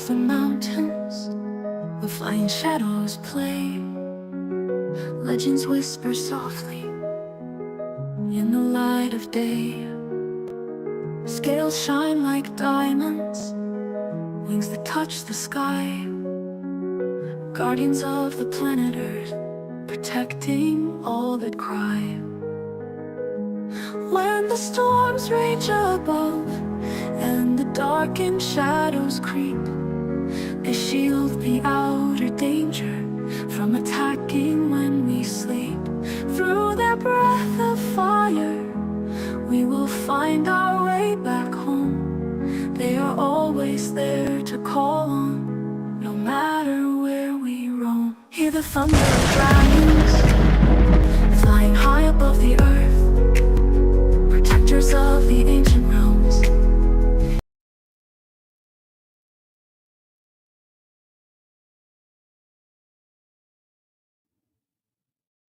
the mountains, where flying shadows play. Legends whisper softly in the light of day. Scales shine like diamonds, wings that touch the sky. Guardians of the planet Earth, protecting all that cry. When the storms rage above and the darkened shadows creep, they shield the outer danger from attacking when we sleep. Through their breath of fire, we will find our way back home. They are always there to call on, no matter where we roam. Hear the thunder of dragons flying high above the earth, protectors of the ancient realms.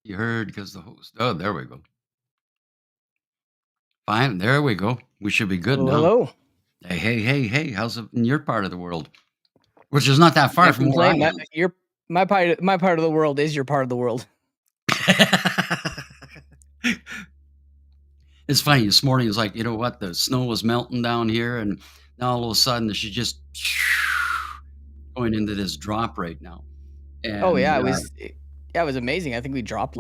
You heard because the host. Oh, there we go. Fine. There we go. We should be good now. Hello. Hey. How's it in your part of the world? Which is not that far from where I am. My part of the world is your part of the world. It's funny. This morning it was like, you know what? The snow was melting down here, and now all of a sudden she's just going into this drop right now. And, it was amazing. I think we dropped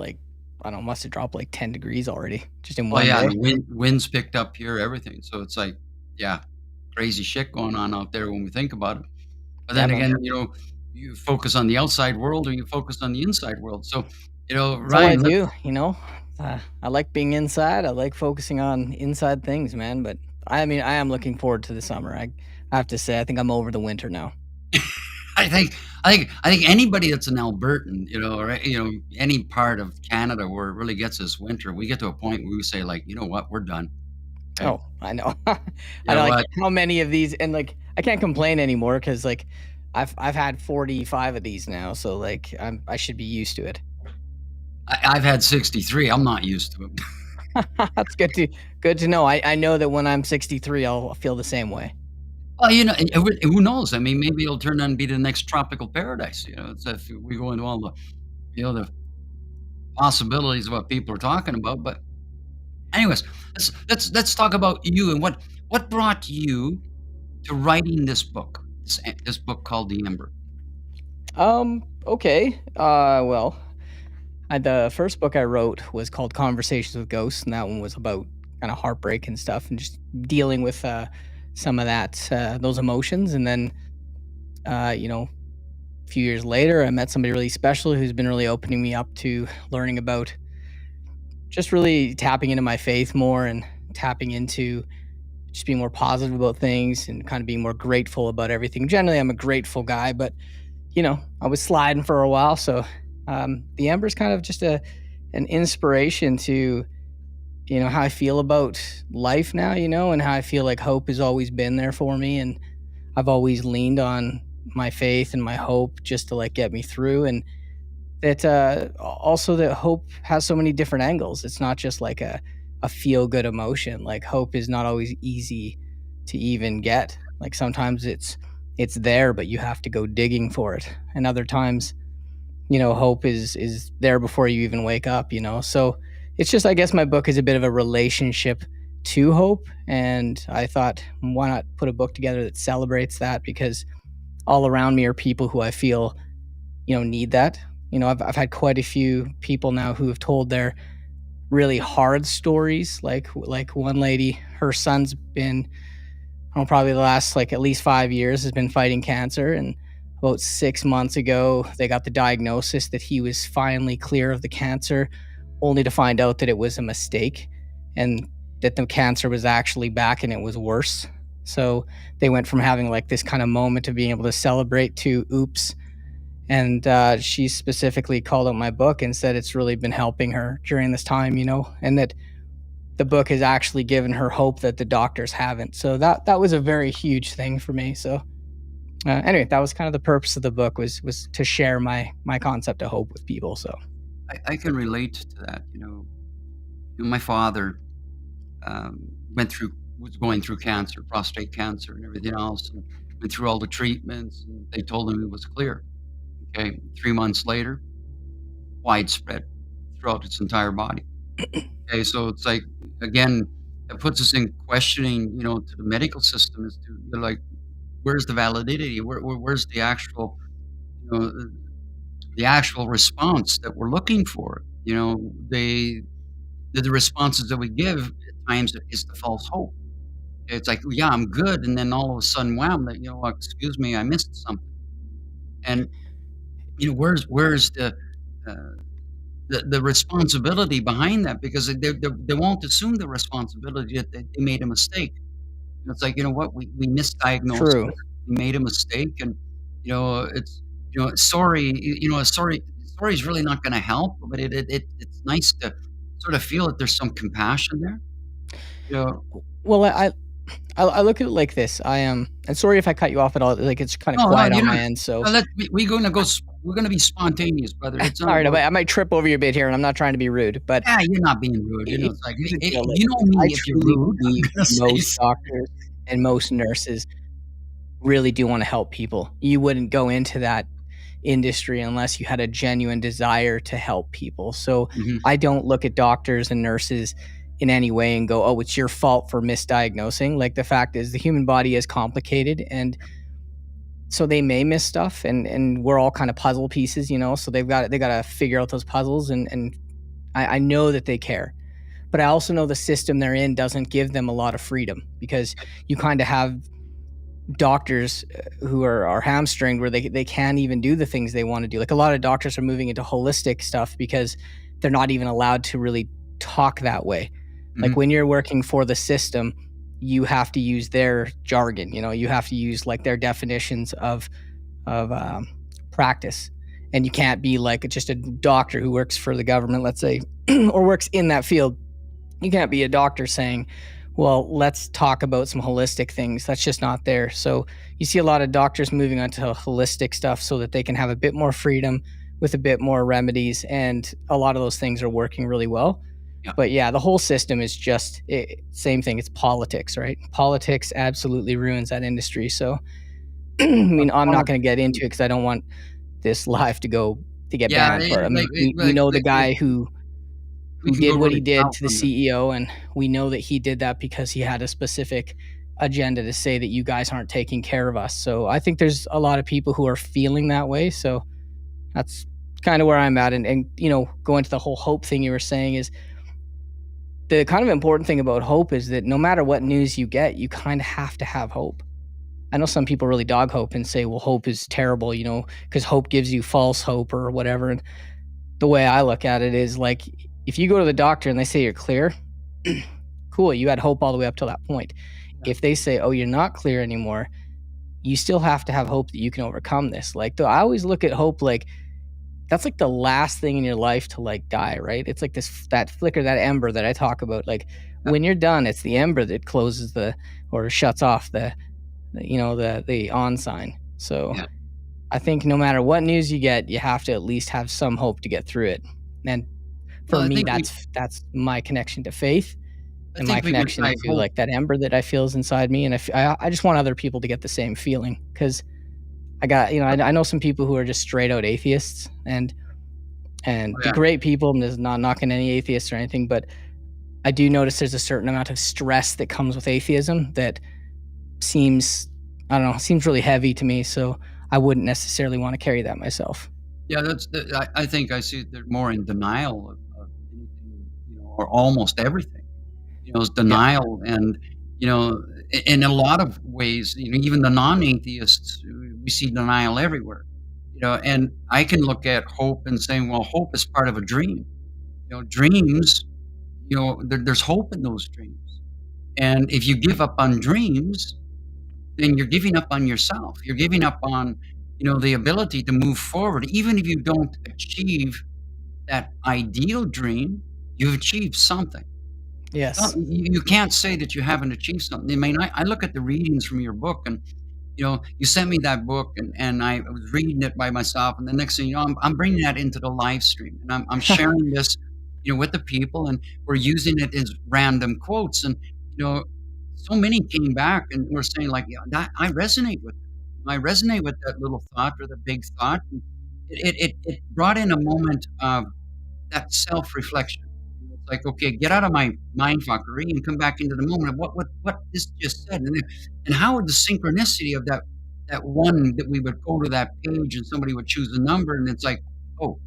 must have dropped like 10 degrees already just in one day. The winds picked up here, everything. So it's like, crazy shit going on out there when we think about it. But then again, you focus on the outside world or you focus on the inside world. So, Ryan, I do, I like being inside. I like focusing on inside things, man. But I am looking forward to the summer. I have to say, I think I'm over the winter now. I think anybody that's an Albertan, or any part of Canada where it really gets this winter, we get to a point where we say, like, you know what, we're done. Okay? Oh, I know. I know, like, how many of these, and like I can't complain anymore because like I've had 45 of these now, so like I should be used to it. I've had 63. I'm not used to it. That's good to know. I know that when I'm 63, I'll feel the same way. Well, who knows? I mean, maybe it'll turn out and be the next tropical paradise. It's if we go into all the, the possibilities of what people are talking about. But, anyways, let's talk about you and what brought you to writing this book. This book called The Ember. Okay. Well, the first book I wrote was called Conversations with Ghosts, and that one was about kind of heartbreak and stuff, and just dealing with some of those emotions. And then, a few years later, I met somebody really special who's been really opening me up to learning about just really tapping into my faith more and tapping into just being more positive about things and kind of being more grateful about everything. Generally, I'm a grateful guy, but, I was sliding for a while. So The Ember is kind of just an inspiration to, how I feel about life now, and how I feel like hope has always been there for me. And I've always leaned on my faith and my hope just to like get me through. And that also that hope has so many different angles. It's not just like a feel good emotion. Like hope is not always easy to even get. Like sometimes it's there, but you have to go digging for it. And other times, hope is there before you even wake up, So it's just, I guess my book is a bit of a relationship to hope. And I thought, why not put a book together that celebrates that? Because all around me are people who I feel, need that. I've had quite a few people now who have told their really hard stories. Like one lady, her son's been, probably the last like at least 5 years has been fighting cancer. And about 6 months ago, they got the diagnosis that he was finally clear of the cancer, only to find out that it was a mistake and that the cancer was actually back and it was worse. So they went from having like this kind of moment of being able to celebrate to oops. And she specifically called out my book and said it's really been helping her during this time, and that the book has actually given her hope that the doctors haven't. So that was a very huge thing for me. So anyway, that was kind of the purpose of the book was to share my concept of hope with people. So I can relate to that. My father was going through cancer, prostate cancer and everything else. And went through all the treatments, and they told him it was clear. Okay, 3 months later, widespread throughout its entire body. Okay, so it's like, again, it puts us in questioning, to the medical system as to, like, where's the validity? Where's the actual, you know, uh, the actual response that we're looking for? The responses that we give at times is the false hope. It's like, "Yeah, I'm good," and then all of a sudden, wham, that, "Excuse me, I missed something." And, where's uh, the responsibility behind that? Because they won't assume the responsibility that they made a mistake. It's like, "You know what? We misdiagnosed True. it. We made a mistake, and, it's, sorry, a sorry is really not gonna help, but it's nice to sort of feel that there's some compassion there." You know Well, I look at it like this. I am, and sorry if I cut you off at all. Like it's kind of No, no, quiet you're on not. my end. So No, we're gonna be spontaneous, brother. It's not sorry, about. I might trip over your bit here, and I'm not trying to be rude, but Yeah, you're not being rude, it's like, here's the I deal. Like, you know I me if you're truly rude, I'm believe gonna say most doctors and most nurses really do want to help people. You wouldn't go into that industry unless you had a genuine desire to help people. So Mhm, I don't look at doctors and nurses in any way and go, "Oh, it's your fault for misdiagnosing." Like the fact is the human body is complicated, and so they may miss stuff, and we're all kind of puzzle pieces, so they got to figure out those puzzles, and I know that they care. But I also know the system they're in doesn't give them a lot of freedom, because you kind of have doctors who are hamstringed where they can't even do the things they want to do. Like a lot of doctors are moving into holistic stuff because they're not even allowed to really talk that way. Like mhm, when you're working for the system, you have to use their jargon. You have to use like their definitions of practice, and you can't be like just a doctor who works for the government, let's say, or works in that field. You can't be a doctor saying, well, let's talk about some holistic things. That's just not there. So you see a lot of doctors moving on to holistic stuff so that they can have a bit more freedom with a bit more remedies. And a lot of those things are working really well. yeah. But yeah, the whole system is just same thing. It's politics, right? Politics absolutely ruins that industry. So, I mean, I'm not going to get into it because I don't want this live to get Yeah, banned. But I mean, like we know the guy we who can go did what really he did south to the on this. CEO, and we know that he did that because he had a specific agenda to say that you guys aren't taking care of us. So I think there's a lot of people who are feeling that way. So that's kind of where I'm at. And going to the whole hope thing you were saying is the kind of important thing about hope is that no matter what news you get, you kind of have to have hope. I know some people really dog hope and say, well, hope is terrible, because hope gives you false hope or whatever. And the way I look at it is like, if you go to the doctor and they say you're clear, cool, you had hope all the way up till that point. Yeah. If they say, oh, you're not clear anymore, you still have to have hope that you can overcome this. Like, I always look at hope like that's like the last thing in your life to like die, right? It's like that flicker, that ember that I talk about. Like Yeah, when you're done, it's the ember that closes or shuts off the on sign. So yeah. I think no matter what news you get, you have to at least have some hope to get through it. And Well, for me, that's my connection to faith I and my think we would connection I to hope. like that ember that I feel is inside me. And I just want other people to get the same feeling, because I got, I know some people who are just straight out atheists, and Oh, the yeah. great people, and this is not knocking any atheists or anything, but I do notice there's a certain amount of stress that comes with atheism that seems, I don't know, seems really heavy to me. So I wouldn't necessarily want to carry that myself. Yeah, I think I see they're more in denial of anything, or almost everything. Is Yeah. denial, and, in a lot of ways, even the non-atheists, we see denial everywhere. And I can look at hope and saying, well, hope is part of a dream. Dreams, there's hope in those dreams. And if you give up on dreams, then you're giving up on yourself. You're giving up on, the ability to move forward. Even if you don't achieve that ideal dream, you've achieved something. Yes. You can't say that you haven't achieved something. I mean, I look at the readings from your book, and, you sent me that book, and I was reading it by myself, and the next thing you know, I'm bringing that into the live stream, and I'm sharing this, with the people, and we're using it as random quotes, and, you know, so many came back and were saying like, "Yeah, that I resonate with it." I resonate with that little thought or the big thought. And it brought in a moment of that self-reflection. It's like, okay, get out of my mindfuckery and come back into the moment of what this just said, and how would the synchronicity of that one that we would go to that page and somebody would choose a number and it's like, oh,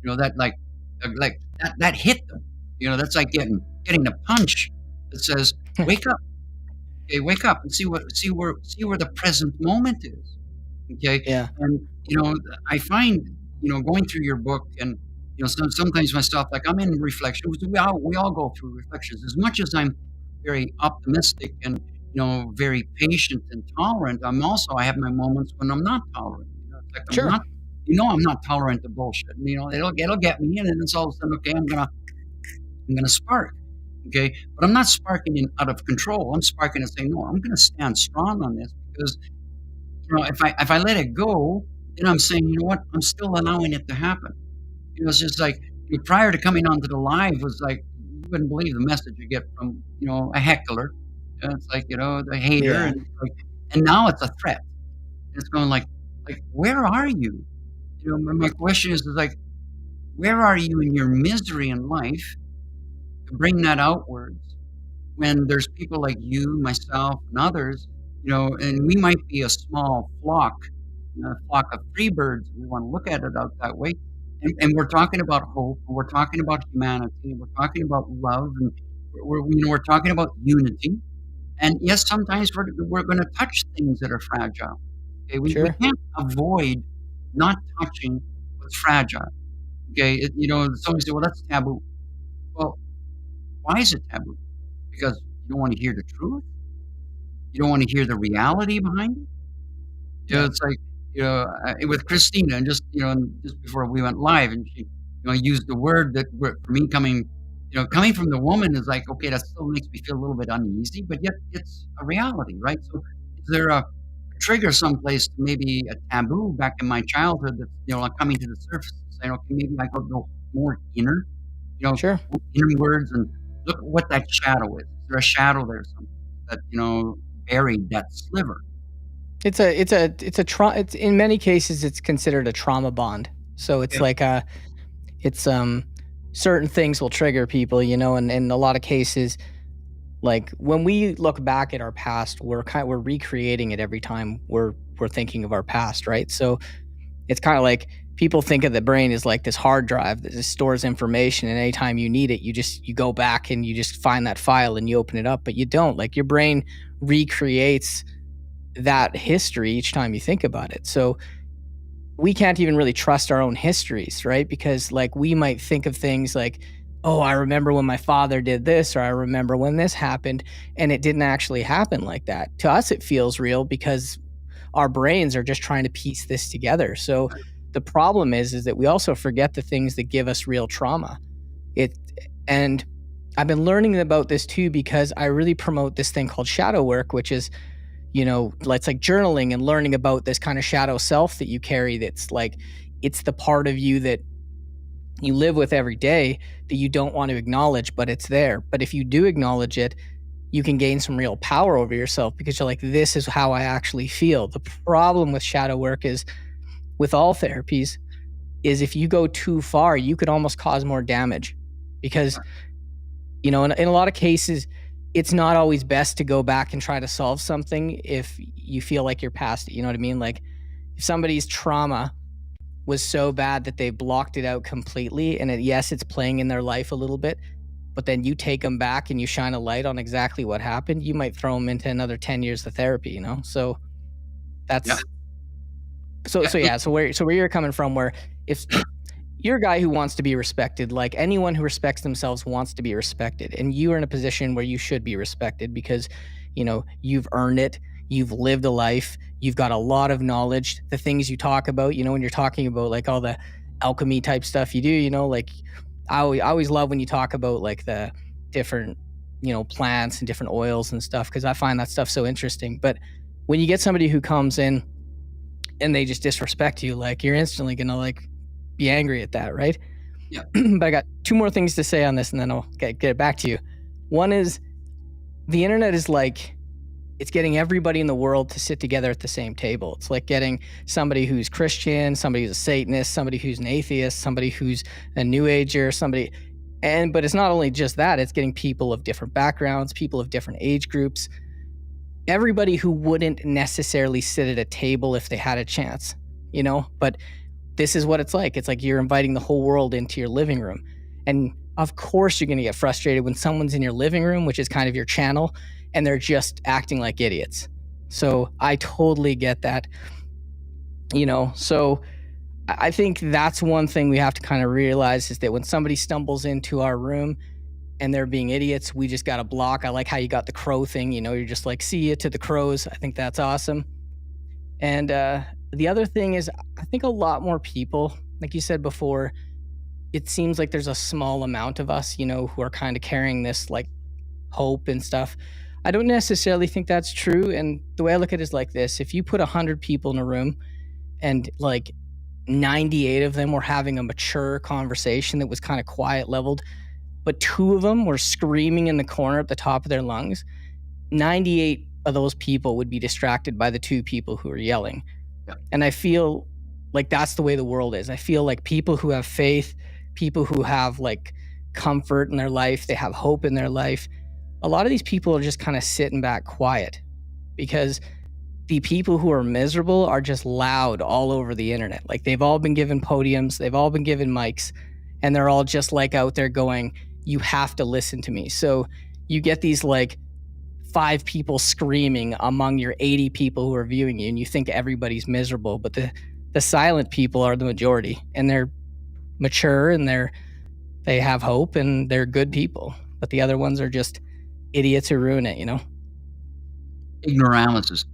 that like that hit them. That's like getting a punch that says, wake up, okay, wake up and see where the present moment is. Okay. Yeah. And, I find, going through your book and, sometimes myself, like I'm in reflection. We all go through reflections. As much as I'm very optimistic and, very patient and tolerant, I have my moments when I'm not tolerant. It's like Sure. I'm not tolerant to bullshit. And, it'll get me in and it's all of a sudden, okay, I'm gonna spark. Okay. But I'm not sparking out of control. I'm sparking and saying, no, I'm gonna stand strong on this because if I let it go, then I'm saying, you know what, I'm still allowing it to happen. It's just like prior to coming onto the live was like you wouldn't believe the message you get from a heckler. It's like the hater, Yeah. and now it's a threat. It's going like where are you? My question is like where are you in your misery in life to bring that outwards when there's people like you, myself, and others, and we might be a small flock, a flock of free birds. We want to look at it out that way. And we're talking about hope, and we're talking about humanity, and we're talking about love, and we're talking about unity. And yes, sometimes we're going to touch things that are fragile. Okay, we Sure. can't avoid not touching what's fragile. Okay, somebody say, well, that's taboo. Well, why is it taboo? Because you don't want to hear the truth. You don't want to hear the reality behind it. Yeah. It's like, with Christina, and just before we went live, and she, used the word that for me coming from the woman is like, okay, that still makes me feel a little bit uneasy, but yet it's a reality, right? So, is there a trigger someplace, maybe a taboo back in my childhood that's like coming to the surface, and saying, okay, maybe I could go more inner, Sure. inner words, and look what that shadow is. Is there a shadow there, something that buried that sliver? It's in many cases it's considered a trauma bond. So it's Yeah. like it's certain things will trigger people, and in a lot of cases, like when we look back at our past, we're recreating it every time we're thinking of our past, right? So it's kind of like people think of the brain as like this hard drive that just stores information, and anytime you need it, you go back and you just find that file and you open it up, but you don't. Like your brain recreates that history each time you think about it. So we can't even really trust our own histories, right? Because like we might think of things like, oh, I remember when my father did this, or I remember when this happened, and it didn't actually happen like that. To us, it feels real because our brains are just trying to piece this together. So the problem is that we also forget the things that give us real trauma. And I've been learning about this too because I really promote this thing called shadow work, which is it's like journaling and learning about this kind of shadow self that you carry. That's like, it's the part of you that you live with every day that you don't want to acknowledge, but it's there. But if you do acknowledge it, you can gain some real power over yourself because you're like, this is how I actually feel. The problem with shadow work is, with all therapies, is if you go too far, you could almost cause more damage because, in a lot of cases, it's not always best to go back and try to solve something if you feel like you're past it. You know what I mean? Like if somebody's trauma was so bad that they blocked it out completely, and yes, it's playing in their life a little bit, but then you take them back and you shine a light on exactly what happened, you might throw them into another 10 years of therapy, So that's Yeah. so where you're coming from, where if you're a guy who wants to be respected, like anyone who respects themselves wants to be respected, and you are in a position where you should be respected because you've earned it, you've lived a life, you've got a lot of knowledge. The things you talk about, when you're talking about like all the alchemy type stuff you do, like I always love when you talk about like the different plants and different oils and stuff, because I find that stuff so interesting. But when you get somebody who comes in and they just disrespect you, like you're instantly gonna like be angry at that, right? Yeah. But I got two more things to say on this, and then I'll get it back to you. One is, the internet is like, it's getting everybody in the world to sit together at the same table. It's like getting somebody who's Christian, somebody who's a Satanist, somebody who's an atheist, somebody who's a New Ager, somebody. But it's not only just that, it's getting people of different backgrounds, people of different age groups, everybody who wouldn't necessarily sit at a table if they had a chance, But this is what it's like. It's like you're inviting the whole world into your living room. And of course, you're going to get frustrated when someone's in your living room, which is kind of your channel, and they're just acting like idiots. So I totally get that. So I think that's one thing we have to kind of realize is that when somebody stumbles into our room and they're being idiots, we just got to block. I like how you got the crow thing, you're just like, see you to the crows. I think that's awesome. And the other thing is, I think a lot more people, like you said before, it seems like there's a small amount of us, who are kind of carrying this like hope and stuff. I don't necessarily think that's true. And the way I look at it is like this. If you put 100 people in a room and like 98 of them were having a mature conversation that was kind of quiet leveled, but 2 of them were screaming in the corner at the top of their lungs, 98 of those people would be distracted by the 2 people who are yelling. Yeah. And I feel like that's the way the world is. I feel like people who have faith, people who have like comfort in their life, they have hope in their life, a lot of these people are just kind of sitting back quiet because the people who are miserable are just loud all over the internet. Like they've all been given podiums, they've all been given mics, and they're all just like out there going, you have to listen to me. So you get these like 5 people screaming among your 80 people who are viewing you, and you think everybody's miserable, but the silent people are the majority, and they're mature and they have hope and they're good people. But the other ones are just idiots who ruin it, Ignoramuses.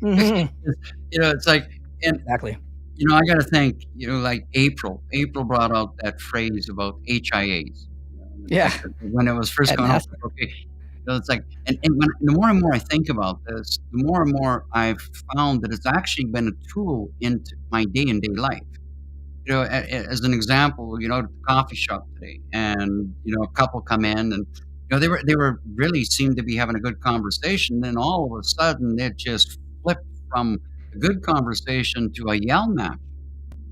Mm-hmm. It's like, and Exactly. I got to think, like April brought out that phrase about HIAs. Yeah. When it was first going up, okay. It's like, and the more and more I think about this, the more and more I've found that it's actually been a tool into my day-to-day life. As an example, at the coffee shop today, and a couple come in, and they were really seemed to be having a good conversation. Then all of a sudden, it just flipped from a good conversation to a yell match.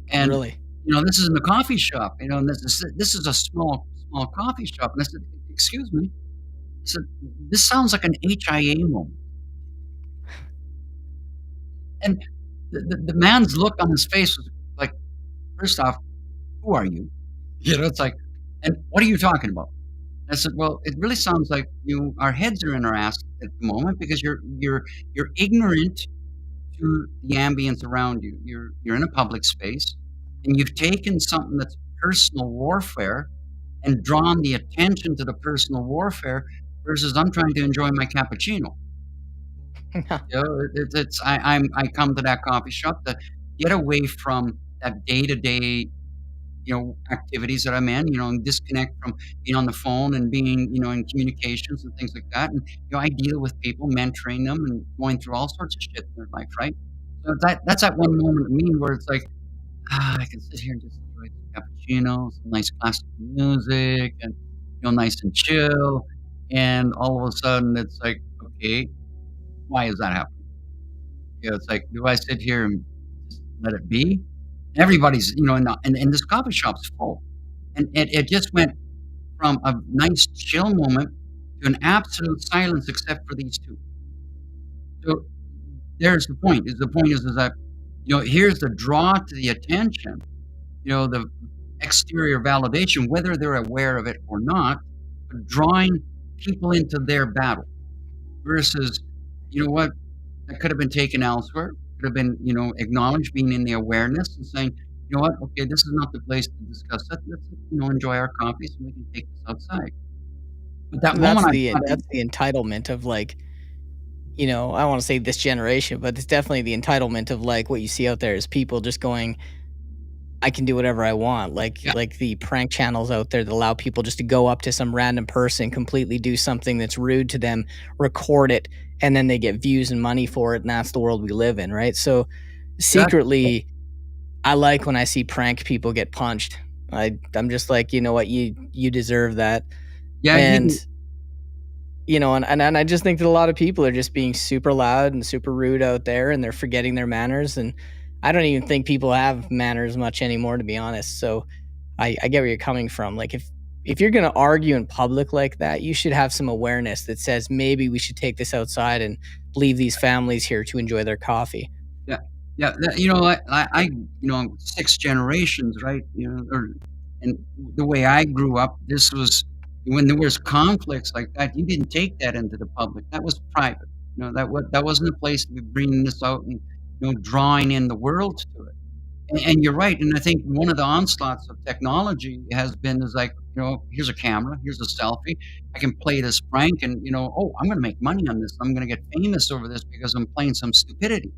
And Really? this is in the coffee shop. And this is a small coffee shop. And I said, "Excuse me." I said, "This sounds like an HIA moment." And the man's look on his face was like, first off, who are you? It's like, and what are you talking about? I said, well, it really sounds like our heads are in our ass at the moment because you're ignorant to the ambience around you. You're in a public space, and you've taken something that's personal warfare and drawn the attention to the personal warfare versus I'm trying to enjoy my cappuccino. I come to that coffee shop to get away from that day-to-day, activities that I'm in, and disconnect from being on the phone and being, in communications and things like that. And, I deal with people, mentoring them and going through all sorts of shit in their life, right? So that's that one moment of me where it's like, I can sit here and just enjoy some cappuccino, some nice classical music, and, nice and chill. And all of a sudden it's like, okay, why is that happening? It's like, do I sit here and just let it be? Everybody's, and this coffee shop's full. And it just went from a nice chill moment to an absolute silence except for these 2. So there's the point. The point is that, here's the draw to the attention, the exterior validation, whether they're aware of it or not, but drawing people into their battle versus, what, that could have been taken elsewhere, could have been, acknowledged, being in the awareness and saying, you know what, okay, this is not the place to discuss it. Let's, enjoy our coffee so we can take this outside. But that That's moment, that's the entitlement of like, I don't want to say this generation, but it's definitely the entitlement of like what you see out there is people just going, I can do whatever I want. Like the prank channels out there that allow people just to go up to some random person, completely do something that's rude to them, record it, and then they get views and money for it. And that's the world we live in, right? So secretly, I like when I see prank people get punched. I'm just like, you know what, you deserve that. yeah, And you know, and I just think that a lot of people are just being super loud and super rude out there, and they're forgetting their manners. And I don't even think people have manners much anymore, to be honest. So I get where you're coming from. Like if you're gonna argue in public like that, you should have some awareness that says maybe we should take this outside and leave these families here to enjoy their coffee. Yeah, yeah, you know, 6 generations, right? You know, and the way I grew up, this was when there was conflicts like that, you didn't take that into the public. That was private. You know, that wasn't a place to be bringing this out and, you know, drawing in the world to it. And you're right, and I think one of the onslaughts of technology has been is like, you know, here's a camera, here's a selfie. I can play this prank and, you know, "Oh, I'm gonna make money on this. I'm gonna get famous over this because I'm playing some stupidity."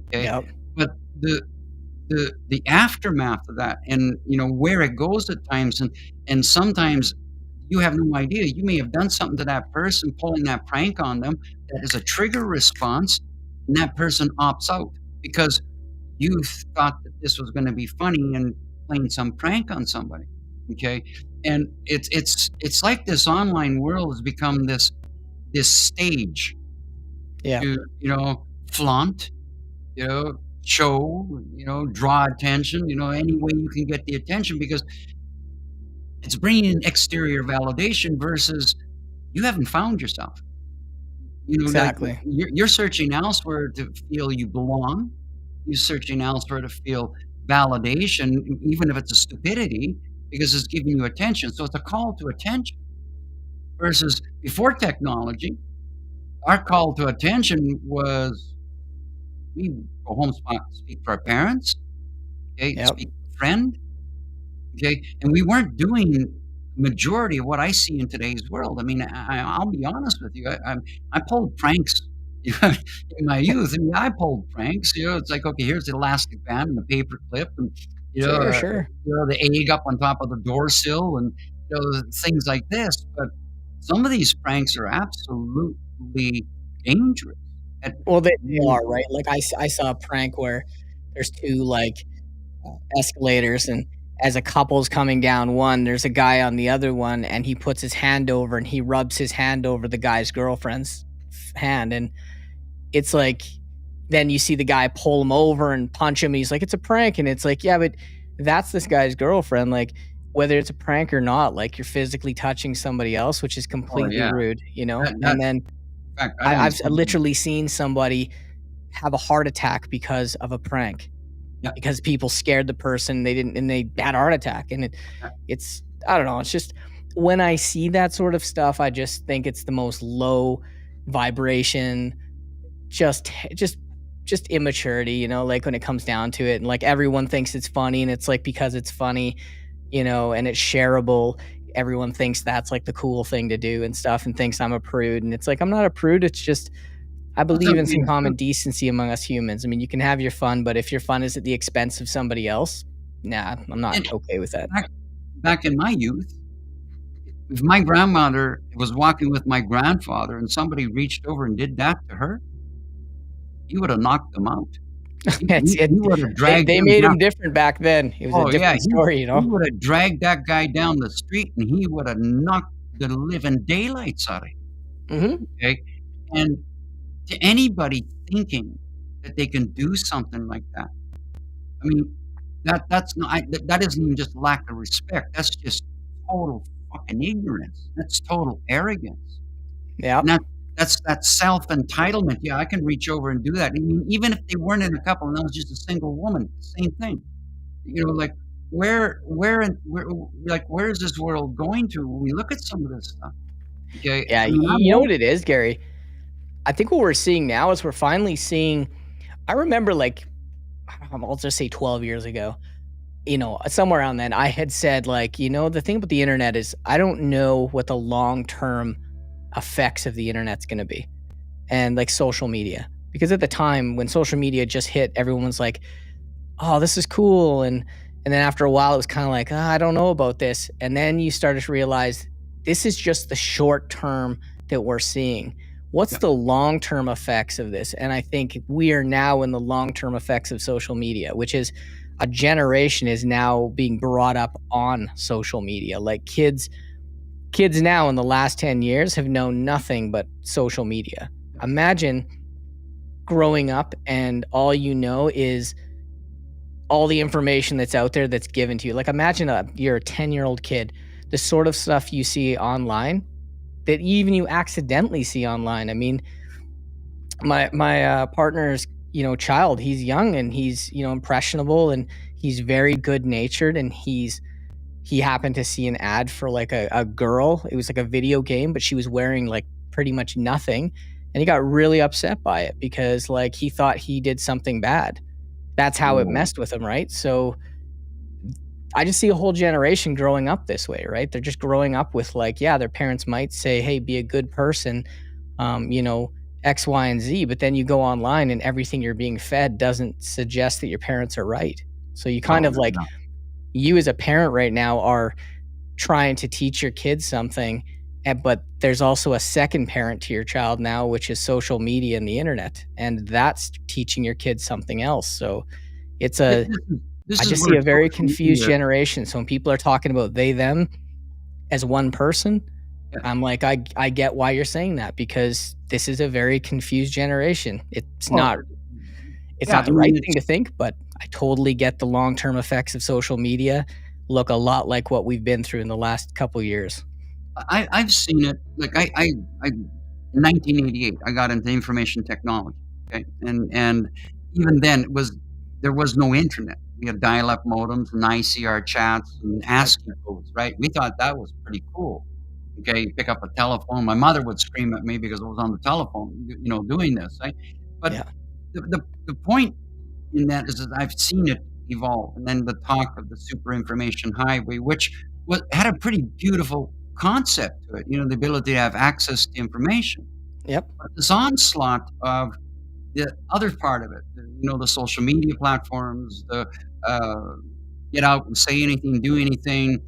Okay? Yep. But the aftermath of that and, you know, where it goes at times and sometimes you have no idea. You may have done something to that person, pulling that prank on them that is a trigger response, and that person opts out because you thought that this was gonna be funny and playing some prank on somebody, okay? And it's like this online world has become this stage Yeah. to, you know, flaunt, you know, show, you know, draw attention, you know, any way you can get the attention because it's bringing in exterior validation versus you haven't found yourself. You know, like Exactly. you're searching elsewhere to feel you belong. You're searching elsewhere to feel validation, even if it's a stupidity, because it's giving you attention. So it's a call to attention versus before technology, our call to attention was we go home, speak to our parents, okay, Yep. speak to a friend, okay, and we weren't doing majority of what I see in today's world. I mean, I'll be honest with you. I pulled pranks in my youth. I mean, I pulled pranks. You know, it's like okay, here's the elastic band and the paper clip, and Sure, sure. you know the egg up on top of the door sill, and you know things like this. But some of these pranks are absolutely dangerous. And, Well, they are, right? Like I saw a prank where there's two like escalators, and as a couple's coming down one, there's a guy on the other one, and he puts his hand over and he rubs his hand over the guy's girlfriend's hand, and it's like then you see the guy pull him over and punch him. And he's like, "It's a prank," and it's like, yeah, but that's this guy's girlfriend. Like, whether it's a prank or not, like you're physically touching somebody else, which is oh completely yeah, rude, you know. that, And that then in fact, I don't I've see. literally seen somebody have a heart attack because of a prank, Yeah, because people scared the person, they didn't, and they had a heart attack. And yeah, it's I don't know. It's just when I see that sort of stuff, I just think it's the most low vibration, just just just immaturity, you know, like when it comes down to it. And like everyone thinks it's funny, and it's like because it's funny, you know, and it's shareable, everyone thinks that's like the cool thing to do and stuff, and thinks I'm a prude. And it's like I'm not a prude. It's just I what's believe up in some being common decency among us humans. I mean, you can have your fun, but if your fun is at the expense of somebody else, nah, I'm not and okay with that. back in my youth, if my grandmother was walking with my grandfather and somebody reached over and did that to her, he would have knocked them out. It's it, He would have they dragged they them made down. him different back then. It was a Oh, yeah, different story, you he know. would have dragged that guy down the street, and he would have knocked the living daylights out of him, Hmm. okay? And to anybody thinking that they can do something like that, I mean, that's not that isn't even just lack of respect, that's just total fucking ignorance. That's total arrogance. Yeah. And that's self-entitlement. Yeah, I can reach over and do that. I mean, even if they weren't in a couple and that was just a single woman, same thing. You know, like where is this world going to when we look at some of this stuff? Okay, Yeah, I mean, I'm you know old. what it is, Gary? I think what we're seeing now is we're finally seeing. I remember, like, I'll just say 12 years ago, you know, somewhere around then, I had said, like, you know, the thing about the internet is I don't know what the long term effects of the internet's going to be, and like social media. Because at the time when social media just hit, everyone was like, oh, this is cool. And then after a while, it was kind of like, I don't know about this. And then you started to realize this is just the short term that we're seeing. What's Yeah, the long term effects of this? And I think we are now in the long term effects of social media, which is a generation is now being brought up on social media. Like kids now in the last 10 years have known nothing but social media. Imagine growing up and all you know is all the information that's out there that's given to you. Like imagine you're a 10-year-old kid, the sort of stuff you see online that even you accidentally see online. I mean, my partner's child, he's young and he's impressionable and he's very good natured, and he happened to see an ad for like a girl. It was like a video game, but she was wearing like pretty much nothing, and he got really upset by it because like he thought he did something bad. That's how it Oh, messed with him, right? So I just see a whole generation growing up this way, right? They're just growing up with like, yeah, their parents might say, hey, be a good person, X, Y, and Z, but then you go online and everything you're being fed doesn't suggest that your parents are right. So you kind no, of like, no. you as a parent right now are trying to teach your kids something, but there's also a second parent to your child now, which is social media and the internet, and that's teaching your kids something else. So it's This a is this I is just where see a very social confused media. generation. So when people are talking about they, them as one person, Yeah. I'm like, I get why you're saying that, because this is a very confused generation. Well, It's yeah, not I the mean, right thing to think, but I totally get the long-term effects of social media look a lot like what we've been through in the last couple years. I've seen it. Like in 1988, I got into information technology. Okay, and even then, there was no internet. We had dial-up modems and ICR chats and Yep. ASCII codes. Right? We thought that was pretty cool. Okay, you pick up a telephone. My mother would scream at me because I was on the telephone, doing this. Right? But Yeah. the point in that is that I've seen it evolve, and then the talk of the super information highway, which had a pretty beautiful concept to it, the ability to have access to information. Yep. But this onslaught of the other part of it, the social media platforms, the uh, get out and say anything, do anything,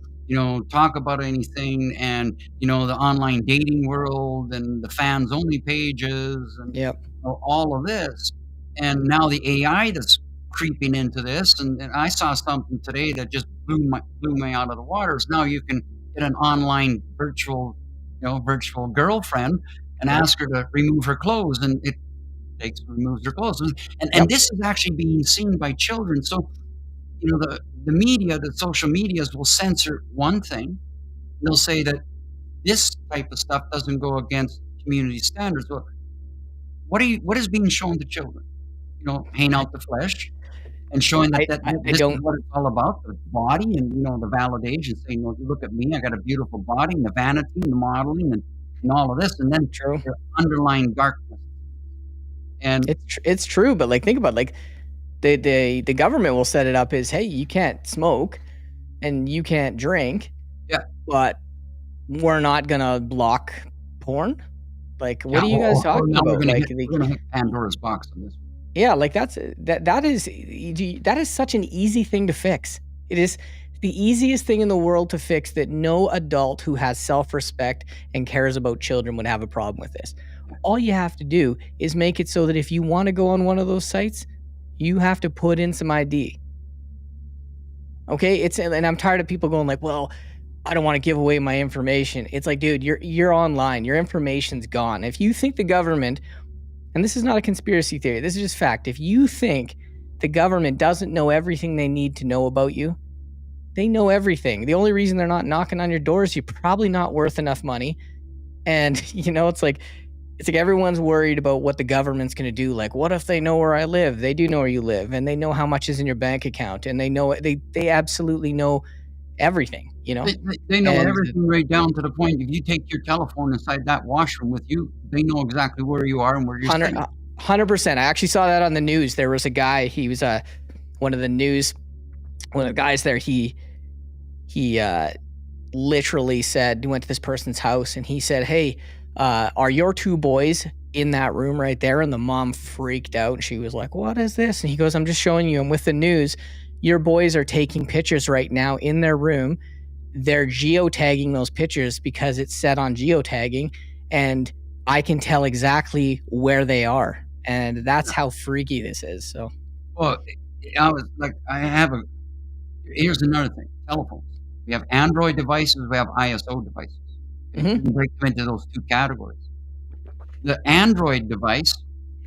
talk about anything, and the online dating world and the fans only pages and Yep. all of this, and now the AI that's creeping into this, and I saw something today that just blew me out of the waters. Now you can get an online virtual girlfriend and Yep. ask her to remove her clothes, and it removes her clothes, and Yep. this is actually being seen by children. So the media, the social medias will censor one thing. They'll say that this type of stuff doesn't go against community standards. Well, what is being shown to children? Paying I out the flesh and showing that I this is don't what it's all about, the body and, the validation, saying, "Well, look at me, I got a beautiful body," and the vanity and the modeling and all of this, and then true. the underlying darkness. And It's true, but like think about it, like the government will set it up as, hey, you can't smoke and you can't drink, yeah, but we're not gonna block porn. Like, yeah, what are you guys now talking about? Like, we're gonna hit Pandora's box on this. yeah, like that is such an easy thing to fix. It is the easiest thing in the world to fix that no adult who has self-respect and cares about children would have a problem with this. All you have to do is make it so that if you want to go on one of those sites, you have to put in some ID. Okay? And I'm tired of people going like, "Well, I don't want to give away my information." It's like, dude, you're online. Your information's gone. If you think the government, and this is not a conspiracy theory, this is just fact. If you think the government doesn't know everything they need to know about you, they know everything. The only reason they're not knocking on your door is you're probably not worth enough money. And it's like everyone's worried about what the government's going to do. Like, what if they know where I live? They do know where you live, and they know how much is in your bank account, and they absolutely know everything, They know And everything right down to the point, if you take your telephone inside that washroom with you, they know exactly where you are and where you're 100 staying. 100%. I actually saw that on the news. There was a guy, he was one of the news one of the guys there, he literally said, he went to this person's house and he said, "Hey, are your two boys in that room right there?" And the mom freaked out and she was like, "What is this?" And he goes, "I'm just showing you, I'm with the news. Your boys are taking pictures right now in their room. They're geotagging those pictures because it's set on geotagging, and I can tell exactly where they are." And that's how freaky this is. So Well, I was like, here's another thing, telephones. We have Android devices, we have ISO devices. Okay, we can break them into those 2 categories. The Android device,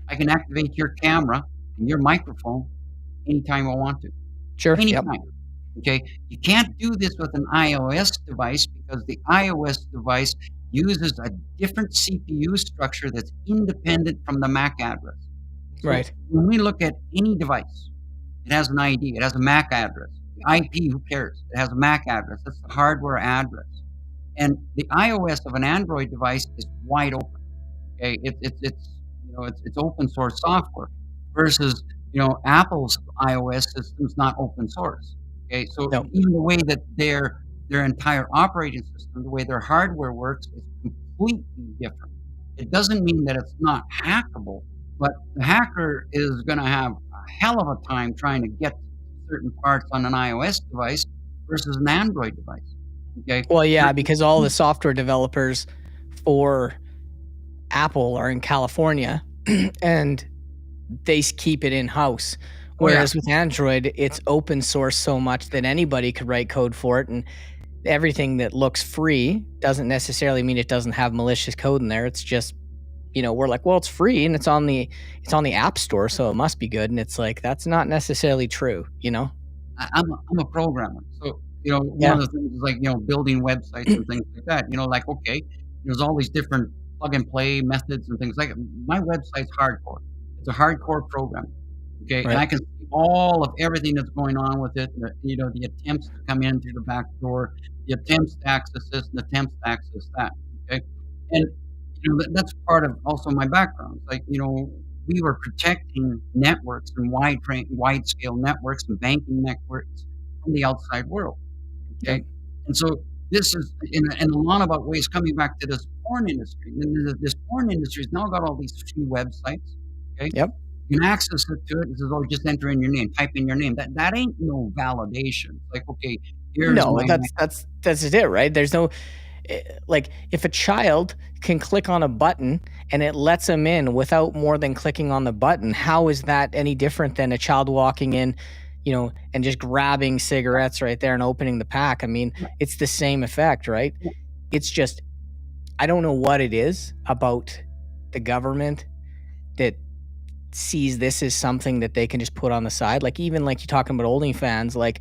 I can activate your camera and your microphone anytime I want to, Sure. Yep. anytime. Okay, you can't do this with an iOS device because the iOS device uses a different CPU structure that's independent from the MAC address. So Right. when we look at any device, it has an ID, it has a MAC address. The IP, who cares? It has a MAC address. That's the hardware address. And the iOS of an Android device is wide open. Okay, it's open source software versus Apple's iOS system is not open source. Okay, so No. even the way that their entire operating system, the way their hardware works, is completely different. It doesn't mean that it's not hackable, but the hacker is going to have a hell of a time trying to get certain parts on an iOS device versus an Android device. Okay, Well, yeah, because all the software developers for Apple are in California and they keep it in house. Oh, yeah. Whereas with Android, it's open source so much that anybody could write code for it. And everything that looks free doesn't necessarily mean it doesn't have malicious code in there. It's just, we're like, well, it's free and it's on the App Store, so it must be good. And it's like, that's not necessarily true, I'm a programmer, so one Yeah. of the things is like building websites and things like that. Like okay, there's all these different plug and play methods and things like that. My website's hardcore. It's a hardcore program. Okay, and I Right. can see all of everything that's going on with it. The attempts to come in through the back door, the attempts to access this, and the attempts to access that. Okay, and that's part of also my background. It's like we were protecting networks and wide scale networks and banking networks from the outside world. Yep. Okay, and so this is in a lot of ways coming back to this porn industry. And this porn industry has now got all these free websites. Okay, Yep. you can access it to it. It says, "Oh, just enter in your name, type in your name." That ain't no validation. It's like, okay, here's No, my that's it, right? There's no like if a child can click on a button and it lets them in without more than clicking on the button, how is that any different than a child walking in, and just grabbing cigarettes right there and opening the pack? I mean, it's the same effect, right? It's just I don't know what it is about the government that sees this as something that they can just put on the side. Like even like you're talking about OnlyFans, like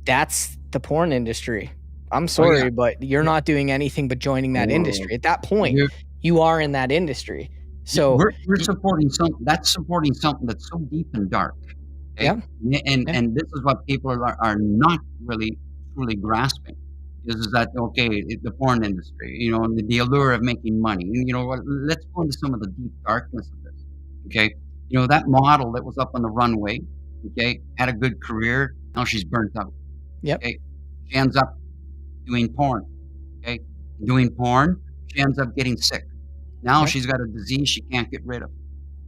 that's the porn industry. I'm Oh, sorry, yeah. but you're not doing anything but joining that Oh, industry. At that point, You're- you are in that industry. So we're supporting supporting something that's so deep and dark. Okay? Yeah. And Yeah. and this is what people are not really truly grasping is that okay, the porn industry, and the allure of making money. And you know what? Let's go into some of the deep darkness of this. Okay, that model that was up on the runway, okay, had a good career. Now she's burnt out. Yep. Okay, she ends up doing porn. Okay, doing porn, she ends up getting sick. Now Yep. she's got a disease she can't get rid of.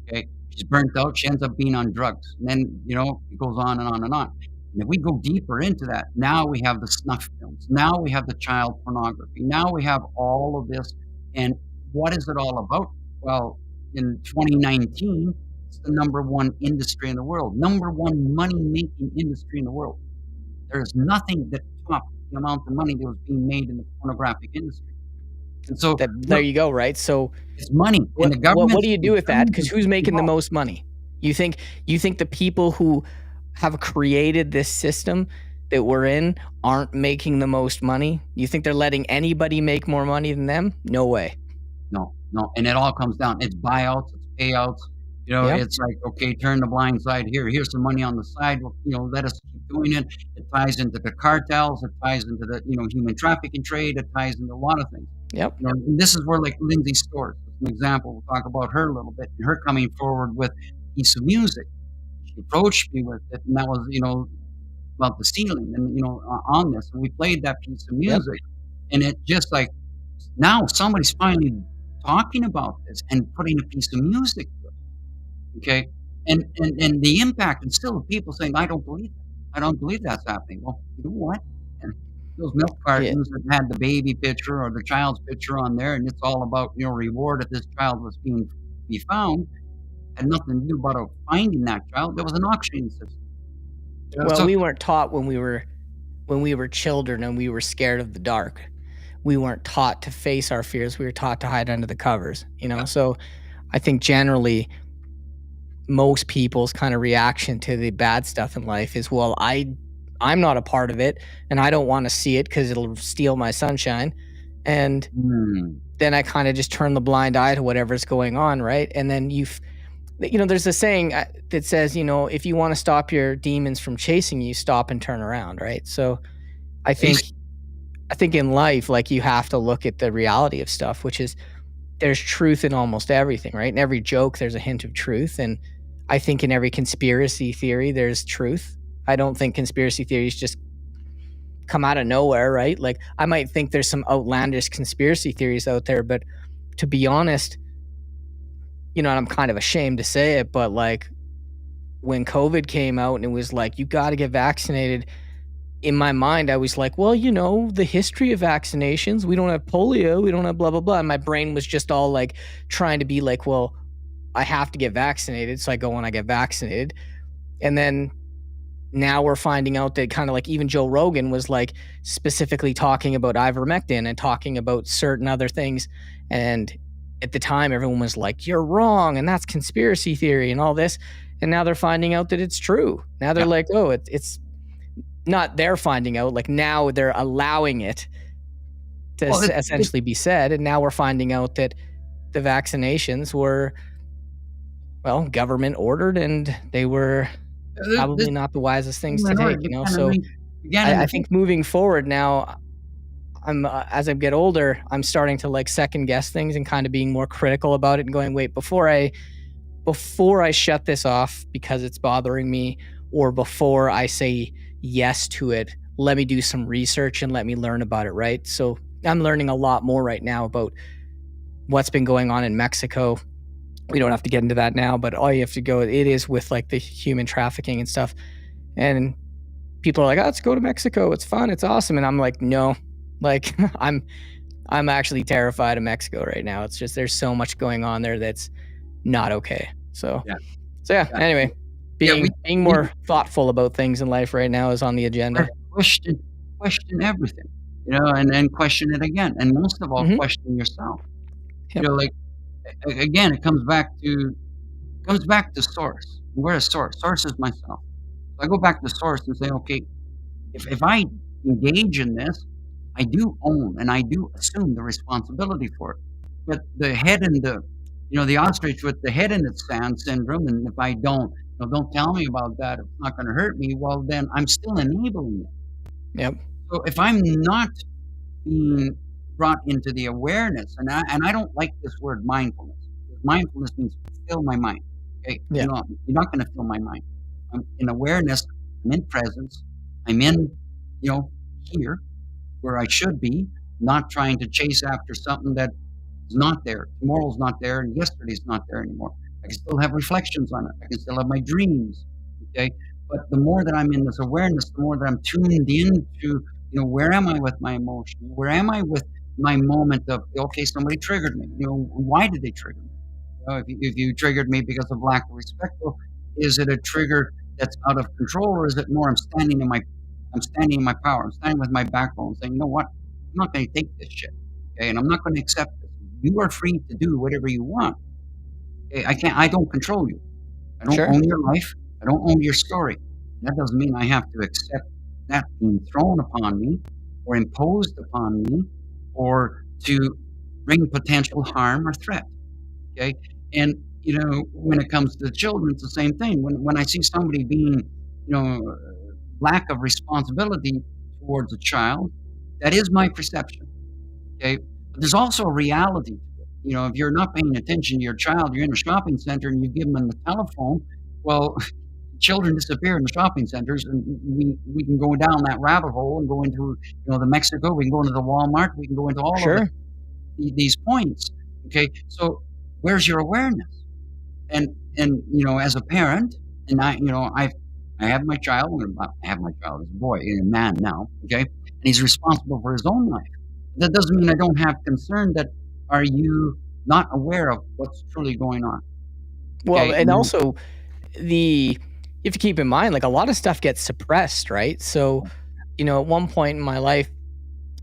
Okay, she's burnt out. She ends up being on drugs, and then it goes on and on and on. And if we go deeper into that, now we have the snuff films. Now we have the child pornography. Now we have all of this. And what is it all about? Well, in 2019, it's the number one industry in the world, number one money-making industry in the world. There is nothing that topped the amount of money that was being made in the pornographic industry. And so There you go, right? So it's money, and what the government. do you do with that? Because who's making the most money? You think the people who have created this system that we're in aren't making the most money? You think they're letting anybody make more money than them? No way. No, and it all comes down. It's buyouts, it's payouts. Yeah. It's like, okay, turn the blind side here. Here's some money on the side. Well, let us keep doing it. It ties into the cartels. It ties into the human trafficking trade. It ties into a lot of things. Yep. And this is where like Lindsay Storrs, as an example, we'll talk about her a little bit. And her coming forward with a piece of music. She approached me with it, and that was about the ceiling, and on this, and we played that piece of music, and it just like now somebody's finally talking about this and putting a piece of music to it. Okay, and the impact, and still people saying, "I don't believe that. I don't believe that's happening." Well, you know what? And those milk cartons that had the baby picture or the child's picture on there, and it's all about reward if this child was being be found, had nothing to do about finding that child. There was an auctioning system. Well, we weren't taught when we were children and we were scared of the dark. we weren't taught to face our fears. We were taught to hide under the covers, you know? Yeah. So I think generally most people's kind of reaction to the bad stuff in life is, well, I'm not a part of it and I don't want to see it because it'll steal my sunshine. And then I kind of just turn the blind eye to whatever's going on, right? And then there's a saying that says, if you want to stop your demons from chasing you, stop and turn around, right? So I think in life, like, you have to look at the reality of stuff, which is there's truth in almost everything, right? In every joke, there's a hint of truth. And I think in every conspiracy theory, there's truth. I don't think conspiracy theories just come out of nowhere, right? Like, I might think there's some outlandish conspiracy theories out there, but to be honest, and I'm kind of ashamed to say it, but like when COVID came out and it was like, you got to get vaccinated, in my mind, I was like, well, the history of vaccinations, we don't have polio, we don't have blah, blah, blah. And my brain was just all like trying to be like, well, I have to get vaccinated. So I go and I get vaccinated. And then now we're finding out that kind of like even Joe Rogan was like specifically talking about ivermectin and talking about certain other things. And at the time, everyone was like, you're wrong. And that's conspiracy theory and all this. And now they're finding out that it's true. Now they're like, oh, it's not they're finding out, like now they're allowing it to essentially be said. And now we're finding out that the vaccinations were, well, government ordered and they were probably not the wisest things to take, So I think moving forward now, as I get older, I'm starting to like second guess things and kind of being more critical about it and going, wait, before I shut this off because it's bothering me, or before I say yes to it, let me do some research and let me learn about it, right? So I'm learning a lot more right now about what's been going on in Mexico. We don't have to get into that now, but all you have to go, it is with like the human trafficking and stuff. And people are like, oh, let's go to Mexico. It's fun. It's awesome. And I'm like, no, like I'm actually terrified of Mexico right now. It's just, there's so much going on there that's not okay. So anyway, being more thoughtful about things in life right now is on the agenda. Question everything, and then question it again. And most of all, question yourself. Yep. Like, again, it comes back to source. We're a source. Source is myself. So I go back to source and say, okay, if I engage in this, I do own and I do assume the responsibility for it. But the head in the ostrich with the head in its sand syndrome, and if I don't tell me about that, it's not going to hurt me, well, then I'm still enabling it. Yep. So if I'm not being brought into the awareness, and I don't like this word mindfulness. Mindfulness means fill my mind. Okay, yeah. You're not going to fill my mind. I'm in awareness. I'm in presence. I'm in, here where I should be, not trying to chase after something that is not there. Tomorrow's not there, and yesterday's not there anymore. I can still have reflections on it. I can still have my dreams. Okay, but the more that I'm in this awareness, the more that I'm tuned into, where am I with my emotion? Where am I with my moment of, okay, somebody triggered me. Why did they trigger me? If you triggered me because of lack of respect, well, is it a trigger that's out of control, or is it more I'm standing in my power. I'm standing with my backbone, saying, you know what? I'm not going to take this shit, okay, and I'm not going to accept this. You are free to do whatever you want. Okay? I don't control you. I don't own your life. I don't own your story. That doesn't mean I have to accept that being thrown upon me or imposed upon me or to bring potential harm or threat. Okay. And, when it comes to the children, it's the same thing. When I see somebody being, lack of responsibility towards a child, that is my perception. Okay. But there's also a reality to it. If you're not paying attention to your child, you're in a shopping center and you give them the telephone, well, children disappear in the shopping centers, and we can go down that rabbit hole and go into the Mexico. We can go into the Walmart. We can go into all of these points. Okay, so where's your awareness? And as a parent, and I have my child. I have my child as a boy, a man now. Okay, and he's responsible for his own life. That doesn't mean I don't have concern. That are you not aware of what's truly going on? Well, okay? And also you have to keep in mind, like, a lot of stuff gets suppressed, right? So, at one point in my life,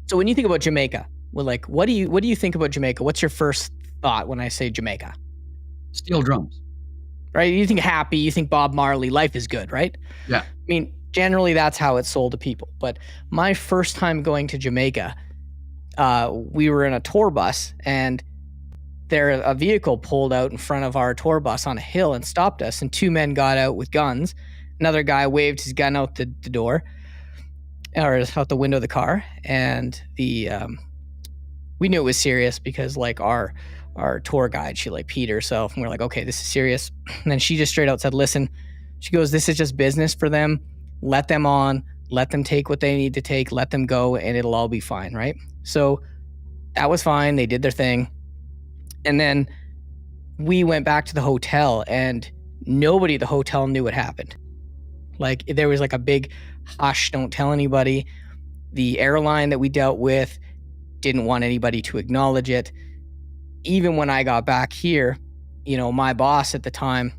so when you think about Jamaica, Well, like, what do you think about Jamaica? What's your first thought when I say Jamaica? Steel drums. Right? You think happy, you think Bob Marley, life is good, right? Yeah. I mean, generally that's how it's sold to people. But my first time going to Jamaica, we were in a tour bus, and a vehicle pulled out in front of our tour bus on a hill and stopped us, and two men got out with guns. Another guy waved his gun out the door, or out the window of the car, and we knew it was serious because like our tour guide, she like peed herself, and we're like, okay, this is serious. And then she just straight out said, listen, she goes, this is just business for them. Let them on, let them take what they need to take, let them go, and it'll all be fine, right? So that was fine. They did their thing. And then we went back to the hotel, and nobody at the hotel knew what happened. Like, there was like a big hush, don't tell anybody. The airline that we dealt with didn't want anybody to acknowledge it. Even when I got back here, you know, my boss at the time,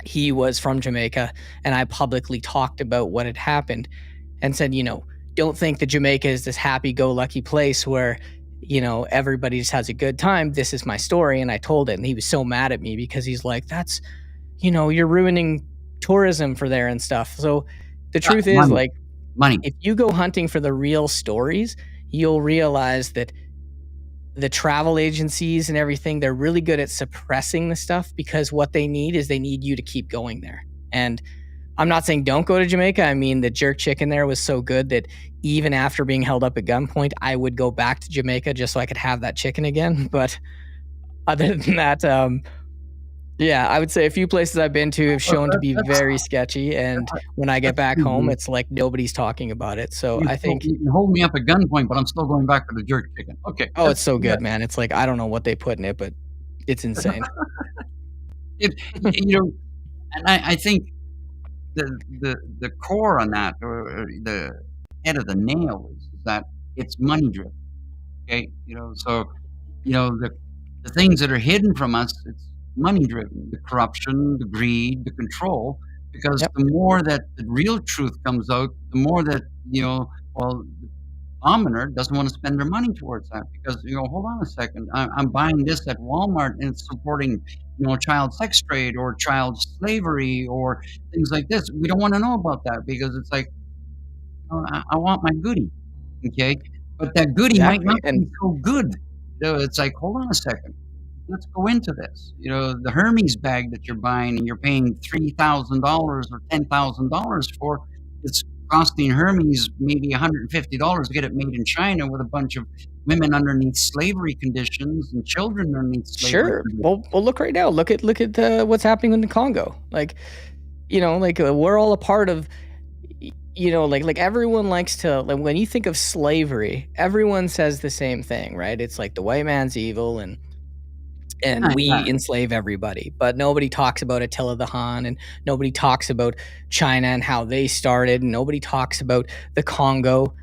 he was from Jamaica, and I publicly talked about what had happened and said, you know, don't think that Jamaica is this happy-go-lucky place where, you know, everybody just has a good time. This is my story. And I told it, and he was so mad at me because he's like, that's, you know, you're ruining tourism for there and stuff. So the truth is, like, money. If you go hunting for the real stories, you'll realize that the travel agencies and everything, they're really good at suppressing the stuff, because what they need is they need you to keep going there. And I'm not saying don't go to Jamaica. I mean, the jerk chicken there was so good that even after being held up at gunpoint, I would go back to Jamaica just so I could have that chicken again. But other than that, yeah, I would say a few places I've been to have shown to be very sketchy. And when I get back home, it's like nobody's talking about it. So I think you can hold me up at gunpoint, but I'm still going back for the jerk chicken. Okay. Oh, it's so good, man. It's like, I don't know what they put in it, but it's insane. You know, and I think the core on that, or the head of the nail, is that it's money driven. Okay, you know, so you know the things that are hidden from us, it's money driven. The corruption, the greed, the control. Because Yep. the more that the real truth comes out, the more that, you know, well, the commoner doesn't want to spend their money towards that, because, you know, hold on a second, I'm buying this at Walmart and it's supporting, you know, child sex trade or child slavery or things like this. We don't want to know about that, because it's like, oh, I want my goodie, okay? But that goodie might Exactly. not be And so good. You know, it's like, hold on a second. Let's go into this. You know, the Hermes bag that you're buying and you're paying $3,000 or $10,000 for, it's costing Hermes maybe $150 to get it made in China, with a bunch of women underneath slavery conditions and children underneath slavery sure. conditions. Well, look right now. Look at what's happening in the Congo. Like, you know, like we're all a part of, you know, like everyone likes to, like, when you think of slavery, everyone says the same thing, right? It's like the white man's evil, and we Yeah. enslave everybody, but nobody talks about Attila the Hun, and nobody talks about China and how they started, and nobody talks about the Congo,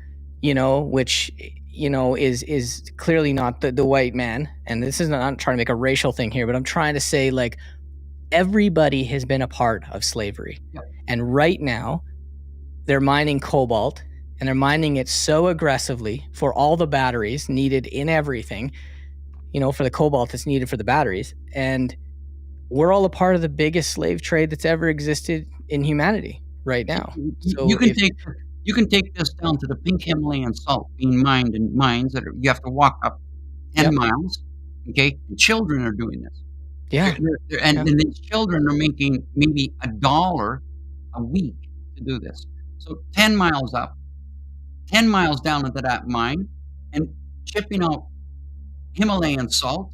you know, which, you know, is clearly not the white man. And this is not, I'm trying to make a racial thing here, but I'm trying to say, like, everybody has been a part of slavery. Yep. And right now they're mining cobalt, and they're mining it so aggressively for all the batteries needed in everything, you know, for the cobalt that's needed for the batteries. And we're all a part of the biggest slave trade that's ever existed in humanity right now. So You can take this down to the pink Himalayan salt being mined in mines that you have to walk up 10 Yep. miles. Okay, and children are doing this. yeah, And these children are making maybe $1 a week to do this. So 10 miles up, 10 miles down into that mine, and chipping out Himalayan salt,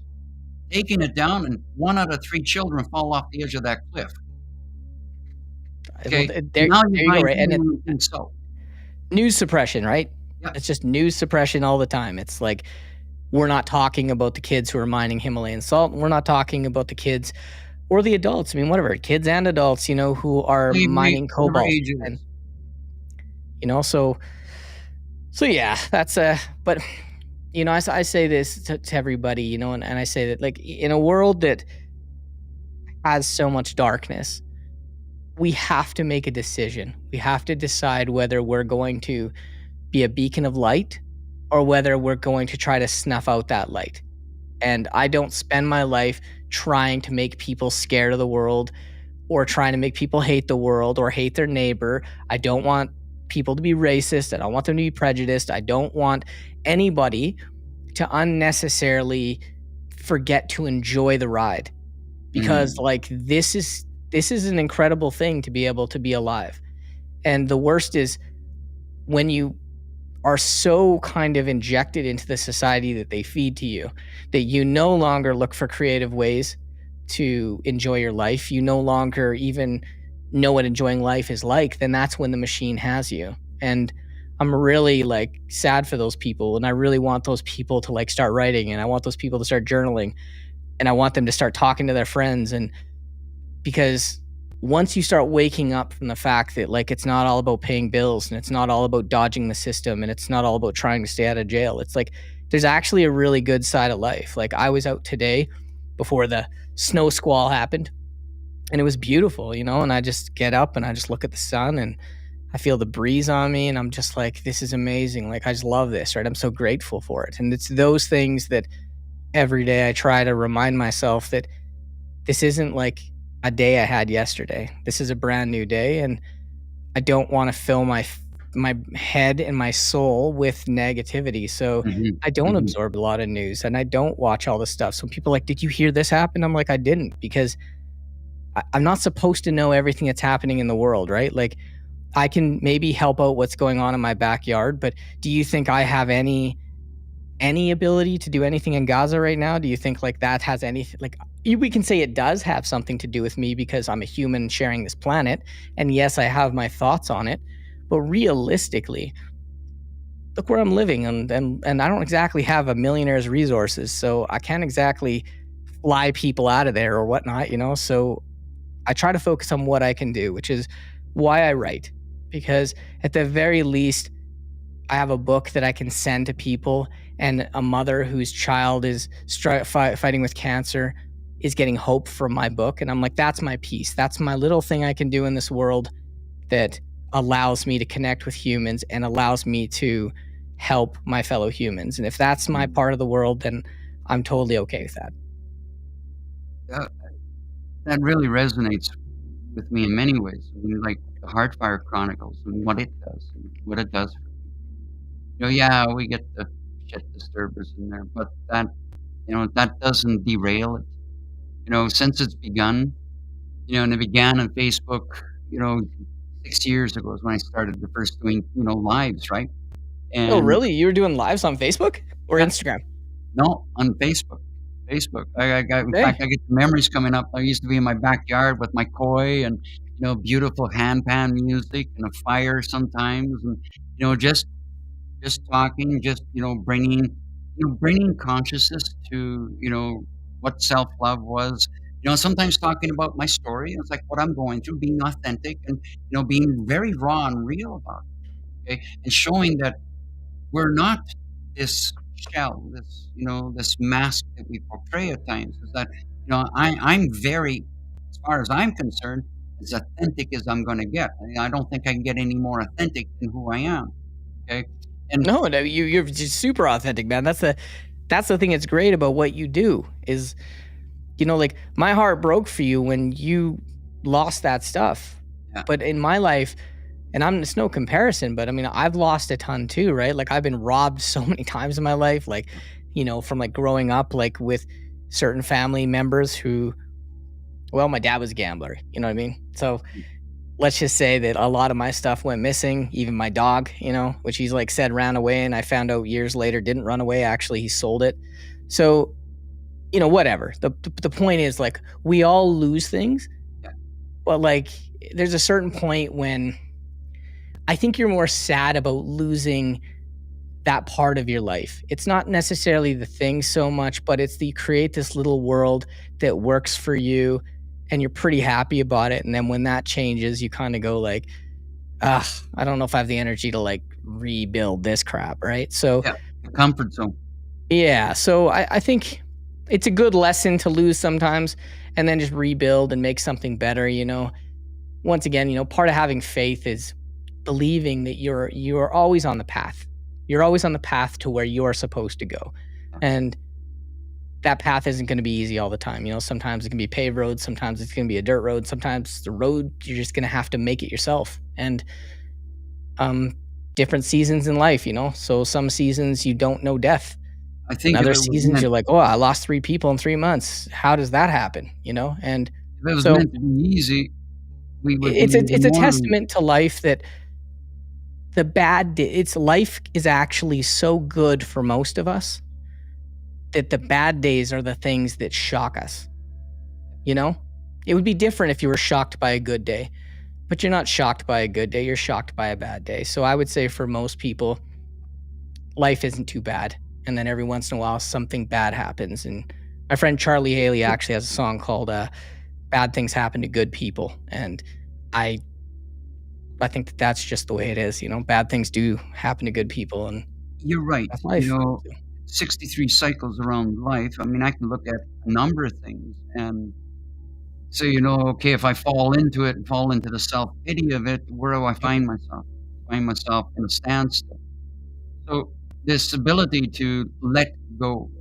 taking it down, and 1 out of 3 children fall off the edge of that cliff. Okay, there now you you're go, buying right? And Himalayan pink salt. news suppression, right? Yeah. It's just news suppression all the time. It's like, we're not talking about the kids who are mining Himalayan salt. We're not talking about the kids or the adults. I mean, whatever, kids and adults, you know, who are Slavery, mining whatever cobalt. age it And, is. you know, so yeah, that's but, you know, I say this to everybody, you know, and I say that, like, in a world that has so much darkness, we have to make a decision. We have to decide whether we're going to be a beacon of light, or whether we're going to try to snuff out that light. And I don't spend my life trying to make people scared of the world or trying to make people hate the world or hate their neighbor. I don't want people to be racist. I don't want them to be prejudiced. I don't want anybody to unnecessarily forget to enjoy the ride, because like this is an incredible thing to be able to be alive. And the worst is when you are so kind of injected into the society that they feed to you, that you no longer look for creative ways to enjoy your life. You no longer even know what enjoying life is like. Then that's when the machine has you. And I'm really like sad for those people. And I really want those people to like start writing, and I want those people to start journaling, and I want them to start talking to their friends. And because once you start waking up from the fact that like it's not all about paying bills, and it's not all about dodging the system, and it's not all about trying to stay out of jail, it's like there's actually a really good side of life. Like I was out today before the snow squall happened, and it was beautiful, you know, and I just get up and I just look at the sun and I feel the breeze on me, and I'm just like, this is amazing. Like I just love this, right? I'm so grateful for it. And it's those things that every day I try to remind myself that this isn't like a day I had yesterday. This is a brand new day, and I don't want to fill my head and my soul with negativity. So I don't absorb a lot of news, and I don't watch all the stuff. So people are like, did you hear this happen? I'm like, I didn't, because I'm not supposed to know everything that's happening in the world, right? Like I can maybe help out what's going on in my backyard, but do you think I have any ability to do anything in Gaza right now? Do you think like that has anything, like we can say it does have something to do with me because I'm a human sharing this planet, and yes, I have my thoughts on it, but realistically, look where I'm living, and I don't exactly have a millionaire's resources, so I can't exactly fly people out of there or whatnot, you know. So I try to focus on what I can do, which is why I write, because at the very least, I have a book that I can send to people, and a mother whose child is fighting with cancer is getting hope from my book. And I'm like, that's my piece. That's my little thing I can do in this world that allows me to connect with humans and allows me to help my fellow humans. And if that's my part of the world, then I'm totally okay with that. That really resonates with me in many ways. I mean, like the Heartfire Chronicles and what it does and what it does for people. You know, yeah, we get the shit disturbers in there, but that, you know, that doesn't derail it. You know, since it's begun, you know, and it began on Facebook, you know, 6 years ago is when I started the first doing, you know, lives, right? Oh, And really? You were doing lives on Facebook or yeah, Instagram? no, on Facebook. Facebook. I got, in Hey. fact, I get the memories coming up. I used to be in my backyard with my koi and, you know, beautiful handpan music and a fire sometimes, and, you know, just talking, just, bringing consciousness to, you know, what self-love was. You know, sometimes talking about my story. It's like what I'm going through, being authentic and, you know, being very raw and real about it, okay? And showing that we're not this shell, this, you know, this mask that we portray at times. Is that, you know, I'm very, as far as I'm concerned, as authentic as I'm gonna get. I don't think I can get any more authentic than who I am, okay? And No, no, you're just super authentic, man. That's the thing that's great about what you do is, you know, like my heart broke for you when you lost that stuff. yeah, But in my life, and it's no comparison, but I mean, I've lost a ton too, right? Like I've been robbed so many times in my life, like, you know, from like growing up, like with certain family members who, well, my dad was a gambler, you know what I mean? So let's just say that a lot of my stuff went missing, even my dog, you know, which he's like said ran away, and I found out years later didn't run away. Actually, he sold it. So, you know, whatever. The point is like we all lose things, yeah, but like there's a certain point when I think you're more sad about losing that part of your life. It's not necessarily the thing so much, but it's that you create this little world that works for you and you're pretty happy about it. And then when that changes, you kind of go like, I don't know if I have the energy to like rebuild this crap, right? So yeah, the comfort zone. yeah, so I think it's a good lesson to lose sometimes and then just rebuild and make something better, you know. Once again, you know, part of having faith is believing that you're always on the path. You're always on the path to where you're supposed to go. And that path isn't going to be easy all the time. Sometimes it can be paved roads, sometimes it's going to be a dirt road, sometimes the road you're just going to have to make it yourself. And different seasons in life, so some seasons you don't know death. I think other seasons you're like, oh, I lost 3 people in 3 months. How does that happen? And if it was meant to be easy, we would. It's a testament to life that life is actually so good for most of us that the bad days are the things that shock us. It would be different if you were shocked by a good day, but you're not shocked by a good day. You're shocked by a bad day. So I would say for most people, life isn't too bad. And then every once in a while, something bad happens. And my friend Charlie Haley actually has a song called Bad Things Happen to Good People. And I think that's just the way it is. Bad things do happen to good people. And you're right. That's life. 63 cycles around life. I mean, I can look at a number of things and say, okay, if I fall into it and fall into the self-pity of it, where do I find myself? I find myself in a standstill. So this ability to let go,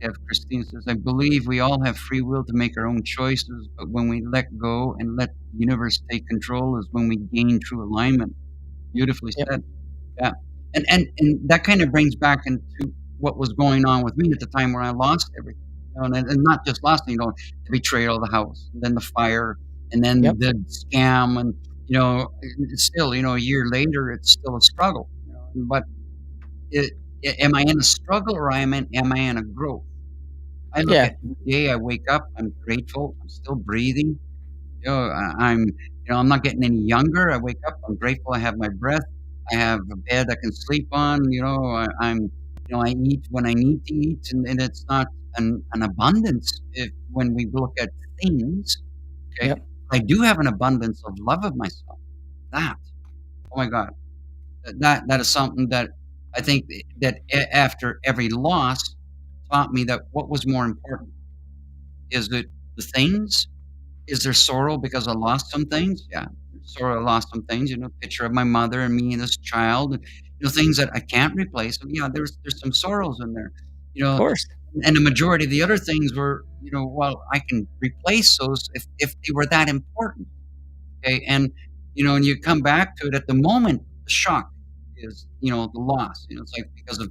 as Christine says, I believe we all have free will to make our own choices, but when we let go and let the universe take control is when we gain true alignment. Beautifully said. Yeah. And that kind of brings back into what was going on with me at the time where I lost everything. And not just lost, the betrayal of the house, and then the fire, and then the scam, and it's still, a year later, it's still a struggle. But am I in a struggle or am I in a growth? I look at the day I wake up, I'm grateful, I'm still breathing. I'm not getting any younger. I wake up, I'm grateful, I have my breath, I have a bed I can sleep on. I eat when I need to eat, and it's not an abundance when we look at things. Okay, I do have an abundance of love of myself. That, oh my God, that is something that I think that after every loss taught me that what was more important. Is it the things? Is there sorrow because I lost some things? Yeah, sorrow I lost some things. Picture of my mother and me as a child. Things that I can't replace. Yeah, there's some sorrows in there. Of course. And the majority of the other things were, well, I can replace those if they were that important. Okay, and and you come back to it at the moment. The shock is, the loss. It's like because of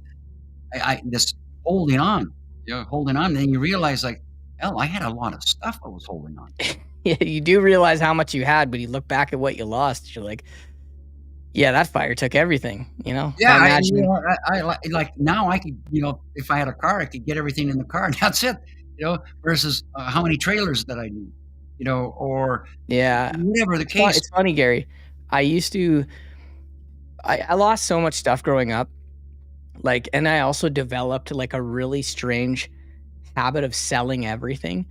I this holding on, and then you realize like, hell, I had a lot of stuff I was holding on. Yeah, you do realize how much you had, but you look back at what you lost. You're like, yeah, that fire took everything. Yeah, I like now I could, if I had a car, I could get everything in the car. And that's it. Versus how many trailers that I need. Or whatever the case. It's funny, Gary. I lost so much stuff growing up. And I also developed a really strange habit of selling everything.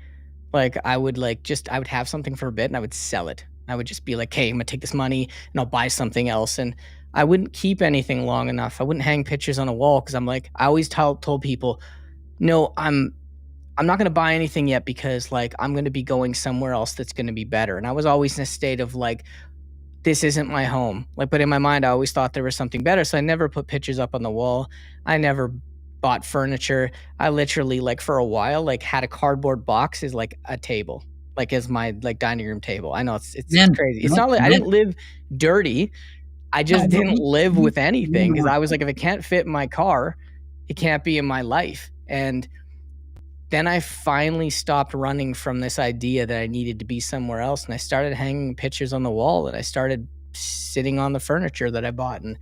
I would have something for a bit and I would sell it. I would just be like, hey, I'm gonna take this money and I'll buy something else. And I wouldn't keep anything long enough. I wouldn't hang pictures on a wall because I'm like, I always told people, no, I'm not gonna buy anything yet because I'm gonna be going somewhere else that's gonna be better. And I was always in a state of this isn't my home. But in my mind, I always thought there was something better. So I never put pictures up on the wall. I never bought furniture. I literally for a while had a cardboard box as a table, as my dining room table. I know it's crazy. It's not I didn't live dirty. I just didn't live with anything because I was like, if it can't fit in my car, it can't be in my life. And then I finally stopped running from this idea that I needed to be somewhere else. And I started hanging pictures on the wall and I started sitting on the furniture that I bought. And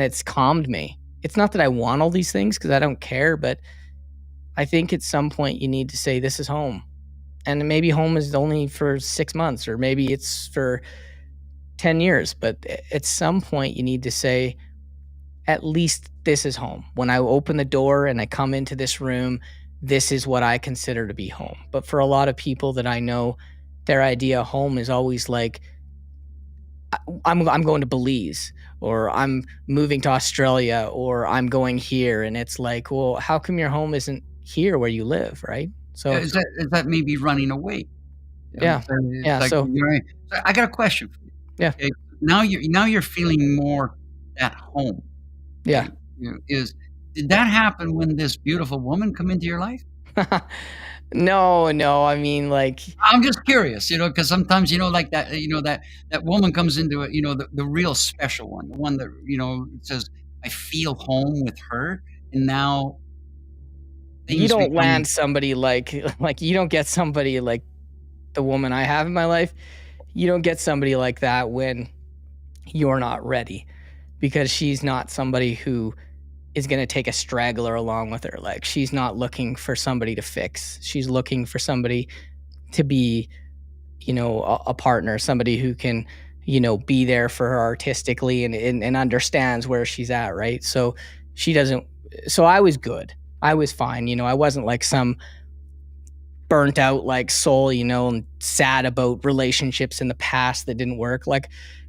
it's calmed me. It's not that I want all these things because I don't care, but I think at some point you need to say, this is home. And maybe home is only for 6 months or maybe it's for 10 years. But at some point you need to say, at least this is home. When I open the door and I come into this room, this is what I consider to be home. But for a lot of people that I know, their idea of home is always I'm going to Belize, or I'm moving to Australia, or I'm going here. And it's well, how come your home isn't here where you live, right? So is that maybe running away? Yeah. So I got a question for you. Yeah. Okay. Now you're feeling more at home. Yeah. Did that happen when this beautiful woman come into your life? No, I mean, like, I'm just curious, because sometimes, like that, that woman comes into it, the real special one, the one that, says, "I feel home with her," and now you things don't become land somebody like like you don't get somebody like the woman I have in my life. You don't get somebody like that when you're not ready, because she's not somebody who is going to take a straggler along with her. Like, she's not looking for somebody to fix. She's looking for somebody to be, a partner, somebody who can, be there for her artistically and understands where she's at, right? So she doesn't. So I was good. I was fine. I wasn't like some burnt out like soul, and sad about relationships in the past that didn't work. Like,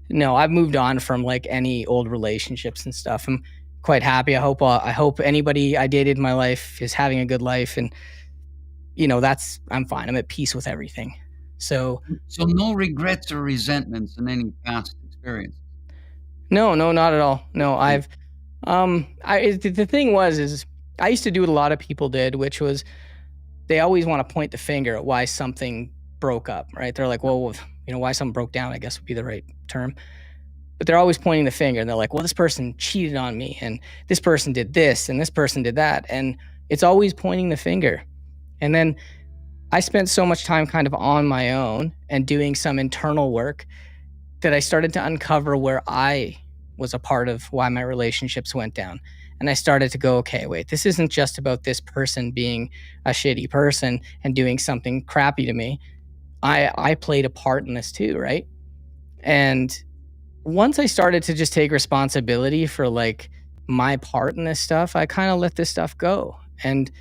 no, I've moved on from like any old relationships and stuff. I'm quite happy. I hope anybody I dated in my life is having a good life, and I'm fine. I'm at peace with everything. So no regrets or resentments in any past experience. no, not at all. No, I've the thing is I used to do what a lot of people did, which was they always want to point the finger at why something broke up, right? They're like, well, why something broke down, I guess would be the right term. But they're always pointing the finger, and they're like, well, this person cheated on me, and this person did this, and this person did that. And it's always pointing the finger. And then I spent so much time kind of on my own and doing some internal work that I started to uncover where I was a part of why my relationships went down. And I started to go, okay, wait, this isn't just about this person being a shitty person and doing something crappy to me. I played a part in this too, right? And once I started to just take responsibility for like my part in this stuff, I kind of let this stuff go. And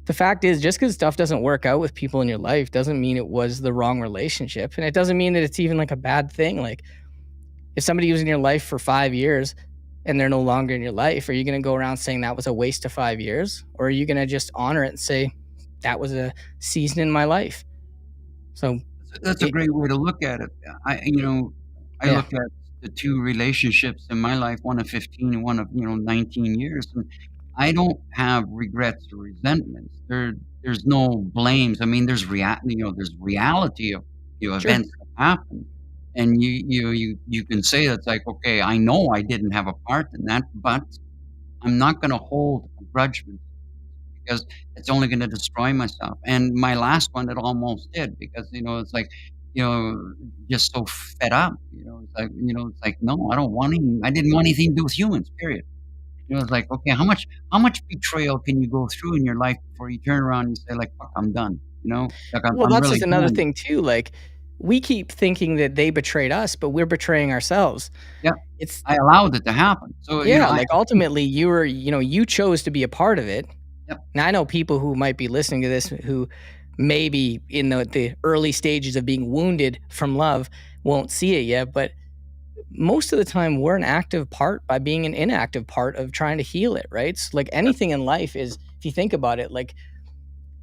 the fact is, just because stuff doesn't work out with people in your life doesn't mean it was the wrong relationship. And it doesn't mean that it's even like a bad thing. Like, if somebody was in your life for 5 years and they're no longer in your life, are you going to go around saying that was a waste of 5 years? Or are you going to just honor it and say, that was a season in my life? So that's a great way to look at it. I look at the two relationships in my life, one of 15 and one of 19 years, and I don't have regrets or resentments. There's no blames. I mean, there's reality of events that happen, and you can say that's like, okay, I know I didn't have a part in that, but I'm not going to hold a grudge because it's only going to destroy myself. And my last one, it almost did, because it's like, just so fed up. It's like, no, I don't want any. I didn't want anything to do with humans. Period. It's like, okay, how much betrayal can you go through in your life before you turn around and say, like, fuck, I'm done. Like well, that's really just another done. thing too. Like, we keep thinking that they betrayed us, but we're betraying ourselves. Yeah, It's I allowed it to happen. So like ultimately you chose to be a part of it. Yep. Now I know people who might be listening to this who maybe in the early stages of being wounded from love won't see it yet, but most of the time we're an active part by being an inactive part of trying to heal it, right? So like anything in life is, if you think about it, like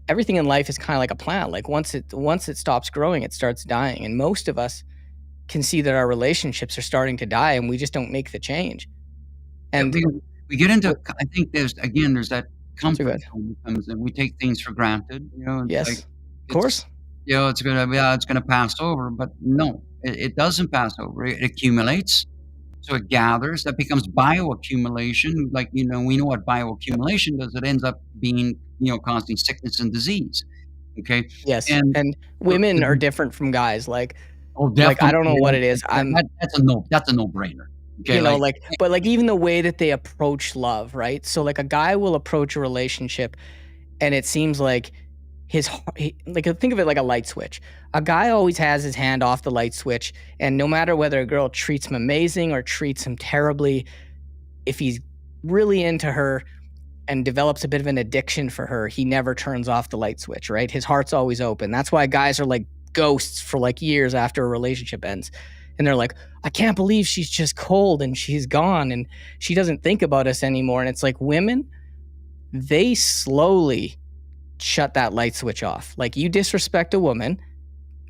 everything in life is kind of like a plant. Like once it stops growing, it starts dying. And most of us can see that our relationships are starting to die and we just don't make the change. And we get into, I think there's that comfort zone comes in. We take things for granted, It's yes, like, of course. It's gonna pass over, but no, it doesn't pass over. It accumulates, so it gathers. That becomes bioaccumulation. Like, we know what bioaccumulation does. It ends up being, causing sickness and disease. Okay. Yes, And and women are different from guys. Like, definitely, I don't know what it is. That's a no-brainer. Okay, but like even the way that they approach love, right? So like a guy will approach a relationship, and it seems like like think of it like a light switch. A guy always has his hand off the light switch, and no matter whether a girl treats him amazing or treats him terribly, if he's really into her and develops a bit of an addiction for her, he never turns off the light switch, right? His heart's always open. That's why guys are like ghosts for like years after a relationship ends. And they're like, I can't believe she's just cold and she's gone and she doesn't think about us anymore. And it's like women, they slowly shut that light switch off. Like, you disrespect a woman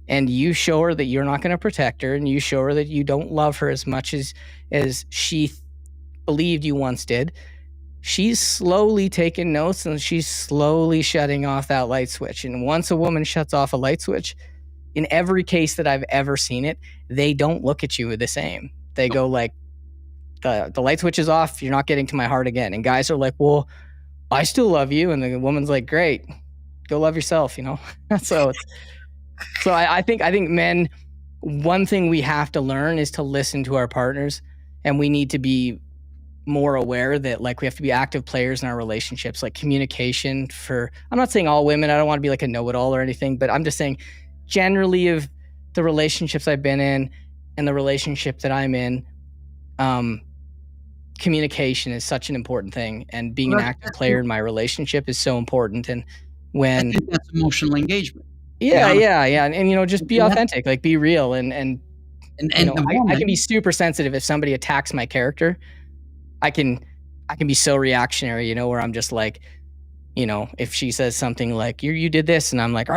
and you show her that you're not going to protect her, and you show her that you don't love her as much as she believed you once did, she's slowly taking notes and she's slowly shutting off that light switch. And once a woman shuts off a light switch, in every case that I've ever seen it, they don't look at you the same. They go like, the light switch is off, you're not getting to my heart again. And guys are like, well, I still love you. And the woman's like, great, go love yourself, you know? So I think men, one thing we have to learn is to listen to our partners, and we need to be more aware that like we have to be active players in our relationships, like communication for, I'm not saying all women, I don't want to be like a know-it-all or anything, but I'm just saying generally of the relationships I've been in and the relationship that I'm in, communication is such an important thing, and being an active player in my relationship is so important. And when I think that's emotional engagement. yeah, and you know, just be authentic, like be real, and you know, I can be super sensitive if somebody attacks my character. I can be so reactionary, you know, where I'm just like, you know, if she says something like you did this, and I'm like,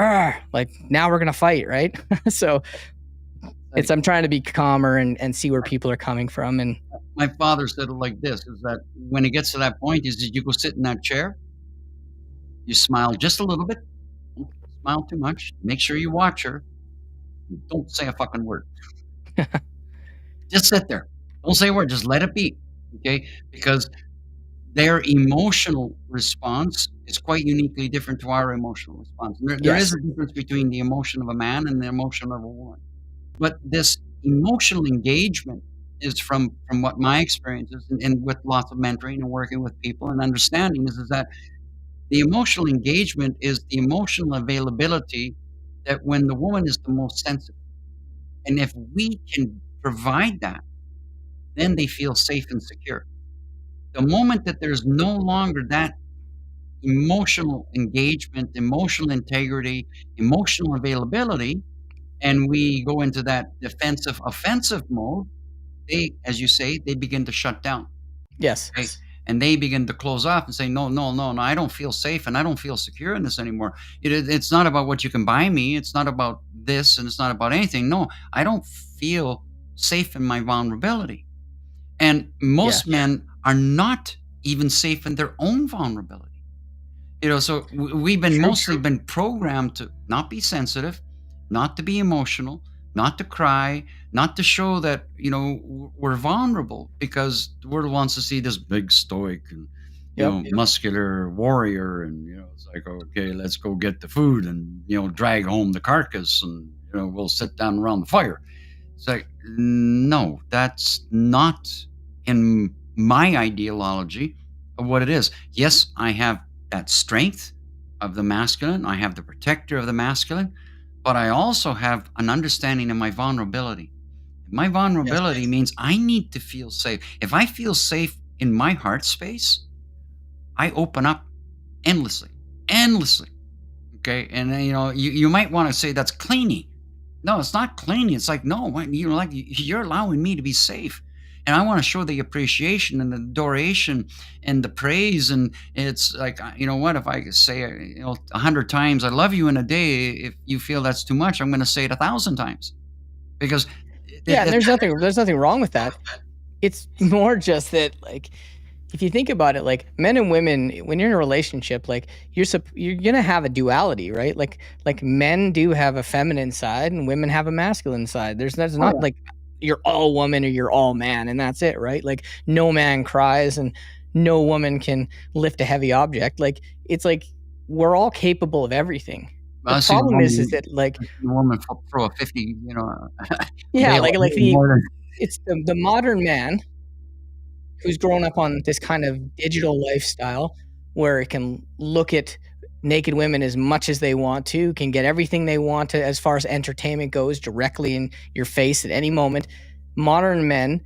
like now we're gonna fight, right? So I'm trying to be calmer and see where people are coming from. And my father said it like this: is that when it gets to that point, is that you go sit in that chair, you smile just a little bit, don't smile too much, make sure you watch her, and don't say a fucking word. Just sit there, don't say a word, just let it be. Okay, because their emotional response is quite uniquely different to our emotional response. There is a difference between the emotion of a man and the emotion of a woman. But this emotional engagement is from what my experience is, and with lots of mentoring and working with people and understanding is that the emotional engagement is the emotional availability that when the woman is the most sensitive. And if we can provide that, then they feel safe and secure. The moment that there's no longer that emotional engagement, emotional integrity, emotional availability, and we go into that defensive, offensive mode, they, as you say, they begin to shut down. yes, Okay? And they begin to close off and say, no, I don't feel safe and I don't feel secure in this anymore. It's not about what you can buy me. It's not about this, and it's not about anything. No, I don't feel safe in my vulnerability. And most men are not even safe in their own vulnerability. You know, so we've been mostly been programmed to not be sensitive, not to be emotional, not to cry, not to show that, you know, we're vulnerable, because the world wants to see this big stoic and, you know, muscular warrior. And, you know, it's like, okay, let's go get the food and, you know, drag home the carcass and, you know, we'll sit down around the fire. It's like, no, that's not in my ideology of what it is. Yes, I have that strength of the masculine. I have the protector of the masculine, but I also have an understanding of my vulnerability. My vulnerability means I need to feel safe. If I feel safe in my heart space, I open up endlessly. Okay. And you know, you might want to say that's cleaning. No, it's not cleaning. It's like, no, you're allowing me to be safe. And I want to show the appreciation and the adoration and the praise. And it's like, you know what, if I say, you know, 100 times, I love you in a day, if you feel that's too much, I'm going to say it 1,000 times, because there's nothing wrong with that. It's more just that, like, if you think about it, like men and women, when you're in a relationship, like you're going to have a duality, right? Like men do have a feminine side and women have a masculine side. There's not like you're all woman or you're all man and that's it, right? Like no man cries and no woman can lift a heavy object. Like it's like we're all capable of everything. Well, the problem is that like the woman throw a 50, you know, it's the modern man who's grown up on this kind of digital lifestyle where it can look at naked women as much as they want to, can get everything they want to as far as entertainment goes directly in your face at any moment. Modern men,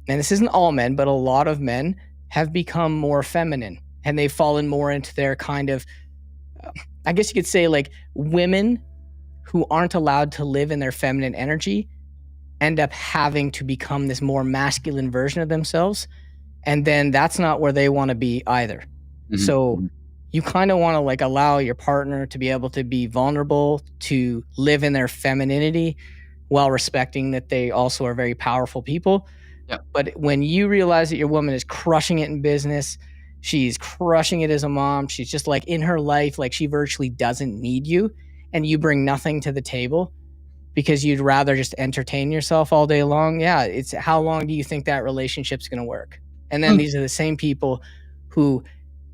and this isn't all men, but a lot of men have become more feminine, and they've fallen more into their kind of, I guess you could say, like women who aren't allowed to live in their feminine energy end up having to become this more masculine version of themselves. And then that's not where they want to be either. Mm-hmm. So you kind of want to like allow your partner to be able to be vulnerable, to live in their femininity while respecting that they also are very powerful people. Yeah. But when you realize that your woman is crushing it in business, she's crushing it as a mom, she's just like in her life, like she virtually doesn't need you, and you bring nothing to the table because you'd rather just entertain yourself all day long. Yeah, it's how long do you think that relationship's going to work? And then Mm. these are the same people who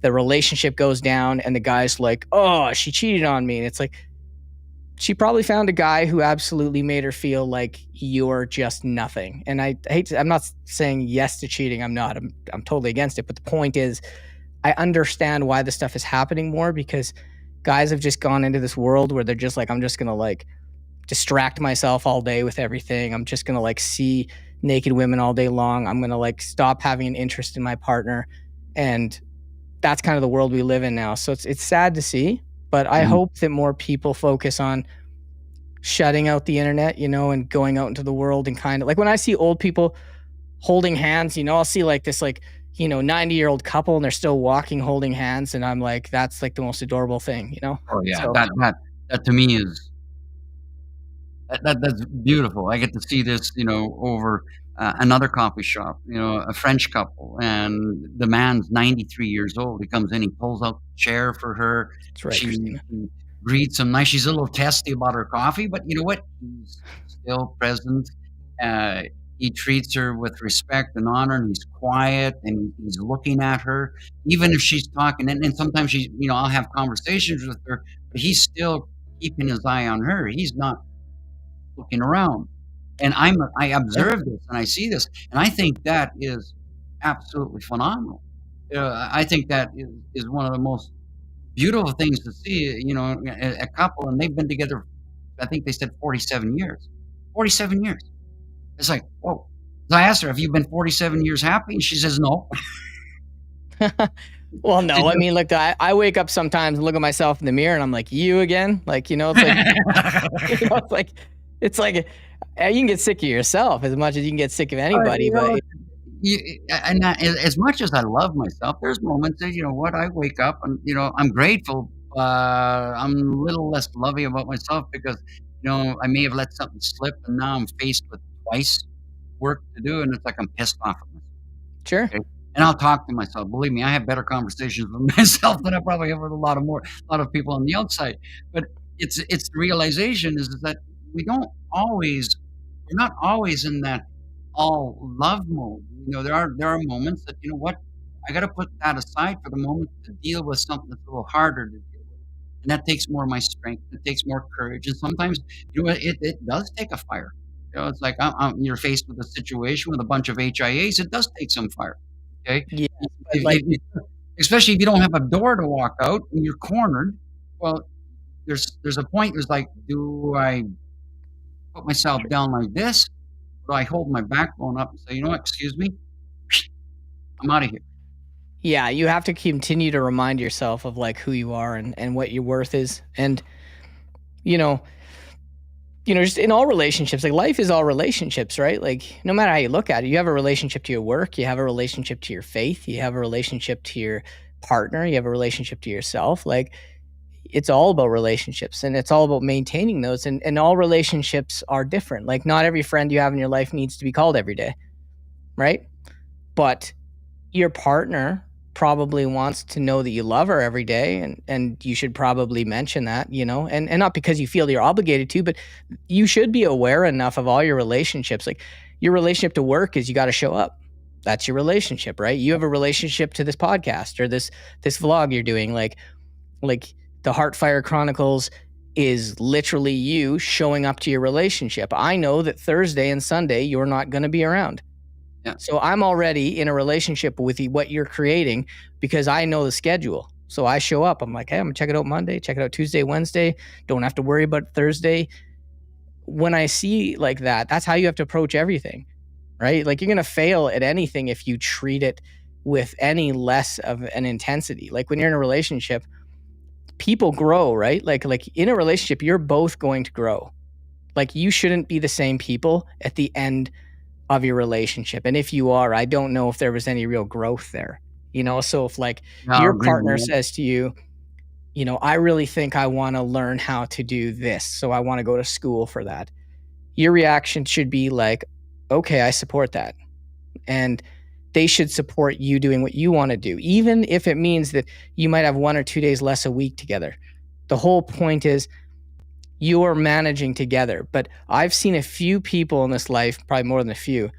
the relationship goes down and the guy's like, oh, she cheated on me. And it's like, she probably found a guy who absolutely made her feel like you're just nothing. And I hate to, I'm not saying yes to cheating. I'm not. I'm totally against it. But the point is, I understand why this stuff is happening more because guys have just gone into this world where they're just like, I'm just going to like distract myself all day with everything. I'm just going to like see naked women all day long. I'm going to like stop having an interest in my partner. And that's kind of the world we live in now. So it's sad to see. But I hope that more people focus on shutting out the internet, and going out into the world and kind of like when I see old people holding hands, I'll see like this, like, 90-year-old couple and they're still walking holding hands. And I'm like, that's like the most adorable thing, Oh, yeah. So, That to me is that's beautiful. I get to see this, over another coffee shop, a French couple, and the man's 93 years old. He comes in, he pulls out the chair for her. that's right, She Christina. greets him nice. She's a little testy about her coffee, but you know what? He's still present. Uh, he treats her with respect and honor, and he's quiet, and he's looking at her, even if she's talking. And sometimes I'll have conversations with her, but he's still keeping his eye on her. He's not looking around. And I observe this and I see this, and I think that is absolutely phenomenal. I think that is one of the most beautiful things to see, a couple, and they've been together, I think they said 47 years. 47 years. It's like, whoa. So I asked her, "Have you been 47 years happy?" And she says, "No." Well, no, I mean, like I wake up sometimes and look at myself in the mirror and I'm like, you again? Like, it's like, it's like you can get sick of yourself as much as you can get sick of anybody, but As much as I love myself, there's moments that, I wake up and, I'm grateful. I'm a little less loving about myself because, I may have let something slip and now I'm faced with twice work to do. And it's like I'm pissed off at myself. sure. Okay? And I'll talk to myself. Believe me, I have better conversations with myself than I probably have with a lot of people on the outside. But it's the realization is that we don't always we're not always in that all love mode. There are moments that, I gotta put that aside for the moment to deal with something that's a little harder to deal with. And that takes more of my strength. It takes more courage. And sometimes, it does take a fire. It's like you're faced with a situation with a bunch of HIAs. It does take some fire. Okay. Yes, but If- like, if- if- Especially if you don't have a door to walk out and you're cornered. Well, there's a point. There's like, do I put myself down like this? Or do I hold my backbone up and say, you know what? Excuse me. I'm out of here. yeah, you have to continue to remind yourself of like who you are and what your worth is. And, you know, just in all relationships, like life is all relationships, right? Like no matter how you look at it, you have a relationship to your work, you have a relationship to your faith, you have a relationship to your partner, you have a relationship to yourself. Like it's all about relationships and it's all about maintaining those. And all relationships are different. Like not every friend you have in your life needs to be called every day, right? But your partner probably wants to know that you love her every day and you should probably mention that, and not because you feel you're obligated to, but you should be aware enough of all your relationships. Like your relationship to work is you got to show up. That's your relationship, right? You have a relationship to this podcast or this vlog you're doing. Like the Heartfire Chronicles is literally you showing up to your relationship. I know that Thursday and Sunday you're not going to be around. Yeah. So I'm already in a relationship with what you're creating because I know the schedule. So I show up. I'm like, hey, I'm gonna check it out Monday, check it out Tuesday, Wednesday. Don't have to worry about Thursday. When I see like that, that's how you have to approach everything, right? Like you're gonna fail at anything if you treat it with any less of an intensity. Like when you're in a relationship, people grow, right? Like in a relationship, you're both going to grow. Like you shouldn't be the same people at the end of your relationship. And if you are, I don't know if there was any real growth there, So if like Yeah, your I'll agree partner with that. says to you, I really think I want to learn how to do this. So I want to go to school for that. Your reaction should be like, okay, I support that. and they should support you doing what you want to do, even if it means that you might have 1 or 2 days less a week together. The whole point is you're managing together. But I've seen a few people in this life, probably more than a few,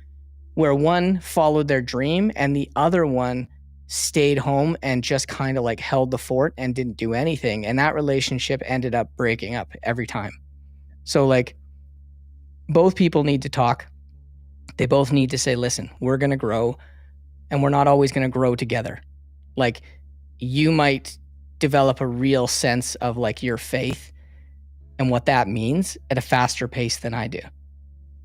where one followed their dream and the other one stayed home and just kind of like held the fort and didn't do anything. And that relationship ended up breaking up every time. So like both people need to talk. They both need to say, listen, we're going to grow and we're not always going to grow together. Like you might develop a real sense of like your faith and what that means at a faster pace than I do.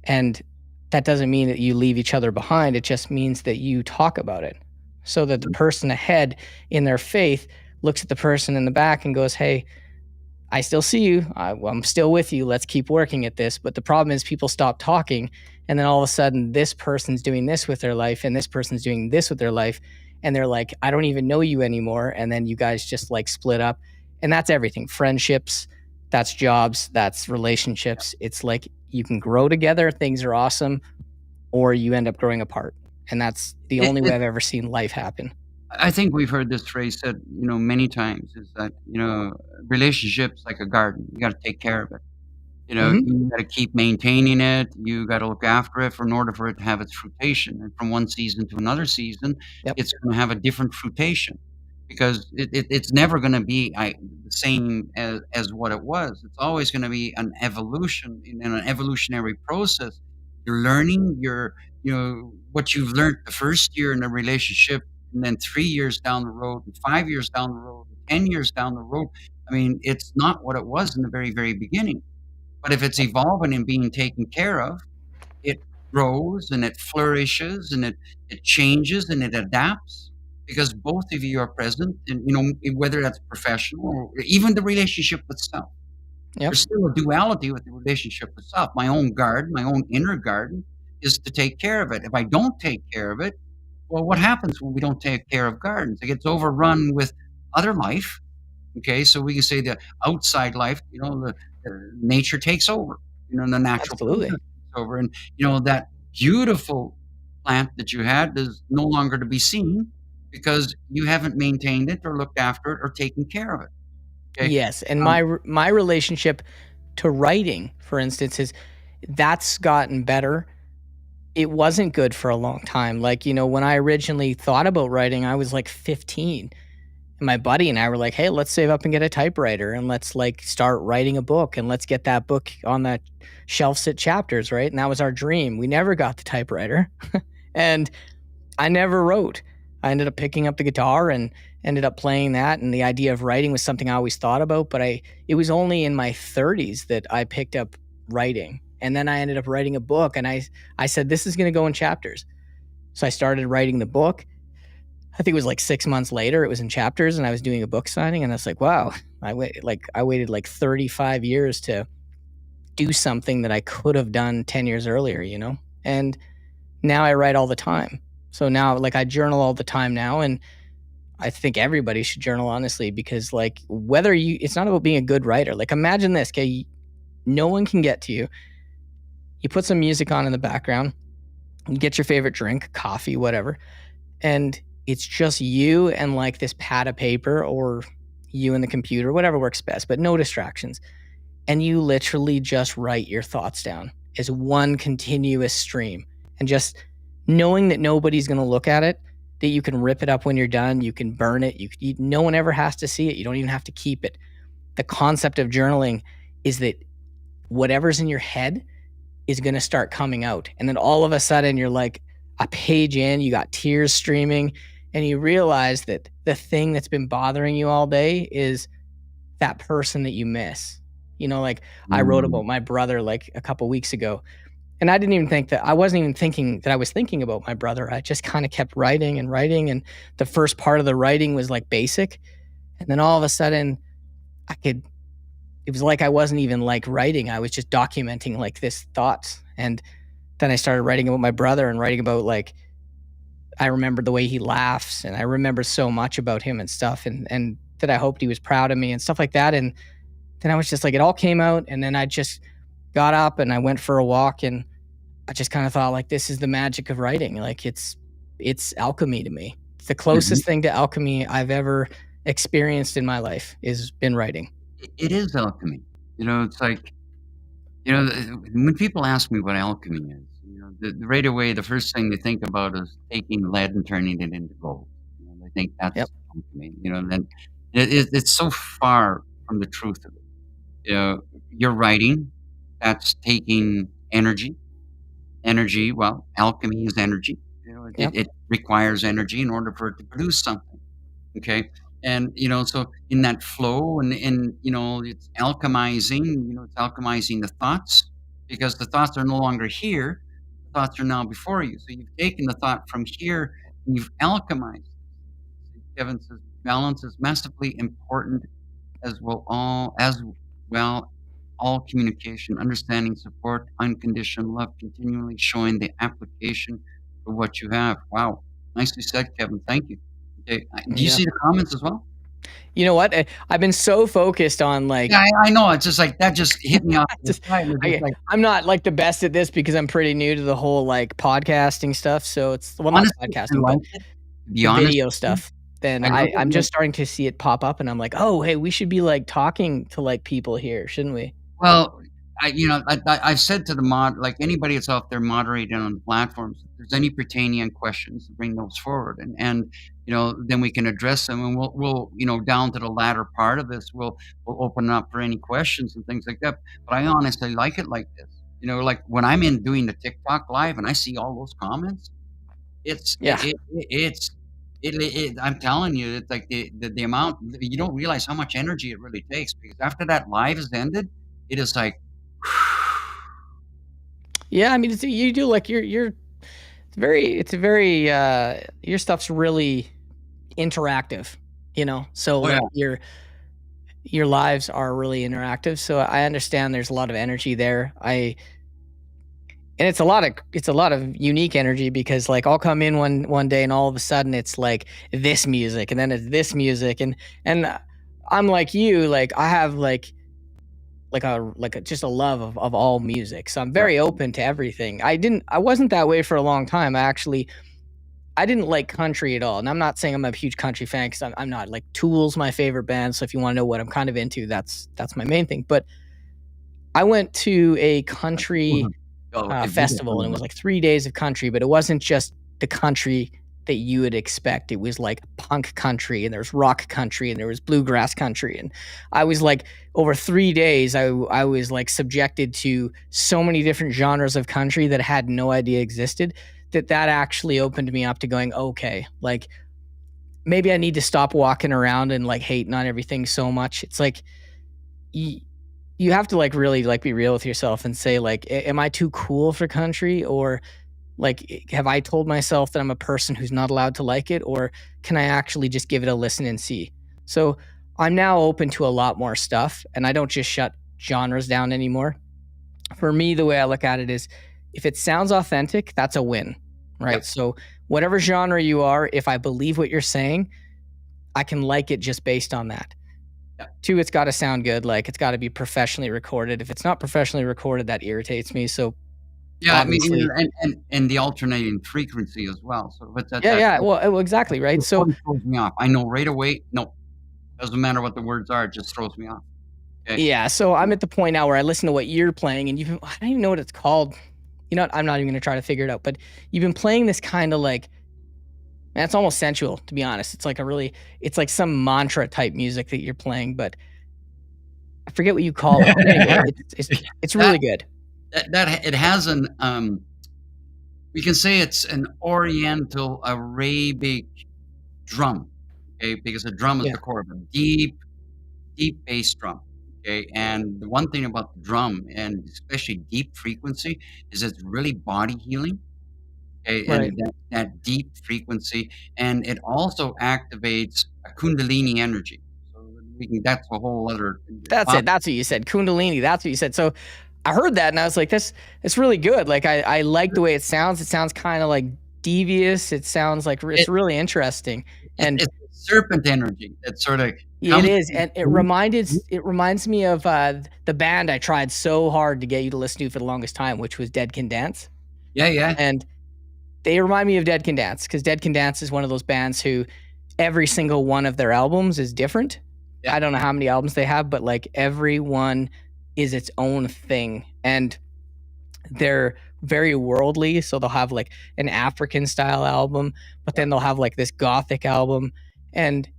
And that doesn't mean that you leave each other behind. It just means that you talk about it so that the person ahead in their faith looks at the person in the back and goes, hey, I still see you. I'm still with you. Let's keep working at this. But the problem is people stop talking. And then all of a sudden this person's doing this with their life and this person's doing this with their life. And they're like, I don't even know you anymore. And then you guys just like split up. And that's everything. Friendships, that's jobs, that's relationships. It's like you can grow together. Things are awesome. Or you end up growing apart. And that's the only way I've ever seen life happen. I think we've heard this phrase said, many times, is that, relationships like a garden. You got to take care of it. You got to keep maintaining it. You got to look after it in order for it to have its fruition. And from one season to another season, Yep. it's going to have a different fruition because it's never going to be the same as what it was. It's always going to be an evolution in an evolutionary process. You're learning what you've learned the first year in a relationship, and then 3 years down the road, and 5 years down the road, 10 years down the road. I mean, it's not what it was in the very, very beginning. But if it's evolving and being taken care of, it grows and it flourishes and it changes and it adapts because both of you are present. And, whether that's professional or even the relationship with self. Yep. There's still a duality with the relationship with self. My own garden, my own inner garden is to take care of it. If I don't take care of it, well, what happens when we don't take care of gardens? It gets overrun with other life. Okay, so we can say the outside life, the nature takes over, the natural Absolutely. process takes over. And, that beautiful plant that you had is no longer to be seen because you haven't maintained it or looked after it or taken care of it. Okay? Yes, and my relationship to writing, for instance, that's gotten better. It wasn't good for a long time. Like, when I originally thought about writing, I was like 15. And my buddy and I were like, hey, let's save up and get a typewriter and let's like start writing a book and let's get that book on that shelf sit chapters, right? And that was our dream. We never got the typewriter and I never wrote. I ended up picking up the guitar and ended up playing that. And the idea of writing was something I always thought about, but it was only in my 30s that I picked up writing. And then I ended up writing a book and I said, this is going to go in chapters. So I started writing the book. I think it was like 6 months later, it was in chapters and I was doing a book signing and I was like, wow, I waited like 35 years to do something that I could have done 10 years earlier, and now I write all the time. So now like I journal all the time now. And I think everybody should journal, honestly, because like it's not about being a good writer. Like imagine this, okay, no one can get to you. You put some music on in the background, you get your favorite drink, coffee, whatever. And it's just you and like this pad of paper or you and the computer, whatever works best, but no distractions. And you literally just write your thoughts down as one continuous stream. And just knowing that nobody's going to look at it, that you can rip it up when you're done, you can burn it, no one ever has to see it. You don't even have to keep it. The concept of journaling is that whatever's in your head is going to start coming out. And then all of a sudden you're like a page in, you got tears streaming, and you realize that the thing that's been bothering you all day is that person that you miss. I wrote about my brother like a couple weeks ago, and I wasn't even thinking that I was thinking about my brother. I just kind of kept writing and writing, and the first part of the writing was like basic, and then all of a sudden it was like I wasn't even like writing. I was just documenting like this thoughts, and then I started writing about my brother and writing about like I remember the way he laughs, and I remember so much about him and stuff, and that I hoped he was proud of me and stuff like that. And then I was just like, it all came out, and then I just got up and I went for a walk, and I just kind of thought like this is the magic of writing. Like it's alchemy to me. It's the closest thing to alchemy I've ever experienced in my life is been writing. It is alchemy. It's like, when people ask me what alchemy is, right away, the first thing they think about is taking lead and turning it into gold. They think Yep. that's alchemy, and then it's so far from the truth of it. You're writing, that's taking energy. Energy, well, alchemy is energy. Yep. It requires energy in order for it to produce something. Okay. And, so in that flow and, it's alchemizing the thoughts because the thoughts are no longer here. The thoughts are now before you. So you've taken the thought from here and you've alchemized it. Kevin says balance is massively important as well all communication, understanding, support, unconditional love, continually showing the application for what you have. Wow. Nicely said, Kevin. Thank you. Okay. Do you Yeah. see the comments as well? You know what? I've been so focused on like Yeah, I know. It's just like that just hit me off to the just, side. It's just like, I'm not like the best at this because I'm pretty new to the whole like podcasting stuff. So it's well, not honestly, I podcasting, but like it. To be the honest video with you, stuff. Then I love I'm it. just starting to see it pop up, and I'm like, oh, hey, we should be like talking to like people here, shouldn't we? Well, I've said to the like anybody that's out there moderating on the platforms, if there's any pertaining questions, bring those forward, and then we can address them, and we'll down to the latter part of this, we'll open up for any questions and things like that. But I honestly like it like this, like when I'm in doing the TikTok live and I see all those comments, it's Yeah. I'm telling you, it's like the amount you don't realize how much energy it really takes because after that live is ended, it is like. Yeah, I mean, you do like it's very your stuff's really interactive, So Oh, yeah. like your lives are really interactive. So I understand there's a lot of energy there. And it's a lot of unique energy because like I'll come in one day and all of a sudden it's like this music and then it's this music and I'm like you, like I have like just a love of all music. So I'm very open to everything. I wasn't that way for a long time. I didn't like country at all. And I'm not saying I'm a huge country fan because I'm not. Like Tool's my favorite band. So if you want to know what I'm kind of into, that's my main thing. But I went to a country festival and it was like 3 days of country, but it wasn't just the country that you would expect. It was like punk country and there's rock country and there was bluegrass country. And I was like, over 3 days, I was like subjected to so many different genres of country that I had no idea existed, that actually opened me up to going, okay, like maybe I need to stop walking around and like hating on everything so much. It's like, you have to like really like be real with yourself and say like, am I too cool for country? Or like, have I told myself that I'm a person who's not allowed to like it? Or can I actually just give it a listen and see? So I'm now open to a lot more stuff and I don't just shut genres down anymore. For me, the way I look at it is if it sounds authentic, that's a win, right? Yep. So whatever genre you are, if I believe what you're saying, I can like it just based on that. Yep. 2, it's got to sound good. Like it's got to be professionally recorded. If it's not professionally recorded, that irritates me. So Yeah, obviously, and the alternating frequency as well. So but yeah. Well, exactly, right? It So throws me off. I know right away. No, doesn't matter what the words are. It just throws me off. Okay. yeah, so I'm at the point now where I listen to what you're playing, and I don't even know what it's called. You know what? I'm not even gonna try to figure it out. But you've been playing this kind of like, man, it's almost sensual, to be honest. It's like it's like some mantra type music that you're playing, but I forget what you call it. But anyway, it's really good. That it has an we can say it's an Oriental Arabic drum. Okay, because a drum is Yeah. the core of a deep bass drum. Okay, and the one thing about the drum and especially deep frequency is it's really body healing. Okay, Right. and that deep frequency, and it also activates a Kundalini energy. So that's a whole other That's it. That's what you said. Kundalini. That's what you said. So I heard that and I was like, it's really good. Like I like the way it sounds. It sounds kind of like devious. It sounds like it's really interesting. And it's serpent energy that sort of it is. And it reminds me of the band I tried so hard to get you to listen to for the longest time, which was Dead Can Dance. Yeah, yeah. And they remind me of Dead Can Dance, because Dead Can Dance is one of those bands who every single one of their albums is different. Yeah. I don't know how many albums they have, but like every one is its own thing. And they're very worldly. So they'll have like an African style album, but then they'll have like this gothic album. And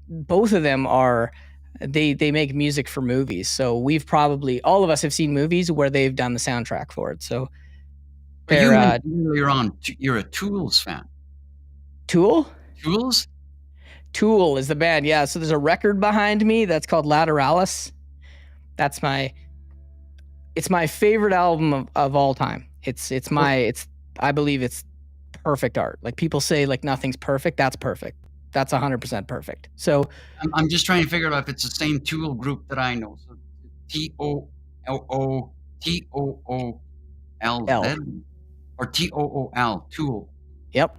both of them are they make music for movies. So we've probably all of us have seen movies where they've done the soundtrack for it. So But you they're mentioned earlier on, you're a Tools fan. Tool. Tools? Tool is the band, yeah. So there's a record behind me that's called Lateralis. That's it's my favorite album of all time. I believe it's perfect art. Like people say like nothing's perfect, that's perfect. That's 100% perfect. So I'm just trying to figure out if it's the same Tool group that I know. So TOOLZ or TOOL, Tool. Yep.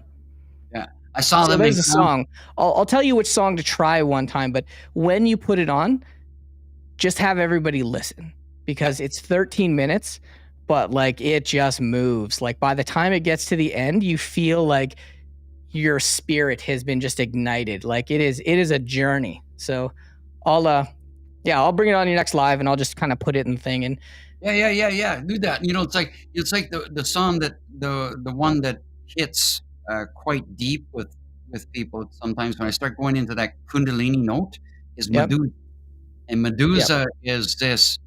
Yeah. I saw So them there's in a song. I'll tell you which song to try one time, but when you put it on, just have everybody listen, because it's 13 minutes, but like it just moves. Like by the time it gets to the end, you feel like your spirit has been just ignited. Like it is a journey. So I'll bring it on your next live, and I'll just kind of put it in the thing. And Yeah. Do that. You know, it's like the song that the one that hits quite deep with people sometimes when I start going into that Kundalini note is Yep. Medusa. And Medusa is this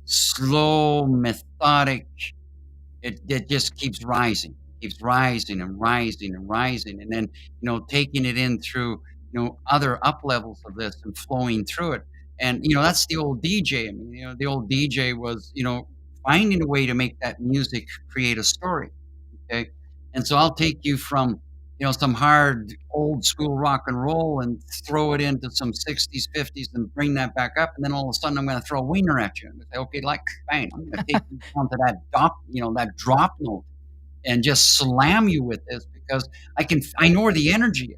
slow, methodic. It just keeps rising and rising and rising, and then taking it in through other up levels of this and flowing through it. And that's the old DJ. I mean, the old DJ was finding a way to make that music create a story. Okay, and so I'll take you from some hard old school rock and roll and throw it into some 60s, 50s, and bring that back up, and then all of a sudden I'm going to throw a wiener at you and say, okay, like bang, I'm going to take you down to that drop note and just slam you with this, because I know where the energy is.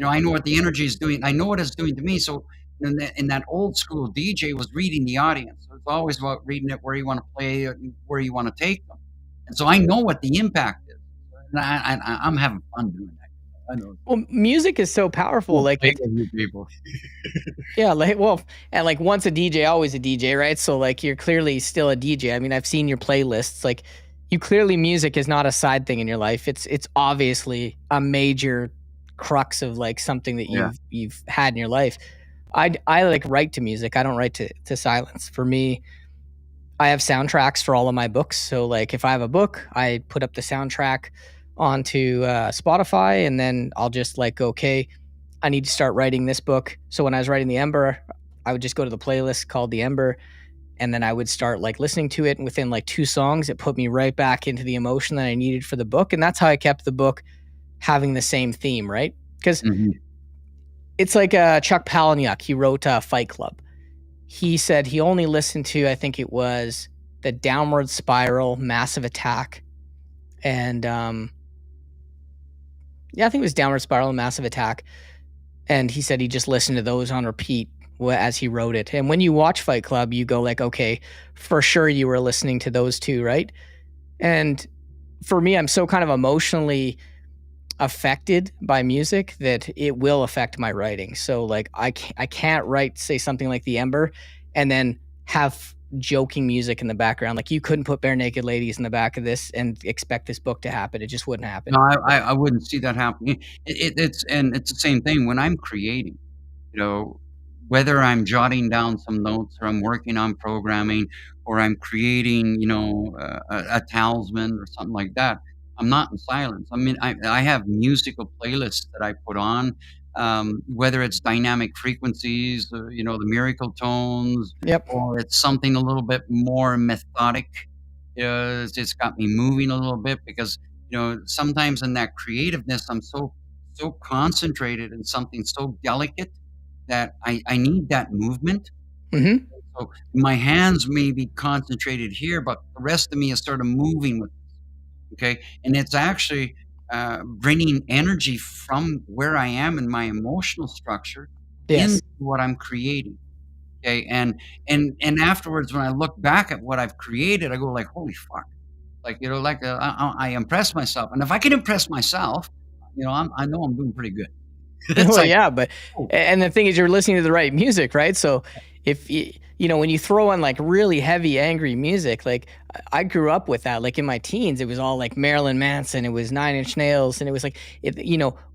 I know what the energy is doing. I know what it's doing to me. So in that old school DJ was reading the audience. So it's always about reading it where you want to play it and where you want to take them. And so I know what the impact is. And I'm having fun doing that. I know. well, music is so powerful. Like Play with you people. yeah, like and like once a DJ, always a DJ, right? So like you're clearly still a DJ. I mean, I've seen your playlists. Like you clearly, music is not a side thing in your life. It's obviously a major crux of like something that you've had in your life. I like write to music. I don't write to silence. For me, I have soundtracks for all of my books. So like if I have a book, I put up the soundtrack onto Spotify, and then I'll just like, okay, I need to start writing this book. So when I was writing The Ember, I would just go to the playlist called The Ember, and then I would start like listening to it. And within like 2 songs, it put me right back into the emotion that I needed for the book. And that's how I kept the book having the same theme, right? Because it's like Chuck Palahniuk. He wrote Fight Club. He said he only listened to, I think it was The Downward Spiral, Massive Attack, and I think it was Downward Spiral and Massive Attack. And he said he just listened to those on repeat as he wrote it. And when you watch Fight Club, you go like, okay, for sure you were listening to those two, right? And for me, I'm so kind of emotionally affected by music that it will affect my writing. So like I can't write, say, something like The Ember and then have joking music in the background. Like you couldn't put Bare Naked Ladies in the back of this and expect this book to happen. It just wouldn't happen. No, I wouldn't see that happening. It's the same thing when I'm creating. Whether I'm jotting down some notes or I'm working on programming or I'm creating, a talisman or something like that, I'm not in silence. I mean, I have musical playlists that I put on, whether it's dynamic frequencies, the miracle tones, Yep. or it's something a little bit more methodic. It's got me moving a little bit because, sometimes in that creativeness, I'm so concentrated in something so delicate that I need that movement. Mm-hmm. So my hands may be concentrated here, but the rest of me is sort of moving with this. Okay, and it's actually bringing energy from where I am in my emotional structure Yes. into what I'm creating. Okay, and afterwards, when I look back at what I've created, I go like, "Holy fuck!" Like, I impress myself, and if I can impress myself, I know I'm doing pretty good. It's Well, like, yeah, but oh, and the thing is you're listening to the right music, right? So if when you throw on like really heavy angry music, like I grew up with that. Like in my teens, it was all like Marilyn Manson, it was Nine Inch Nails, and it was like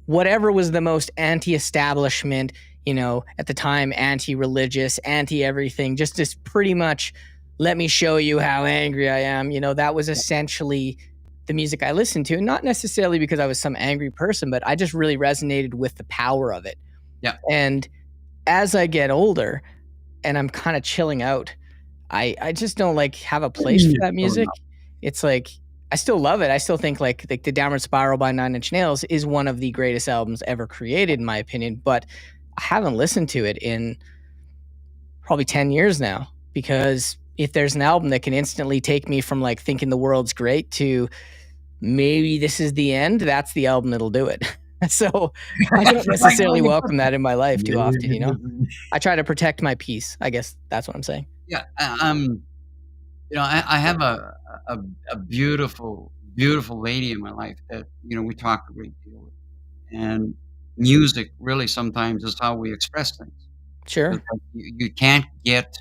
whatever was the most anti-establishment, at the time, anti-religious, anti-everything, just pretty much let me show you how angry I am. That was essentially the music I listened to, not necessarily because I was some angry person, but I just really resonated with the power of it. yeah. And as I get older and I'm kind of chilling out, I just don't like have a place for that music. It's like I still love it. I still think like the Downward Spiral by Nine Inch Nails is one of the greatest albums ever created, in my opinion. But I haven't listened to it in probably 10 years now, because if there's an album that can instantly take me from like thinking the world's great to maybe this is the end, that's the album that'll do it. So I don't necessarily welcome that in my life too often. I try to protect my peace. I guess that's what I'm saying. Yeah, I have a beautiful, beautiful lady in my life that, we talk a great deal with, and music really sometimes is how we express things. Sure. It's like you can't get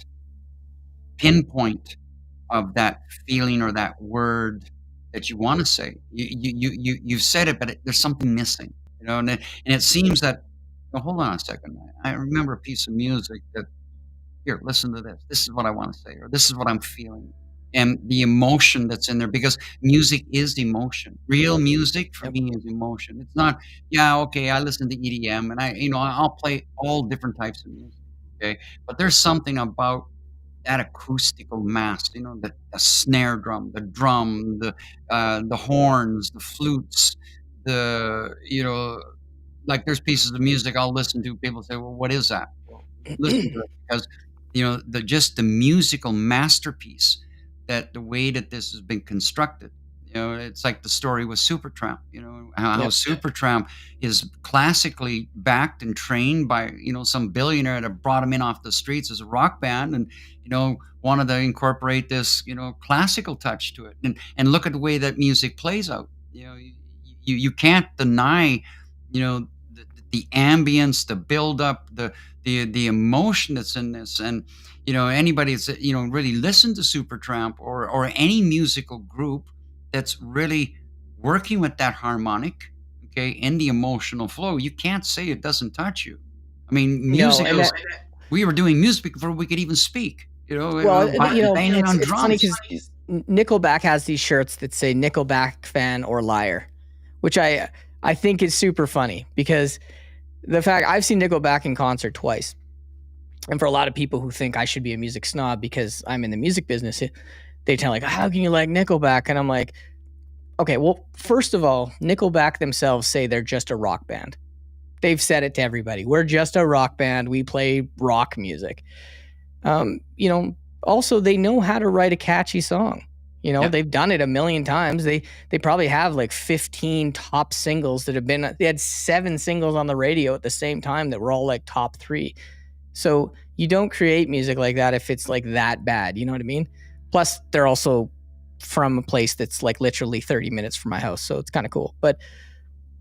pinpoint of that feeling or that word that you wanna say. You've said it, but there's something missing, and it seems that, "Well, hold on a second. I remember a piece of music that, here, listen to this. This is what I wanna say, or this is what I'm feeling." And the emotion that's in there, because music is emotion. Real music for Yep. me is emotion. It's not, "Yeah, okay, I listen to EDM, and I'll play all different types of music." Okay? But there's something about that acoustical mass, the snare drum, the drum, the horns, the flutes, like, there's pieces of music I'll listen to, people say, "Well, what is that?" Well, listen to it, because, the musical masterpiece, that the way that this has been constructed, it's like the story with Supertramp, how Yep. Supertramp is classically backed and trained by, some billionaire that brought him in off the streets as a rock band, and, wanted to incorporate this, classical touch to it. And look at the way that music plays out. You can't deny, the ambience, the buildup, the emotion that's in this. And, anybody that's, really listened to Supertramp, or any musical group that's really working with that harmonic, okay, and the emotional flow, you can't say it doesn't touch you. I mean, No, and we were doing music before we could even speak, well, banging on it's funny drums. because Nickelback has these shirts that say Nickelback fan or liar, which I think is super funny, because the fact I've seen Nickelback in concert twice. And for a lot of people who think I should be a music snob because I'm in the music business, they tell like, how can you like Nickelback? And I'm like, okay, well, first of all, Nickelback themselves say they're just a rock band. They've said it to everybody. We're just a rock band. We play rock music. Also they know how to write a catchy song. Yeah. They've done it a million times. They probably have like 15 top singles they had 7 singles on the radio at the same time that were all like top 3. So you don't create music like that if it's like that bad. You know what I mean? Plus they're also from a place that's like literally 30 minutes from my house. So it's kind of cool. But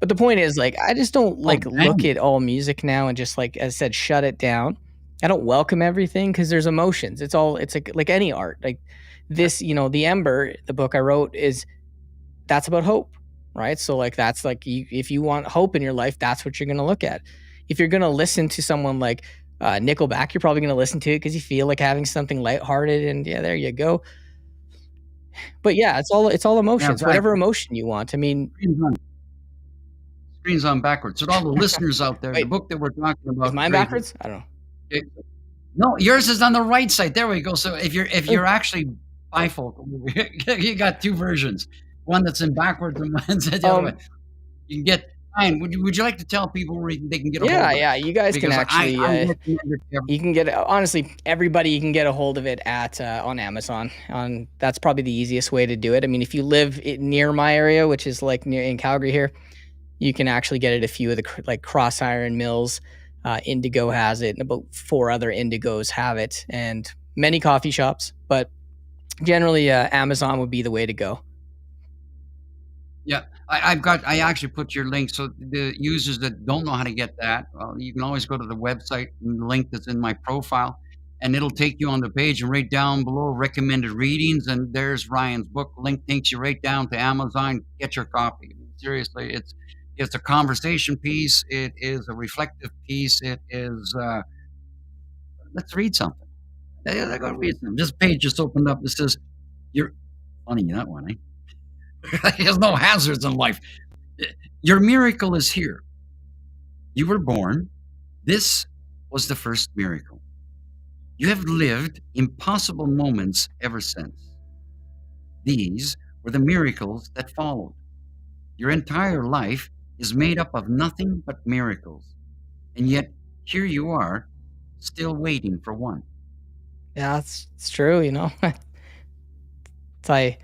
the point is, like, I just don't like look at all music now and just like, as I said, shut it down. I don't welcome everything because there's emotions. It's like any art. Like this, The Ember, the book I wrote, that's about hope, right? So like that's like if you want hope in your life, that's what you're gonna look at. If you're gonna listen to someone like Nickelback, you're probably gonna listen to it because you feel like having something lighthearted, and yeah, there you go. But yeah, it's all emotions. Yeah, Whatever emotion you want. I mean, screen's on backwards. So to all the listeners out there, the Wait. book that we're talking about, is mine backwards? I don't know. No, yours is on the right side. There we go. So if you're actually bifocal, you got 2 versions. One that's in backwards and one's the other way. You can get mine. Would you like to tell people where they can get a hold of it? Yeah. You guys can Because actually. I recommend it to You can get honestly everybody. You can get a hold of it at on Amazon. That's probably the easiest way to do it. I mean, if you live near my area, which is like near in Calgary here, you can actually get it. A few of the like Cross Iron Mills, Indigo has it, and about 4 other Indigos have it, and many coffee shops. But generally, Amazon would be the way to go. Yeah, I actually put your link, so the users that don't know how to get that, you can always go to the website and the link that's in my profile, and it'll take you on the page, and right down below, recommended readings, and there's Ryan's book. Link takes you right down to Amazon. Get your copy. Seriously, it's a conversation piece. It is a reflective piece. It is, let's read something. Yeah, go read something. This page just opened up. It says, "You're" funny that one, eh? There's no hazards in life. Your miracle is here. You were born. This was the first miracle. You have lived impossible moments ever since. These were the miracles that followed. Your entire life is made up of nothing but miracles. And yet, here you are, still waiting for one. Yeah, it's true, you know. It's like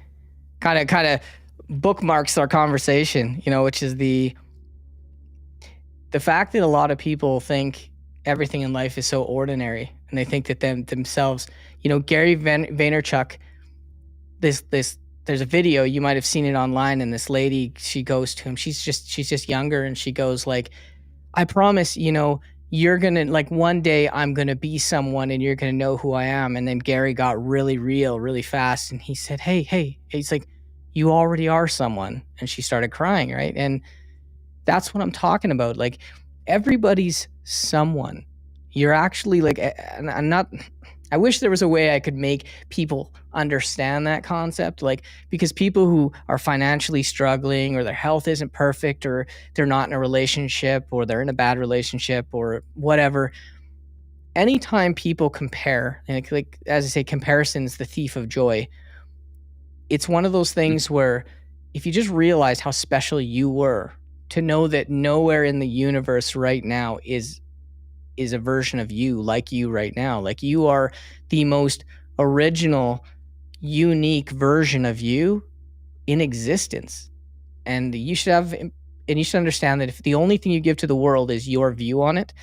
kind of bookmarks our conversation, you know, which is the fact that a lot of people think everything in life is so ordinary, and they think that themselves, you know, Gary Vaynerchuk, this there's a video, you might have seen it online, and this lady, she goes to him, she's just younger, and she goes like, I promise, you know, you're gonna, like, one day I'm gonna be someone and you're gonna know who I am. And then Gary got really real really fast, and he said, hey, he's like, you already are someone. And she started crying, right? And that's what I'm talking about. Like, everybody's someone. You're actually like, and I'm not, I wish there was a way I could make people understand that concept. Like, because people who are financially struggling, or their health isn't perfect, or they're not in a relationship, or they're in a bad relationship, or whatever, anytime people compare, and like as I say, comparison is the thief of joy. It's one of those things where if you just realize how special you were, to know that nowhere in the universe right now is a version of you like you right now. Like, you are the most original, unique version of you in existence. And you should understand that if the only thing you give to the world is your view on it,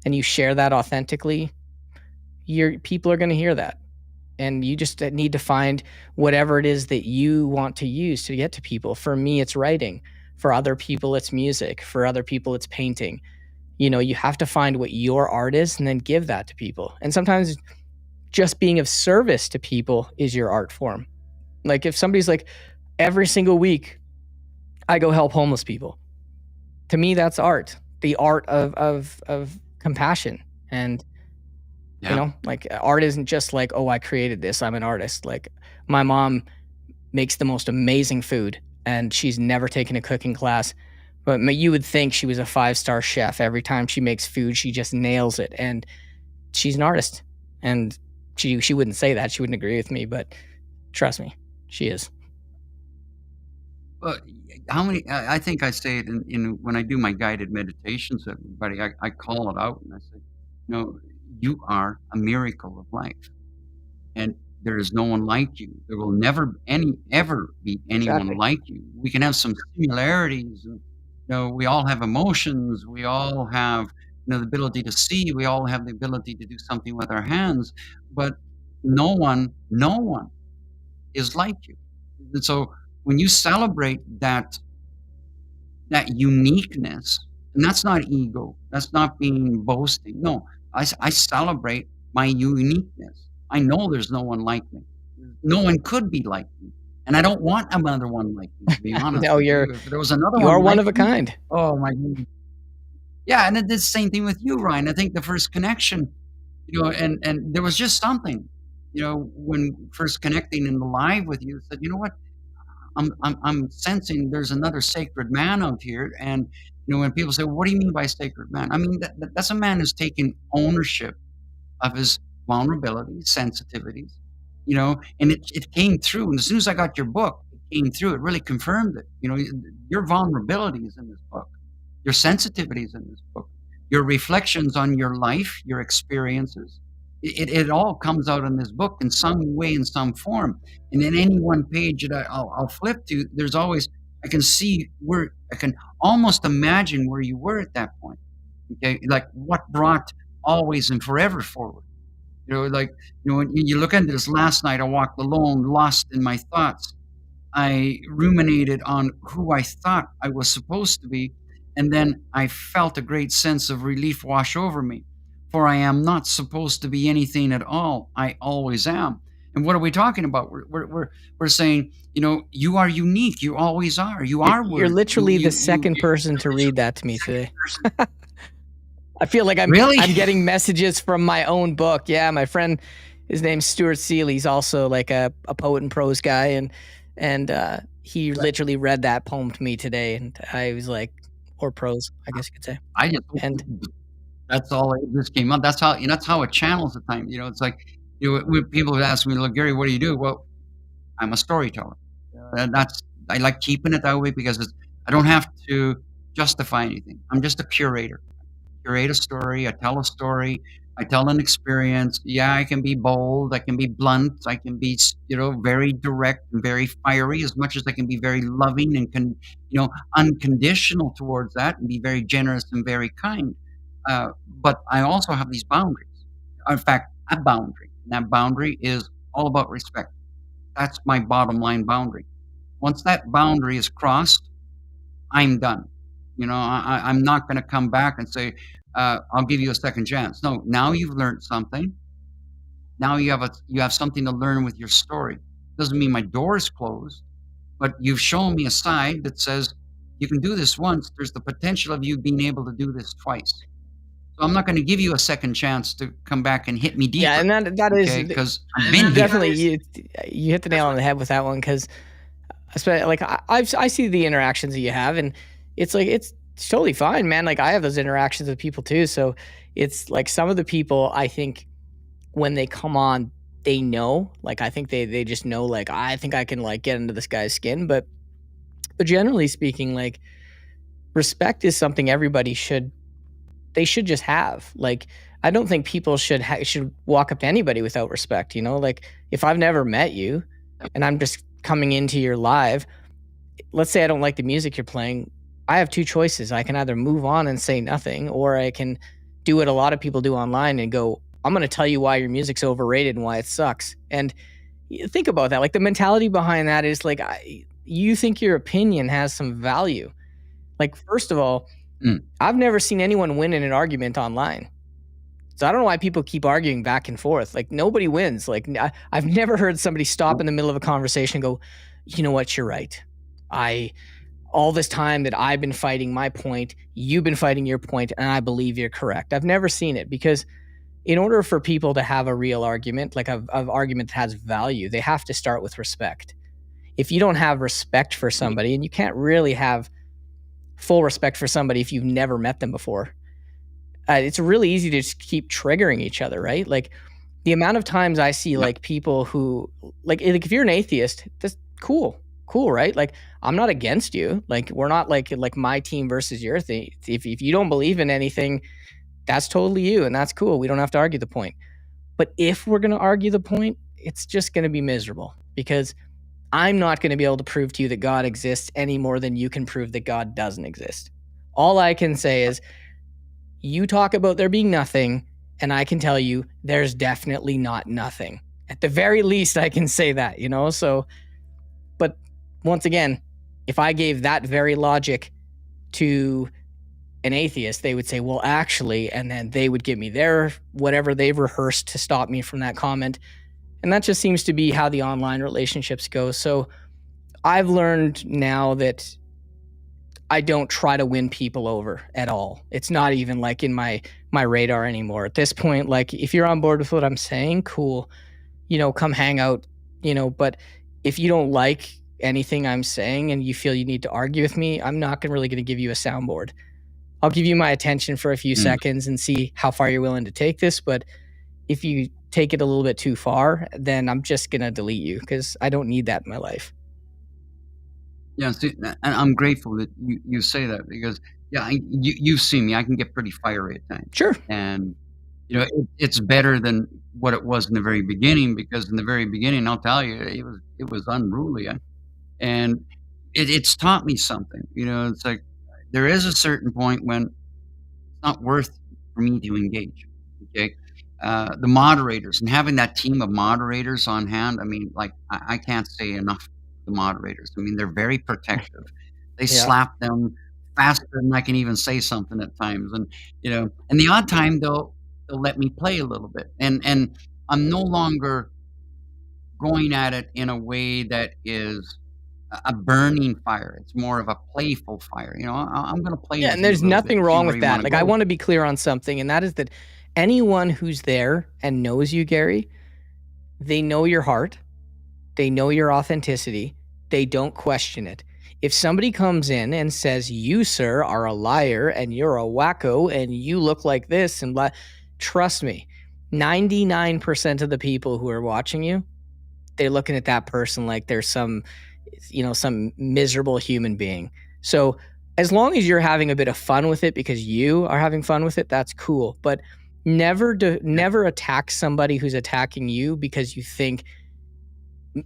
and you share that authentically, people are going to hear that. And you just need to find whatever it is that you want to use to get to people. For me, it's writing. For other people, it's music. For other people, it's painting. You know, you have to find what your art is and then give that to people. And sometimes just being of service to people is your art form. Like, if somebody's like, every single week I go help homeless people, to me, that's art. The art of compassion. And you know, like, art isn't just like, oh, I created this, I'm an artist. Like, my mom makes the most amazing food, and she's never taken a cooking class, but you would think she was a 5-star chef. Every time she makes food, she just nails it. And she's an artist. And she wouldn't say that. She wouldn't agree with me, but trust me, she is. Well, how many? I think I say it in when I do my guided meditations. Everybody, I call it out, and I say, "No, you are a miracle of life, and there is no one like you. There will never ever be anyone Exactly. like you. We can have some similarities, and we all have emotions. We all have the ability to see. We all have the ability to do something with our hands, but no one is like you. And so when you celebrate that uniqueness, and that's not ego, that's not being boasting. No, I celebrate my uniqueness. I know there's no one like me. No one could be like me, and I don't want another one like me, to be honest No, with you. If there was another you one are one like of a me, kind. oh my goodness. Yeah, and it did the same thing with you, Ryan. I think the first connection, and there was just something, when first connecting in the live with you, said, you know what? I'm sensing there's another sacred man out here. And when people say, "What do you mean by sacred man?" I mean that's a man who's taking ownership of his vulnerabilities, sensitivities, and it came through. And as soon as I got your book, it came through. It really confirmed it. Your vulnerabilities in this book, your sensitivities in this book, your reflections on your life, your experiences. It all comes out in this book in some way, in some form. And in any one page that I'll flip to, there's always, I can see where, I can almost imagine where you were at that point. Okay, like what brought always and forever forward. Like, when you look into this, last night I walked alone, lost in my thoughts. I ruminated on who I thought I was supposed to be, and then I felt a great sense of relief wash over me. For I am not supposed to be anything at all. I always am. And what are we talking about? We're saying, you are unique. You always are. You You're are you're worthy. literally the second person to read that to me today. I feel like I'm Really? I'm getting messages from my own book. Yeah, my friend, his name's Stuart Seeley. He's also like a poet and prose guy, and he literally read that poem to me today, and I was like, or prose, I guess you could say. I just And That's all it just came up. That's how it channels at times. It's like, when people would ask me, "Look, Gary, what do you do?" Well, I'm a storyteller. And I like keeping it that way because I don't have to justify anything. I'm just a curator. Curate a story, I tell a story, I tell an experience. Yeah, I can be bold, I can be blunt, I can be, very direct and very fiery as much as I can be very loving and unconditional towards that and be very generous and very kind. But I also have these boundaries. In fact, a boundary. And that boundary is all about respect. That's my bottom line boundary. Once that boundary is crossed, I'm done. I'm not gonna come back and say, "I'll give you a second chance." No, now you've learned something. Now you have something to learn with your story. Doesn't mean my door is closed, but you've shown me a side that says, "You can do this once, there's the potential of you being able to do this twice." So I'm not gonna give you a second chance to come back and hit me yeah, deeper, and that is okay? Because 'Cause I've been here. definitely you hit the nail on the head with that one because especially like I see the interactions that you have, and it's like it's totally fine, man. Like I have those interactions with people too. So it's like some of the people I think when they come on, they know. Like I think they just know. Like I think I can like get into this guy's skin, but generally speaking, like respect is something everybody should just have. Like I don't think people should walk up to anybody without respect. Like if I've never met you and I'm just coming into your live, let's say I don't like the music you're playing, I have two choices. I can either move on and say nothing, or I can do what a lot of people do online and go, I'm going to tell you why your music's overrated and why it sucks. And think about that. Like the mentality behind that is like, you think your opinion has some value. Like, first of all, I've never seen anyone win in an argument online. So I don't know why people keep arguing back and forth. Like nobody wins. Like I've never heard somebody stop in the middle of a conversation and go, you know what, you're right. All this time that I've been fighting my point, you've been fighting your point, and I believe you're correct. I've never seen it because in order for people to have a real argument, like an argument that has value, they have to start with respect. If you don't have respect for somebody, and you can't really have full respect for somebody if you've never met them before, it's really easy to just keep triggering each other, right? Like the amount of times I see like people who like if you're an atheist, that's cool, right? Like I'm not against you. Like we're not like my team versus your thing. If you don't believe in anything, that's totally you, and that's cool. We don't have to argue the point. But if we're going to argue the point, it's just going to be miserable because I'm not going to be able to prove to you that God exists any more than you can prove that God doesn't exist. All I can say is you talk about there being nothing, and I can tell you there's definitely not nothing. At the very least, I can say that, So, but once again, if I gave that very logic to an atheist, they would say, well, actually, and then they would give me their whatever they've rehearsed to stop me from that comment. And that just seems to be how the online relationships go. So I've learned now that I don't try to win people over at all. It's not even like in my radar anymore. At this point, like if you're on board with what I'm saying, cool, come hang out, but if you don't like anything I'm saying and you feel you need to argue with me, I'm not really going to give you a soundboard. I'll give you my attention for a few seconds and see how far you're willing to take this. But if you take it a little bit too far, then I'm just going to delete you because I don't need that in my life. Yeah, see, and I'm grateful that you say that because, you've seen me. I can get pretty fiery at times. Sure. And, it's better than what it was in the very beginning because in the very beginning, I'll tell you, it was unruly. And it's taught me something. It's like there is a certain point when it's not worth for me to engage. Okay. The moderators and having that team of moderators on hand, I mean, like I can't say enough the moderators. I mean, they're very protective. They Yeah. slap them faster than I can even say something at times, and the odd time they'll let me play a little bit, and I'm no longer going at it in a way that is a burning fire. It's more of a playful fire. I'm gonna play Yeah, with and you a there's little bit nothing and see wrong where with you that. wanna Like, I go. want to be clear on something, and that is that anyone who's there and knows you, Gary, they know your heart. They know your authenticity. They don't question it. If somebody comes in and says, "You, sir, are a liar and you're a wacko and you look like this," and blah, trust me, 99% of the people who are watching you, they're looking at that person like they're some miserable human being. So as long as you're having a bit of fun with it because you are having fun with it, that's cool. But never attack somebody who's attacking you because you think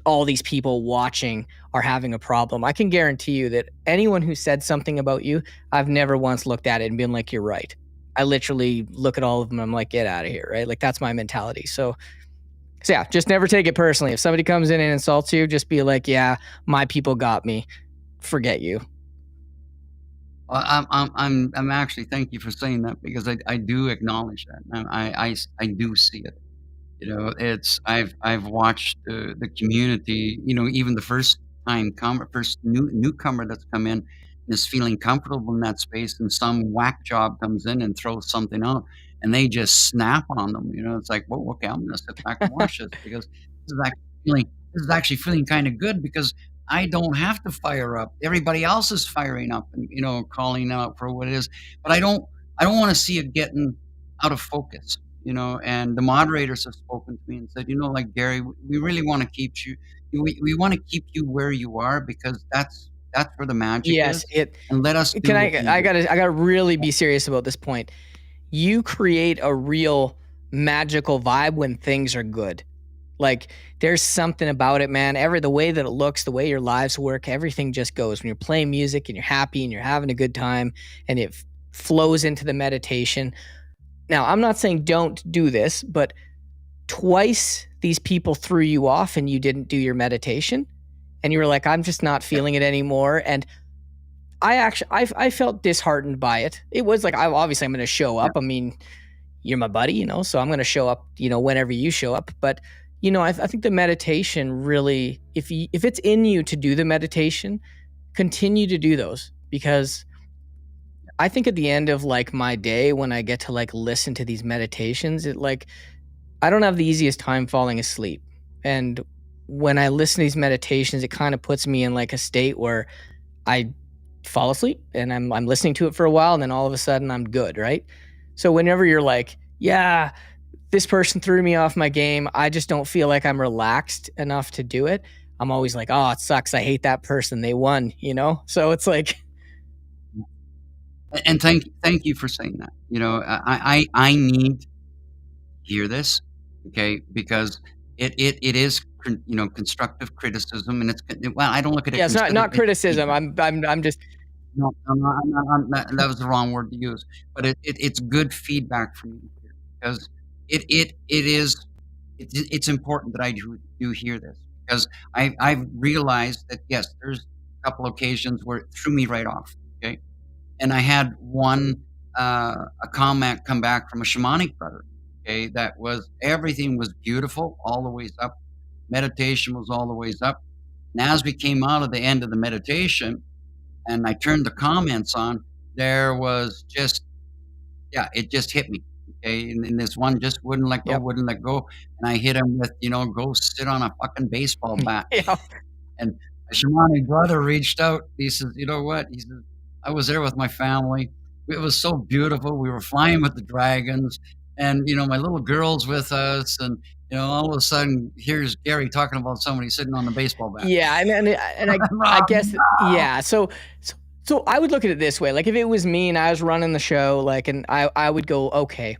all these people watching are having a problem. I can guarantee you that anyone who said something about you, I've never once looked at it and been like, you're right. I literally look at all of them and I'm like, get out of here, right? Like, that's my mentality. So yeah, just never take it personally. If somebody comes in and insults you, just be like, yeah, my people got me. Forget you. I'm actually, thank you for saying that, because I do acknowledge that. And I do see it. I've watched the community, even the first newcomer that's come in is feeling comfortable in that space, and some whack job comes in and throws something out, and they just snap on them. It's like, well, okay, I'm gonna sit back and watch this, because this is actually feeling kind of good, because I don't have to fire up. Everybody else is firing up and calling out for what it is, but I don't want to see it getting out of focus. And the moderators have spoken to me and said, like, Gary, we really want to keep you, we want to keep you where you are, because that's where the magic Yes, is, and let us do can what we I do. gotta really be serious about this point. You create a real magical vibe when things are good. Like, there's something about it, man. The way that it looks, the way your lives work, everything just goes. When you're playing music and you're happy and you're having a good time and it flows into the meditation. Now, I'm not saying don't do this, but twice these people threw you off and you didn't do your meditation and you were like, I'm just not feeling it anymore. And I felt disheartened by it. It was like, I'm going to show up. I mean, you're my buddy, so I'm going to show up, whenever you show up. But, I think the meditation really, if it's in you to do the meditation, continue to do those, because I think at the end of like my day, when I get to like listen to these meditations, I don't have the easiest time falling asleep. And when I listen to these meditations, it kind of puts me in like a state where I fall asleep and I'm listening to it for a while, and then all of a sudden I'm good, right? So whenever you're like, yeah, this person threw me off my game, I just don't feel like I'm relaxed enough to do it. I'm always like, oh, it sucks. I hate that person. They won, So it's like, And thank you for saying that. I need to hear this, okay, because it is constructive criticism, and well, I don't look at it yeah, it's not it's criticism. feedback. I'm just, No, that was the wrong word to use, but it's good feedback for me to hear, because it's important that I do hear this, because I've realized that, yes, there's a couple occasions where it threw me right off, okay? And I had a comment come back from a shamanic brother, okay, that was, everything was beautiful all the ways up. Meditation was all the ways up. And as we came out of the end of the meditation and I turned the comments on, there was just, yeah, it just hit me. Okay. And this one just wouldn't let go, yep. wouldn't let go. And I hit him with, go sit on a fucking baseball bat. Yeah. And a shamanic brother reached out. He says, you know what? He says, I was there with my family. It was so beautiful. We were flying with the dragons, and my little girl's with us, and all of a sudden, here's Gary talking about somebody sitting on the baseball bat. Yeah, and I guess, yeah. So I would look at it this way: like, if it was me and I was running the show, like, and I would go, okay,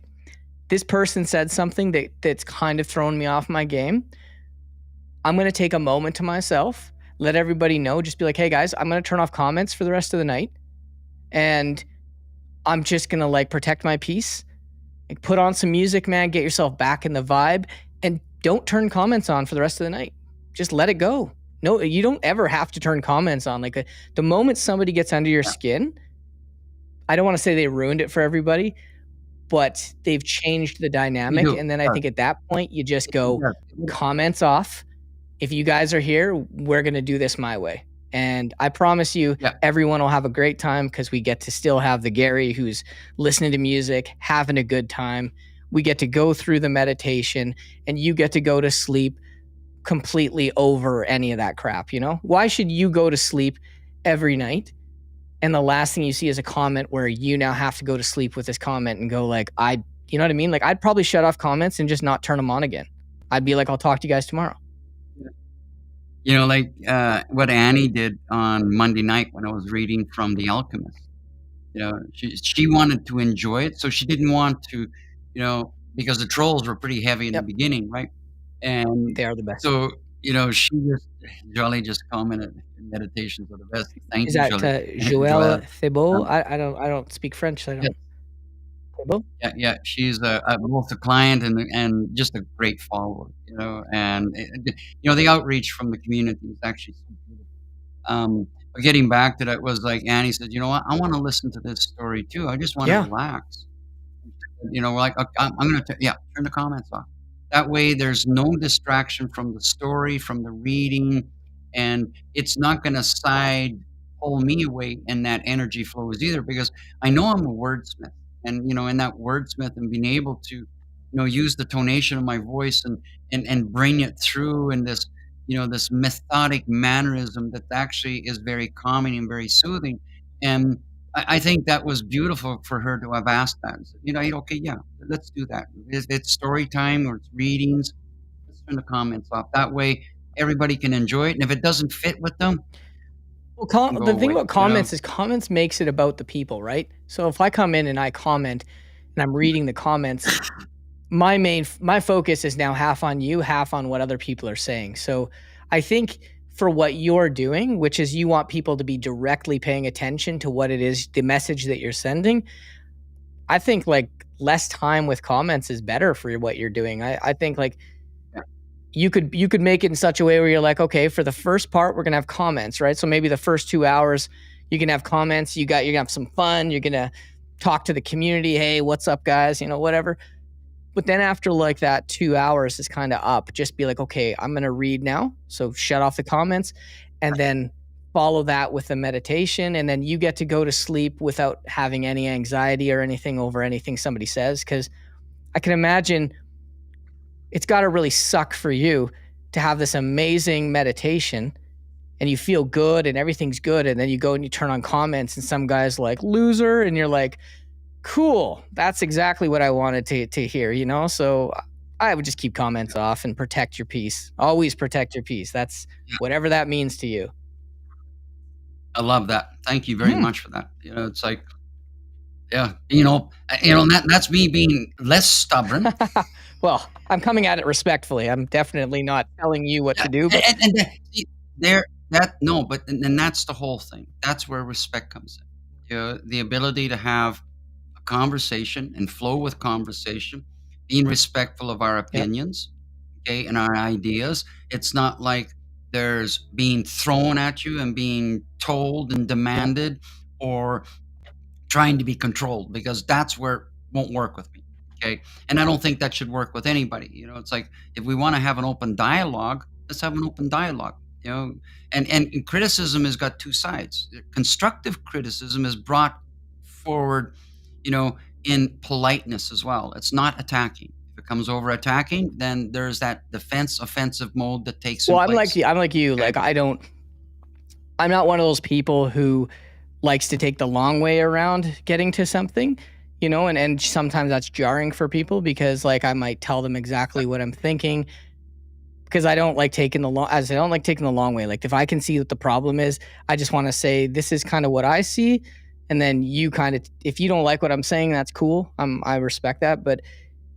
this person said something that's kind of thrown me off my game. I'm going to take a moment to myself, let everybody know, just be like, hey guys, I'm going to turn off comments for the rest of the night. And I'm just going to like protect my peace. Like, put on some music, man, get yourself back in the vibe, and don't turn comments on for the rest of the night. Just let it go. No, you don't ever have to turn comments on. Like the moment somebody gets under your skin, I don't want to say they ruined it for everybody, but they've changed the You dynamic. do. And then I think at that point, you just go Yes. comments off. If you guys are here, we're going to do this my way. And I promise you, Yeah. everyone will have a great time because we get to still have the Gary who's listening to music, having a good time. We get to go through the meditation, and you get to go to sleep completely over any of that crap, you know? Why should you go to sleep every night and the last thing you see is a comment where you now have to go to sleep with this comment and go like, you know what I mean? Like I'd probably shut off comments and just not turn them on again. I'd be like, I'll talk to you guys tomorrow. You know, like, what Annie did on Monday night when I was reading from The Alchemist. You know, she wanted to enjoy it, so she didn't want to, you know, because the trolls were pretty heavy in the Yep. beginning, right? And They are the best. so, you know, Jolly just commented, "Meditations are the best." Thank Is you, that Jolly. Joël Thibault? Um, I don't speak French, so I yeah, don't. Thibault? yeah, she's both a client and just a great follower, you know, and, you know, the outreach from the community is actually so beautiful. But getting back to that was like Annie said, "You know what? I wanna listen to this story too. I just wanna Yeah. relax." You know, like, I'm gonna turn the comments off. That way, there's no distraction from the story, from the reading, and it's not gonna pull me away in that energy flows either, because I know I'm a wordsmith, and, you know, in that wordsmith and being able to, you know, use the tonation of my voice and bring it through in this, you know, this methodic mannerism that actually is very calming and very soothing, and I think that was beautiful for her to have asked that. You know, okay, yeah, let's do that. It's story time or it's readings. Let's turn the comments off. That way, everybody can enjoy it. And if it doesn't fit with them, Well, it can the go thing away. about You know, comments is comments makes it about the people, right? So if I come in and I comment and I'm reading the comments, my focus is now half on you, half on what other people are saying. So I think for what you're doing, which is you want people to be directly paying attention to what it is, the message that you're sending, I think like less time with comments is better for what you're doing. I think like yeah, you could make it in such a way where you're like, okay, for the first part, we're gonna have comments, right? So maybe the first 2 hours, you can have comments. You're gonna have some fun. You're gonna talk to the community. Hey, what's up, guys? You know, whatever. But then after like that 2 hours is kind of up, just be like, okay, I'm gonna read now. So shut off the comments, and then follow that with the meditation, and then you get to go to sleep without having any anxiety or anything over anything somebody says. Because I can imagine it's got to really suck for you to have this amazing meditation and you feel good and everything's good, and then you go and you turn on comments and some guy's like loser, and you're like, cool, that's exactly what I wanted to hear, you know? So I would just keep comments off and protect your peace. Always protect your peace. That's yeah. whatever that means to you. I love that. Thank you very much for that. You know, it's like, yeah, that's me being less stubborn. Well, I'm coming at it respectfully. I'm definitely not telling you what to do, but See, there that no, but and that's the whole thing. That's where respect comes in. You know, the ability to have a conversation and flow with conversation, being respectful of our yep. opinions, okay, and our ideas. It's not like there's being thrown at you and being told and demanded or trying to be controlled, because that's where it won't work with me. Okay. And I don't think that should work with anybody. You know, it's like if we want to have an open dialogue, let's have an open dialogue. You know, and criticism has got two sides. Constructive criticism is brought forward, you know, in politeness as well. It's not attacking. If it comes over attacking, then there's that defense offensive mode that takes Well, in place. I'm like you. Okay. Like I'm not one of those people who likes to take the long way around getting to something, you know, and sometimes that's jarring for people because like I might tell them exactly what I'm thinking, because I don't like taking the long way. Like if I can see what the problem is, I just want to say this is kind of what I see, and then you kind of, if you don't like what I'm saying, that's cool. I respect that, but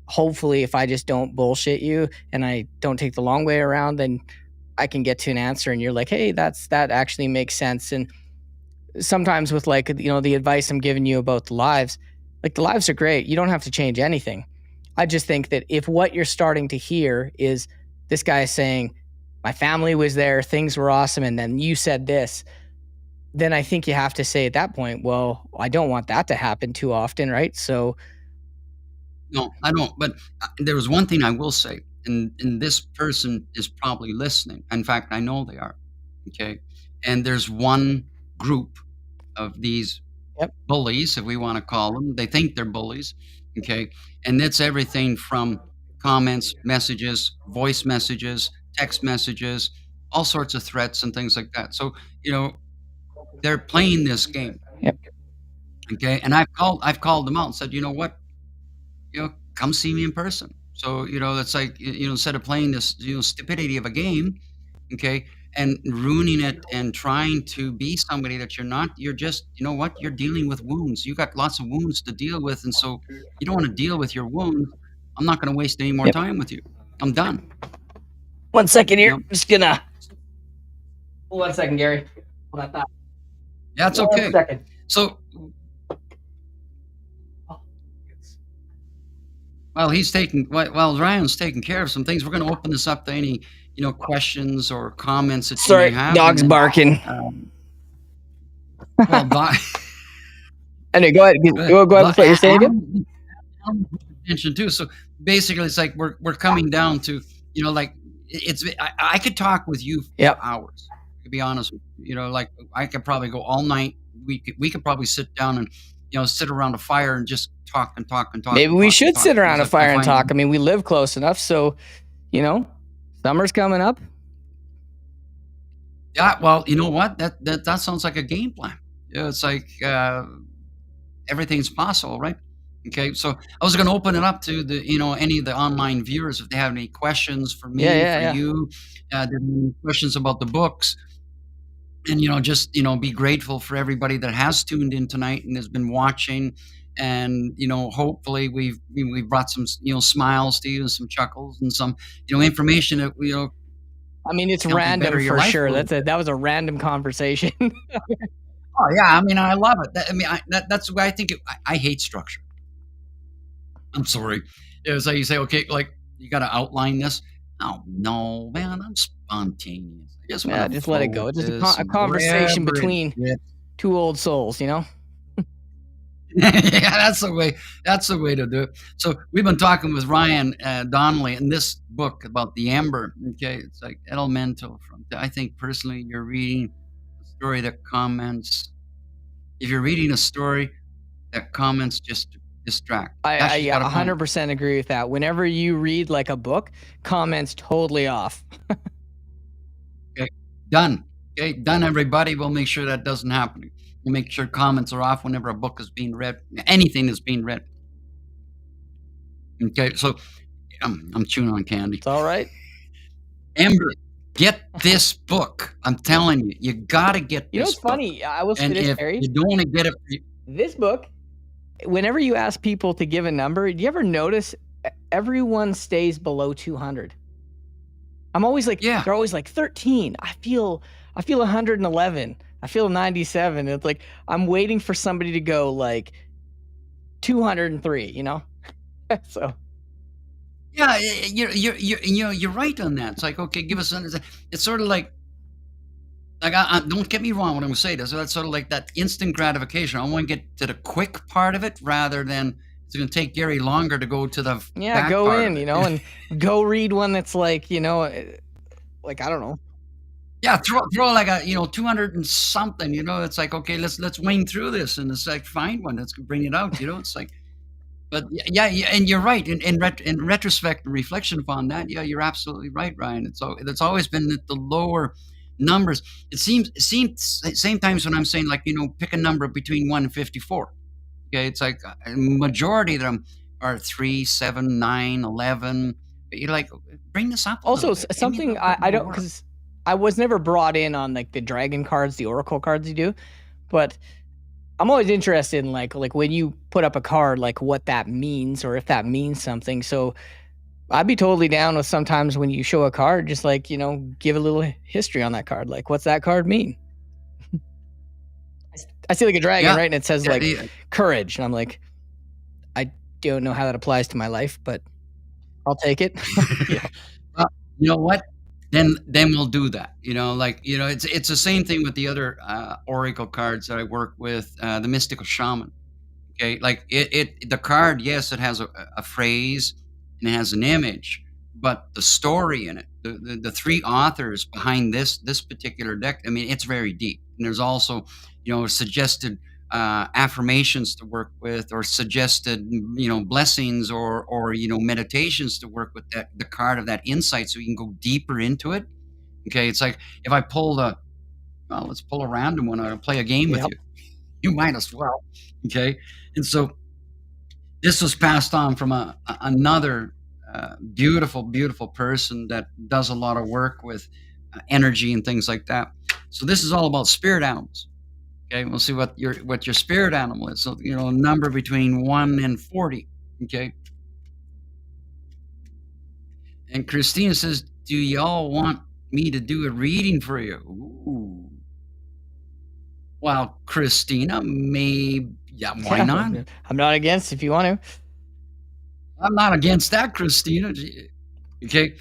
hopefully if I just don't bullshit you and I don't take the long way around, then I can get to an answer and you're like, hey, that actually makes sense. And sometimes with like, you know, the advice I'm giving you about the lives, like the lives are great. You don't have to change anything. I just think that if what you're starting to hear is this guy saying, my family was there, things were awesome, and then you said this, then I think you have to say at that point, well, I don't want that to happen too often, right? So No, I don't, but, there was one thing I will say, and this person is probably listening. In fact, I know they are, okay? And there's one group of these yep, bullies, if we wanna call them. They think they're bullies, okay? And it's everything from comments, messages, voice messages, text messages, all sorts of threats and things like that. So, you know, they're playing this game, yep, okay? And I've called them out and said, "You know what? Come see me in person." So, it's like, instead of playing this, stupidity of a game, okay, and ruining it and trying to be somebody that you're not, you're just, you know what? You're dealing with wounds. You got lots of wounds to deal with. And so you don't want to deal with your wounds. I'm not going to waste any more yep. time with you. I'm done. 1 second here. You know? I'm just gonna. 1 second, Gary. Hold on, thought. Yeah, it's 1 okay. second. So, while Ryan's taking care of some things, we're going to open this up to any, questions or comments that you Sorry, may have. dog's And then, barking. well, Anyway, go ahead. Go ahead with what you're saying again. Attention too. So basically, it's like we're coming down to, like I could talk with you for Yep. hours. To be honest with you, like I could probably go all night. We could probably sit down and sit around a fire and just talk and talk and talk. Maybe and we talk should and talk, sit around a because fire and find talk. I mean, we live close enough, so summer's coming up. Yeah, well, you know what? That sounds like a game plan. It's like everything's possible, right? Okay, so I was going to open it up to any of the online viewers if they have any questions for me, Yeah. you, any questions about the books, and just be grateful for everybody that has tuned in tonight and has been watching, and hopefully we've brought some smiles to you and some chuckles and some information that I mean, it's help you random better your for life a sure. little That was a random conversation. Oh yeah, I mean, I love it. That's the way I think it. I hate structure. I'm sorry. It's like you say, okay, like you got to outline this. Oh no, man, I'm spontaneous. I just Yeah, want to just let it flow go. with Just this a and conversation wherever it between gets. two old souls, Yeah, that's the way. That's the way to do it. So we've been talking with Ryan Donnelly in this book about the Amber. Okay, it's like elemental. I think personally, you're reading a story that comments. If you're reading a story that comments just distract. Yeah, I she's got a point. 100% agree with that. Whenever you read like a book, comments totally off. Okay, done. Okay, done, everybody. We'll make sure that doesn't happen. We'll make sure comments are off whenever a book is being read, anything is being read. Okay, so I'm chewing on candy. It's all right. Amber, get this book. I'm telling you, you got to get You know this what's book. funny? I will say And this, if Harry. you don't want to get it, This book, whenever you ask people to give a number, do you ever notice everyone stays below 200? I'm always like, Yeah. they're always like 13. I feel 111. I feel 97. It's like I'm waiting for somebody to go like 203. So yeah, you're right on that. It's like, okay, give us an. It's sort of like I don't get me wrong. What I'm going to say is that's sort of like that instant gratification. I want to get to the quick part of it rather than it's going to take Gary longer to go to the yeah, back go part in, of it. and go read one that's like, like I don't know. Yeah, throw like a 200 and something. It's like, okay, let's wing through this, and it's like find one that's bring it out. It's like, but yeah, and you're right. In retrospect and reflection upon that, yeah, you're absolutely right, Ryan. It's always been at the lower numbers. It seems same times when I'm saying like pick a number between 1 and 54. Okay, it's like a majority of them are 3, 7, 9, 11. But you're like, bring this up. Also, Give me a something little bit I don't, more. because I was never brought in on like the dragon cards, the oracle cards you do, but I'm always interested in like when you put up a card, like what that means or if that means something. So I'd be totally down with sometimes when you show a card, just like, give a little history on that card. Like, what's that card mean? I see like a dragon, Yeah. right? And it says Yeah, like yeah. courage. And I'm like, I don't know how that applies to my life, but I'll take it. Yeah. Well, you know what? then we'll do that. Like, it's the same thing with the other oracle cards that I work with, the mystical shaman. Okay, like the card, yes, it has a phrase and it has an image, but the story in it, the three authors behind this particular deck, I mean, it's very deep. And there's also, suggested affirmations to work with, or suggested, blessings, or meditations to work with the card of that insight, so you can go deeper into it. Okay, it's like if I pull the well, let's pull a random one out and play a game with Yep. you. You might as well. Okay, and so this was passed on from another beautiful, beautiful person that does a lot of work with energy and things like that. So this is all about spirit animals. Okay, we'll see what your spirit animal is. So, a number between 1 and 40. Okay, and Christina says, "Do y'all want me to do a reading for you?" Ooh. Well, Christina, maybe. Yeah, why Yeah, not? I'm not against if you want to. I'm not against that, Christina. Okay,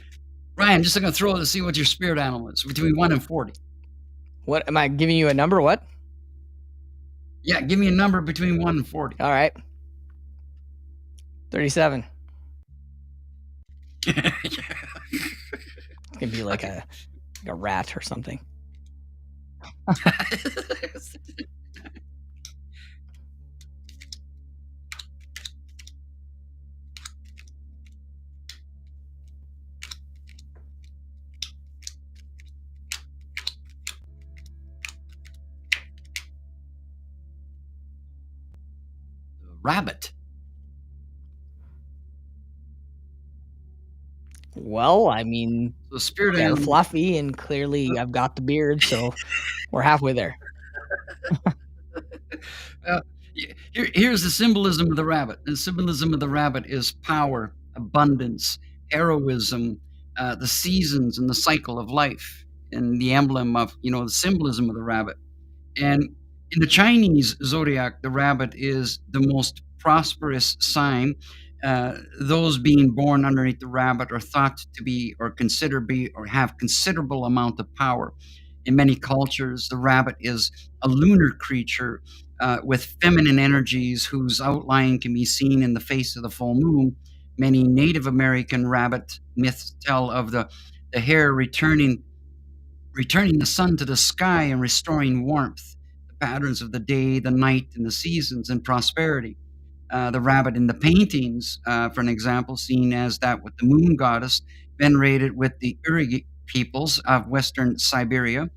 Ryan, just gonna throw it to see what your spirit animal is between 1 and 40. What am I giving you a number? What? Yeah, give me a number between 1 and 40. All right. 37. It's gonna be like a rat or something. Rabbit. Well, I mean, So spirit they're animal. fluffy, and clearly I've got the beard, so we're halfway there. Uh, here's the symbolism of the rabbit. The symbolism of the rabbit is power, abundance, heroism, the seasons, and the cycle of life, and the emblem of, the symbolism of the rabbit. And in the Chinese zodiac, the rabbit is the most prosperous sign. Those being born underneath the rabbit are thought to be, or consider be, or have considerable amount of power. In many cultures, the rabbit is a lunar creature with feminine energies whose outline can be seen in the face of the full moon. Many Native American rabbit myths tell of the hare returning the sun to the sky and restoring warmth, the patterns of the day, the night, and the seasons, and prosperity. The rabbit in the paintings, for an example, seen as that with the moon goddess, venerated with the Uri peoples of Western Siberia.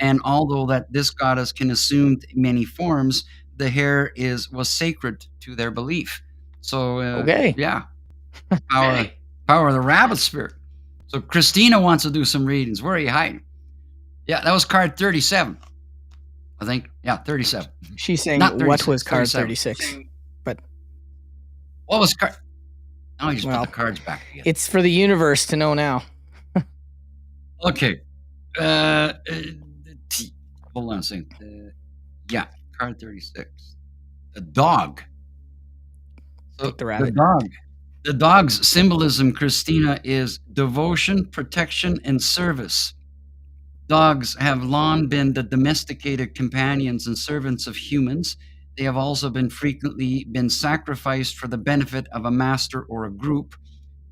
And although that this goddess can assume many forms, the hare was sacred to their belief. So, Okay. yeah, power, power of the rabbit spirit. So Christina wants to do some readings. Where are you hiding? Yeah, that was card 37. I think. Yeah, 37. She's saying Not what 36, was card 37. 36? But What was card? Oh, you just Well, put the cards back again. it's for the universe to know now. Okay. Hold on a second. Yeah, card 36. The dog. So Take the rabbit. The dog's symbolism, Christina, is devotion, protection, and service. Dogs have long been the domesticated companions and servants of humans. They have also frequently been sacrificed for the benefit of a master or a group.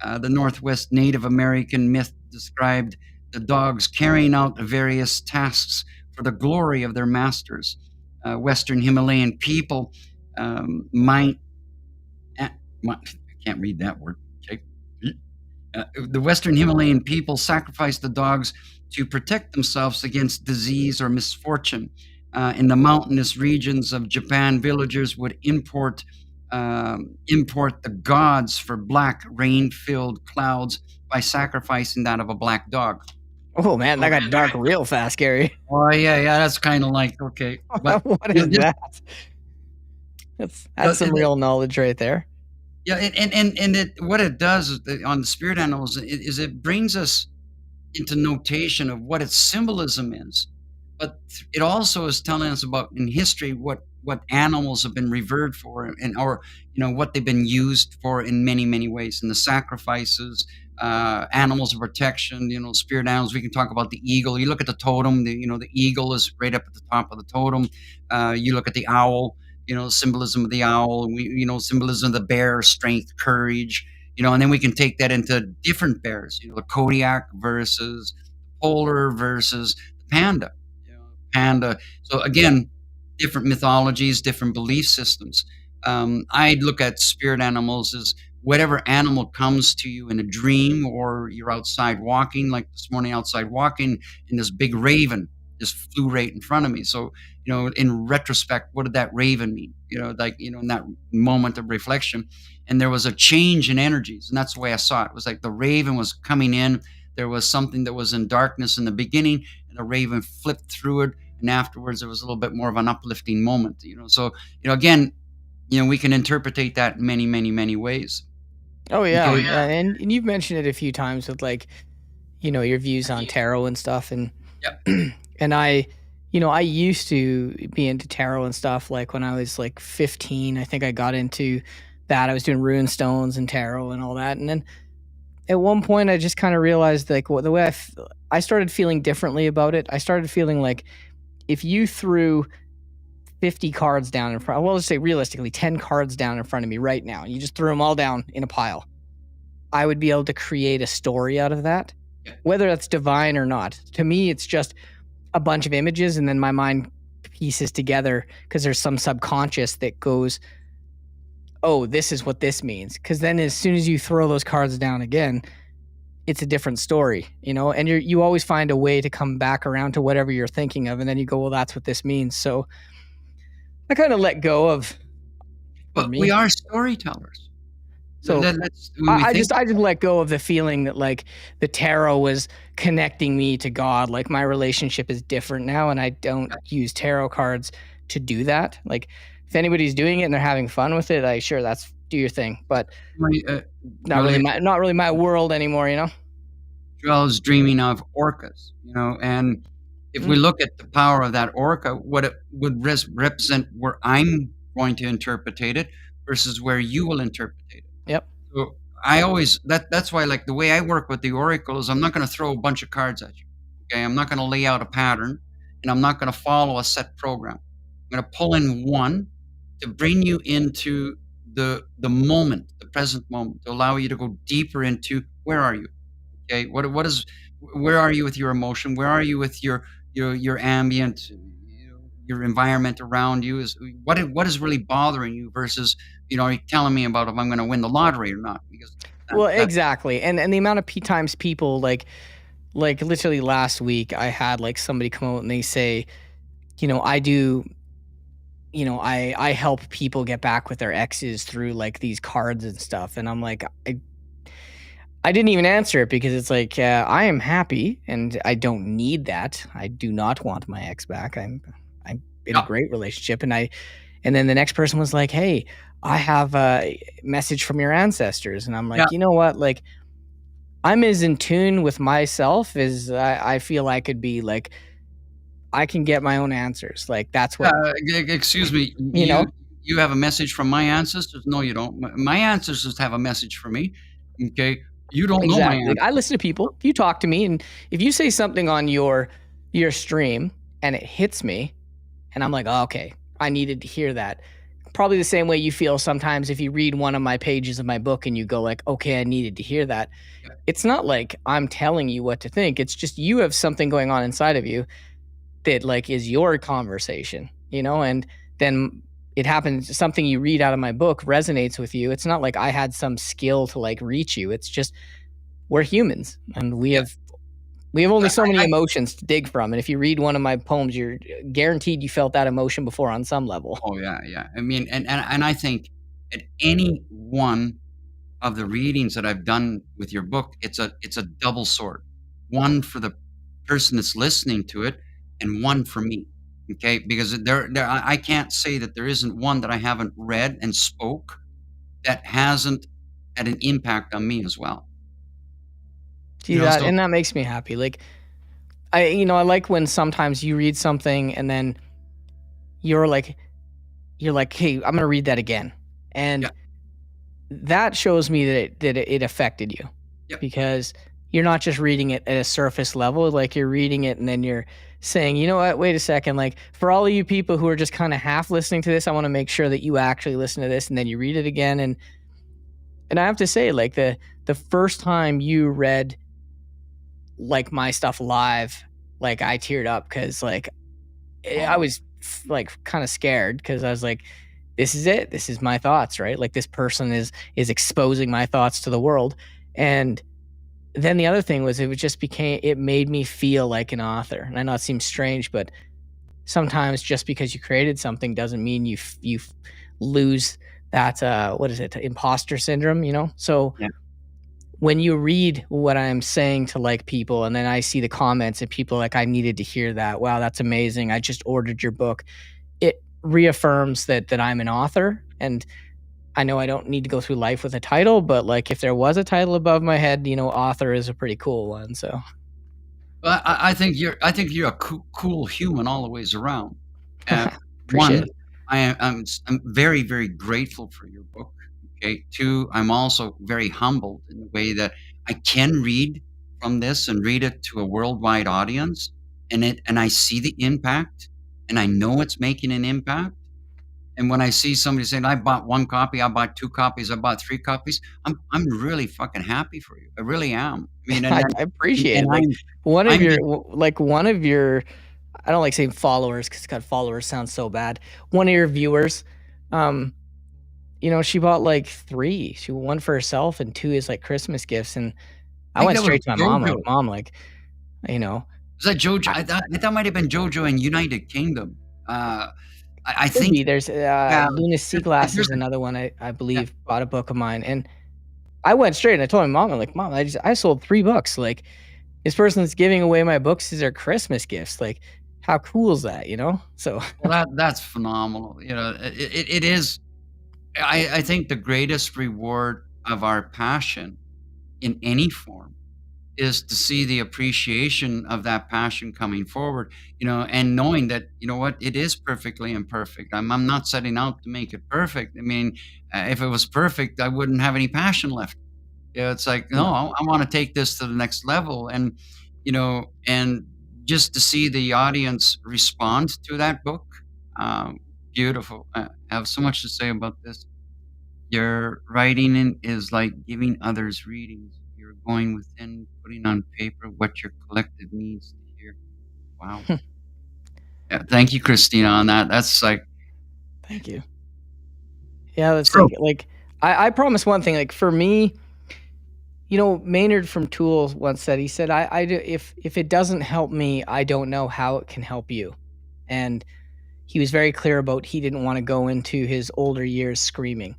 The Northwest Native American myth described the dogs carrying out various tasks for the glory of their masters. Western Himalayan people I can't read that word. Okay. The Western Himalayan people sacrificed the dogs to protect themselves against disease or misfortune. In the mountainous regions of Japan, villagers would import the gods for black rain-filled clouds by sacrificing that of a black dog. Oh man, that got dark real fast, Gary. Oh yeah, that's kind of like okay, but What is this- that? That's some real knowledge right there. yeah, and what it does is on the spirit animals is it brings us into notation of what its symbolism is, but it also is telling us about in history what what animals have been revered for, and or what they've been used for in many many ways, and the sacrifices, animals of protection, spirit animals. We can talk about the eagle. You look at the totem. The eagle is right up at the top of the totem. You look at the owl. Symbolism of the owl. And symbolism of the bear, strength, courage. And then we can take that into different bears. The Kodiak versus polar versus the panda. Panda. So again, different mythologies, different belief systems. I look at spirit animals as whatever animal comes to you in a dream, or you're outside walking, like this morning outside walking, and this big raven just flew right in front of me. So, in retrospect, what did that raven mean? In that moment of reflection, and there was a change in energies, and that's the way I saw it. It was like the raven was coming in. There was something that was in darkness in the beginning, and the raven flipped through it, and afterwards there was a little bit more of an uplifting moment. So again, we can interpretate that in many many many ways. Oh yeah, Okay. and you've mentioned it a few times with like, your views on tarot and stuff, and Yep. and I used to be into tarot and stuff. Like when I was like 15, I think I got into that. I was doing rune stones and tarot and all that, and then at one point I just kind of realized like the way I started feeling differently about it. I started feeling like if you threw 50 cards down in front, well, let's say realistically 10 cards down in front of me right now, and you just threw them all down in a pile, I would be able to create a story out of that, whether that's divine or not. To me, it's just a bunch of images, and then my mind pieces together because there's some subconscious that goes, oh, this is what this means. Because then as soon as you throw those cards down again, it's a different story, and you always find a way to come back around to whatever you're thinking of, and then you go, well, that's what this means. So I kind of let go of. But we are storytellers. So I just let go of the feeling that like the tarot was connecting me to God. Like my relationship is different now, and I don't use tarot cards to do that. Like if anybody's doing it and they're having fun with it, that's do your thing. But not really my world anymore. Joel is dreaming of orcas. And if we look at the power of that orca, what it would represent where I'm going to interpretate it versus where you will interpret it. Yep. So I always that's why, like, the way I work with the oracle is I'm not going to throw a bunch of cards at you. Okay, I'm not going to lay out a pattern, and I'm not going to follow a set program. I'm going to pull in one to bring you into the moment, the present moment, to allow you to go deeper into where are you. Okay, where are you with your emotion? Where are you with your ambient, your environment around you? Is what is really bothering you versus are you telling me about if I'm going to win the lottery or not? Because exactly, and the amount of times people like literally last week I had like somebody come out and they say, I do. I help people get back with their exes through like these cards and stuff, and I'm like, I didn't even answer it because it's like I am happy and I don't need that. I do not want my ex back. I'm in a great relationship, and then the next person was like, hey, I have a message from your ancestors, and I'm like, you know what, like I'm as in tune with myself as I feel I could be. Like I can get my own answers. Like that's what. Excuse me. You have a message from my ancestors? No, you don't. My ancestors have a message for me. Okay. You don't know my answer. Like, I listen to people. If you talk to me, and if you say something on your stream and it hits me, and I'm like, oh, okay, I needed to hear that. Probably the same way you feel sometimes if you read one of my pages of my book and you go like, okay, I needed to hear that. Yeah. It's not like I'm telling you what to think. It's just you have something going on inside of you that like is your conversation, and then it happens, something you read out of my book resonates with you. It's not like I had some skill to like reach you. It's just we're humans, and we have only so many emotions to dig from. And if you read one of my poems, you're guaranteed you felt that emotion before on some level. Oh yeah, yeah. I mean, and I think at any one of the readings that I've done with your book, it's a double sword. One for the person that's listening to it, and one for me. Okay, because I can't say that there isn't one that I haven't read and spoke that hasn't had an impact on me as well. See that, and that makes me happy. Like, I like when sometimes you read something and then you're like, you're like, hey, I'm going to read that again. Yeah. And that shows me that it affected you, Yep. because you're not just reading it at a surface level. Like, you're reading it and then you're saying, you know what, wait a second. Like, for all of you people who are just kind of half listening to this, I want to make sure that you actually listen to this, and then you read it again. And I have to say, like, the first time you read like my stuff live, like, I teared up, because like I was like kind of scared, because I was like, this is it. This is my thoughts, right? Like, this person is exposing my thoughts to the world. And then the other thing was, it made me feel like an author. And I know it seems strange, but sometimes just because you created something doesn't mean you lose that, what is it, imposter syndrome, you know? So Yeah. when you read what I'm saying to like people, and then I see the comments and people are like, I needed to hear that. Wow, that's amazing. I just ordered your book. It reaffirms that I'm an author. And I know I don't need to go through life with a title, but like, if there was a title above my head, you know, author is a pretty cool one. So Well, I think you're a cool human all the ways around. appreciate One, it. I'm very, very grateful for your book. Okay. Two, I'm also very humbled in the way that I can read from this and read it to a worldwide audience, and I see the impact, and I know it's making an impact. And when I see somebody saying, "I bought 1 copy, I bought 2 copies, I bought 3 copies," I'm really fucking happy for you. I really am. I mean, I appreciate and it. Like, one of I'm your, just one of your, I don't like saying followers, because God, followers sounds so bad. One of your viewers, um, you know, she bought like 3. She one for herself and 2 is like Christmas gifts. And I I think went that was straight to my mom, like, JoJo. mom, like, you know, Was that JoJo? I, I thought might have been JoJo in United Kingdom. I could think be. There's yeah, Luna Seaglass there's is a another one I yeah. believe bought a book of mine. And I went straight and I told my mom, I'm like, Mom, I sold 3 books. Like, this person's giving away my books as their Christmas gifts. Like, how cool is that, you know? So Well, that's phenomenal. You know, it is. I think the greatest reward of our passion in any form is to see the appreciation of that passion coming forward, you know, and knowing that, you know what, it is perfectly imperfect. I'm not setting out to make it perfect. I mean, if it was perfect, I wouldn't have any passion left. Yeah, it's like, no, no. I want to take this to the next level. And, you know, and just to see the audience respond to that book, um, beautiful. I have so much to say about this. Your writing is like giving others readings. You're going within, putting on paper what your collective needs to hear. Wow. Yeah, thank you, Christina, on that. That's like Thank you. Yeah, that's so. like I promise one thing. Like, for me, you know, Maynard from Tools once said, he said, I do, if it doesn't help me, I don't know how it can help you. And he was very clear about, he didn't want to go into his older years screaming,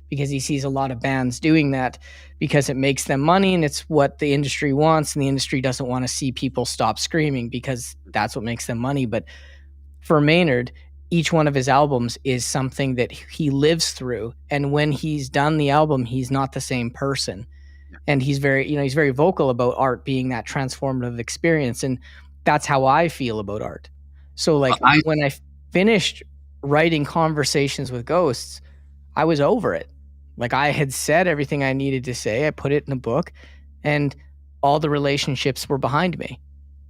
because he sees a lot of bands doing that because it makes them money and it's what the industry wants. And the industry doesn't want to see people stop screaming, because that's what makes them money. But for Maynard, each one of his albums is something that he lives through. And when he's done the album, he's not the same person. And he's very, you know, he's very vocal about art being that transformative experience. And that's how I feel about art. So like, I when I finished writing Conversations with Ghosts, I was over it. Like, I had said everything I needed to say. I put it in a book, and all the relationships were behind me.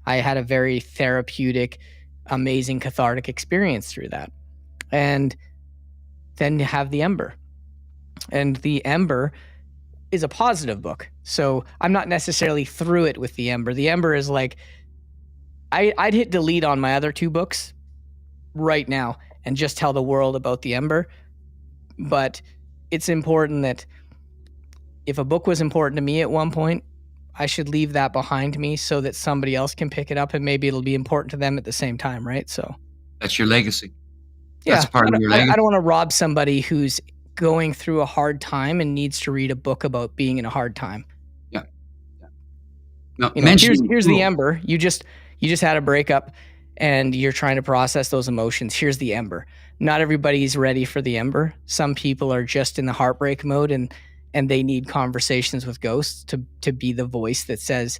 I had a very therapeutic, amazing, cathartic experience through that. And then you have The Ember. And The Ember is a positive book. So I'm not necessarily through it with The Ember. The Ember is like, I'd hit delete on my other 2 books right now and just tell the world about The Ember. But it's important that if a book was important to me at one point, I should leave that behind me so that somebody else can pick it up, and maybe it'll be important to them at the same time, right? So that's your legacy. yeah, That's part of your I legacy. don't want to rob somebody who's going through a hard time and needs to read a book about being in a hard time. Yeah. Yeah. No, You know, mentioning here's The tools. Ember. You just had a breakup and you're trying to process those emotions. Here's The Ember. Not everybody's ready for The Ember. Some people are just in the heartbreak mode, and they need Conversations with Ghosts to be the voice that says,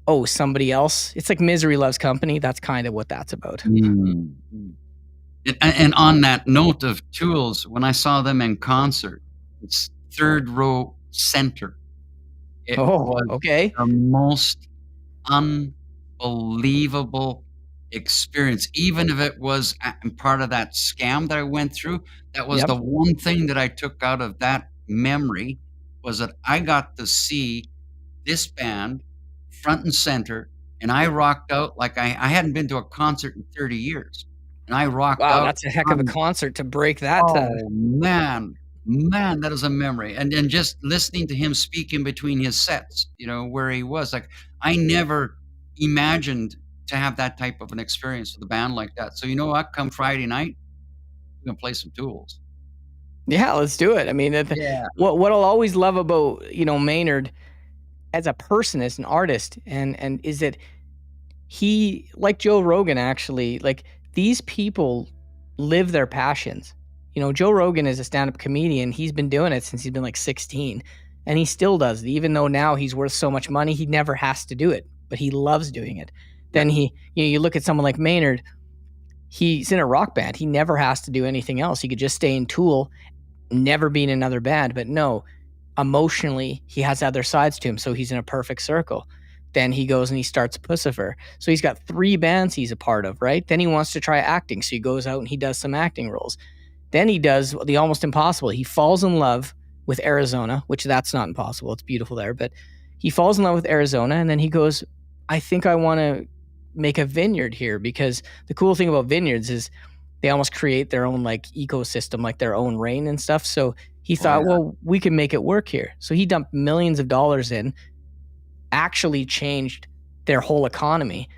oh, somebody else. It's like Misery Loves Company. That's kind of what that's about. Mm. And on that note of Tools, when I saw them in concert, it's third row center. It Oh, was okay. the most unbelievable experience. Even if it was part of that scam that I went through, that was Yep. the one thing that I took out of that memory, was that I got to see this band front and center, and I rocked out like I hadn't been to a concert in 30 years, and I rocked Wow, out that's a heck of a on. concert to break that, Oh, man. Man, that is a memory, and just listening to him speak in between his sets, where he was, like, I never imagined to have that type of an experience with a band like that. So you know what? Come Friday night, we're gonna play some Tools. Yeah, let's do it. I mean, Yeah. what I'll always love about, Maynard as a person, as an artist, and is that he, like Joe Rogan, actually, like, these people live their passions. Joe Rogan is a stand-up comedian. He's been doing it since he's been like 16, and he still does it. Even though now he's worth so much money, he never has to do it, but he loves doing it. Yeah. Then you look at someone like Maynard. He's in a rock band. He never has to do anything else. He could just stay in Tool, never be in another band. But no, emotionally, he has other sides to him. So he's in a perfect circle. Then he goes and he starts Pussifer. So he's got 3 bands he's a part of, right? Then he wants to try acting. So he goes out and he does some acting roles. Then he does the almost impossible. He falls in love with Arizona, which that's not impossible. It's beautiful there. But he falls in love with Arizona, and then he goes, I think I want to make a vineyard here, because the cool thing about vineyards is they almost create their own like ecosystem, like their own rain and stuff. So he Oh, thought, yeah. well, we can make it work here. So he dumped millions of dollars in, actually changed their whole economy.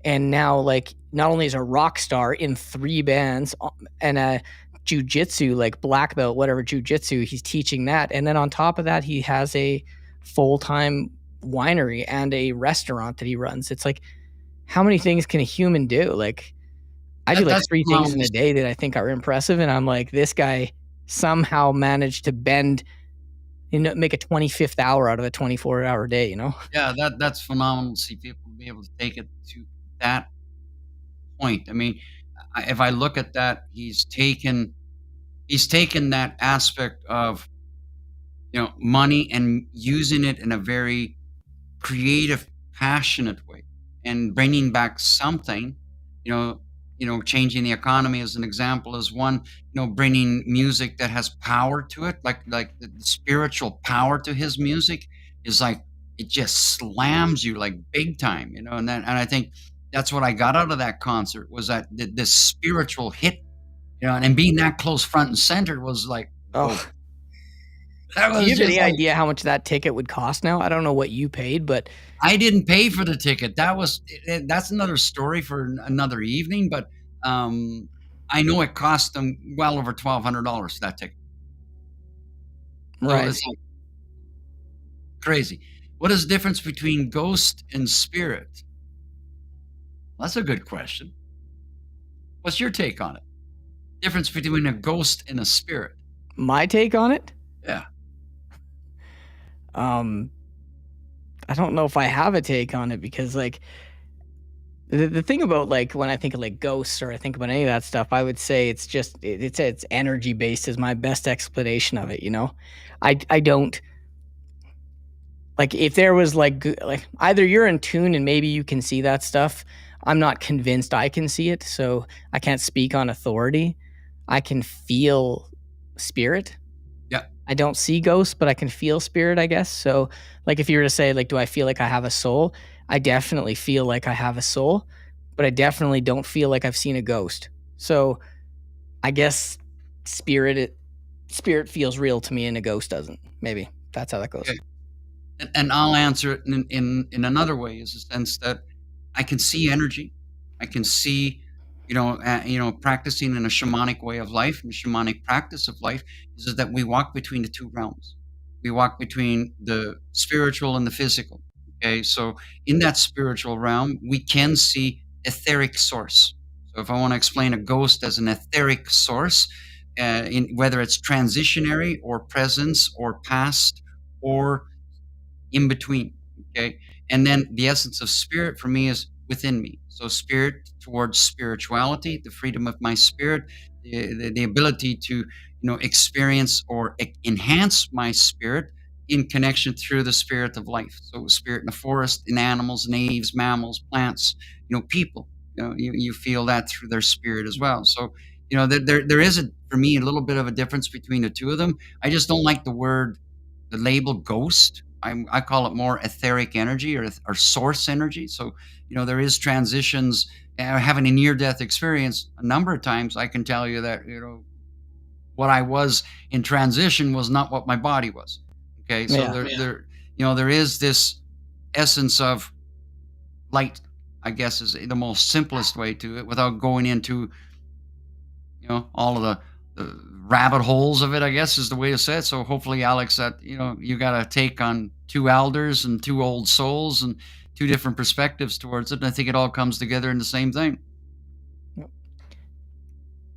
And now, like, not only is a rock star in 3 bands and a jujitsu, like black belt, whatever jujitsu, he's teaching that. And then on top of that, he has a full-time winery and a restaurant that he runs. It's like, how many things can a human do? Like, I do like That's 3 things in phenomenal. a day that I think are impressive, and I'm like, this guy somehow managed to bend, make a 25th hour out of a 24-hour day, Yeah, that's phenomenal to see people be able to take it to that point. I mean, if I look at that, he's taken that aspect of, money, and using it in a very creative, passionate way, and bringing back something, you know, changing the economy as an example is one, bringing music that has power to it, like the spiritual power to his music is like, it just slams you like big time, and I think that's what I got out of that concert, was that this spiritual hit, and being that close front and center was like, whoa. Oh, That do you was have just any like, idea how much that ticket would cost now? I don't know what you paid, but I didn't pay for the ticket. That's another story for another evening, but, I know it cost them well over $1,200, that ticket. So right. it's like crazy. What is the difference between ghost and spirit? That's a good question. What's your take on it? Difference between a ghost and a spirit? My take on it? Yeah. Um, I don't know if I have a take on it, because like the thing about, like, when I think of like ghosts, or I think about any of that stuff, I would say it's just it's energy based is my best explanation of it. I don't, like, if there was like either you're in tune and maybe you can see that stuff. I'm not convinced I can see it, so I can't speak on authority. I can feel spirit. Yeah. I don't see ghosts, but I can feel spirit, I guess. So, like, if you were to say, like, do I feel like I have a soul? I definitely feel like I have a soul, but I definitely don't feel like I've seen a ghost. So, I guess spirit feels real to me, and a ghost doesn't. Maybe that's how that goes. Okay. And I'll answer it in another way, is the sense that I can see energy. I can see, practicing in a shamanic way of life, and shamanic practice of life is that we walk between the 2 realms. We walk between the spiritual and the physical. Okay, so in that spiritual realm, we can see etheric source. So if I want to explain a ghost as an etheric source, whether it's transitionary or presence or past or in between. Okay, and then the essence of spirit for me is within me. So spirit towards spirituality, the freedom of my spirit, the ability to experience or enhance my spirit in connection through the spirit of life. So spirit in the forest, in animals, in aves, mammals, plants, people. You feel that through their spirit as well. So there is for me a little bit of a difference between the two of them. I just don't like the label ghost. I call it more etheric energy or source energy. So there is transitions. Having a near death experience a number of times, I can tell you that what I was in transition was not what my body was. Okay, so Yeah. there is this essence of light, I guess, is the most simplest way to it, without going into all of the rabbit holes of it, I guess, is the way to say it. So hopefully, Alex, that you got a take on two elders and two old souls and two different perspectives towards it. And I think it all comes together in the same thing. Yep.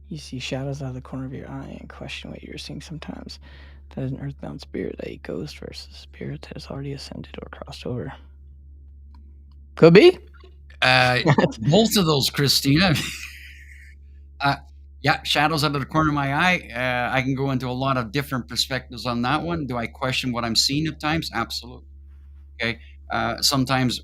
You see shadows out of the corner of your eye and question what you're seeing sometimes. That is an earthbound spirit, a ghost versus spirit that has already ascended or crossed over. Could be. Both of those, Christina. Yeah, shadows out of the corner of my eye. I can go into a lot of different perspectives on that one. Do I question what I'm seeing at times? Absolutely. Okay. Sometimes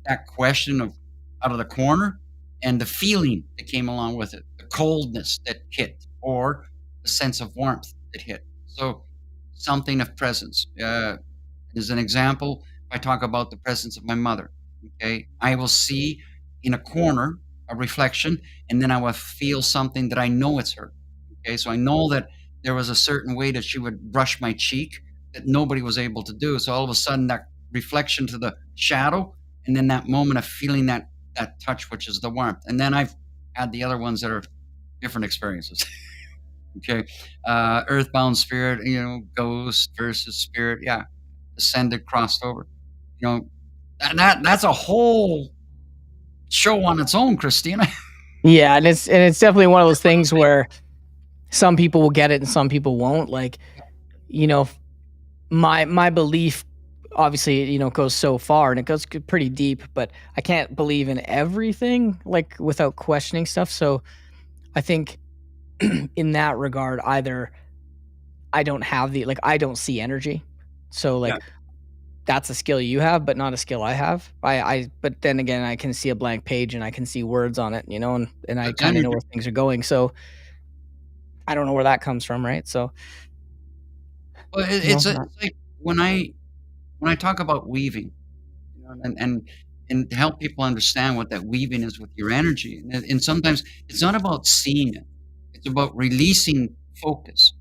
that question of out of the corner and the feeling that came along with it, the coldness that hit, or the sense of warmth that hit. So something of presence. As an example, if I talk about the presence of my mother, okay, I will see in a corner a reflection, and then I will feel something that I know it's her. Okay, so I know that there was a certain way that she would brush my cheek that nobody was able to do. So all of a sudden, that reflection to the shadow, and then that moment of feeling that touch, which is the warmth. And then I've had the other ones that are different experiences. Okay, earthbound spirit, ghost versus spirit, yeah, ascended, crossed over. And that's a whole show on its own, Christina. Yeah, and it's definitely one of those things where some people will get it and some people won't. Like, my belief obviously goes so far and it goes pretty deep, but I can't believe in everything like without questioning stuff. So I think in that regard, either I don't have I don't see energy. So like that's a skill you have, but not a skill I have. But then again, I can see a blank page and I can see words on it, and I kind of know where things are going. So I don't know where that comes from, right? So well, it's like when I talk about weaving, and to help people understand what that weaving is with your energy, and sometimes it's not about seeing it; it's about releasing focus.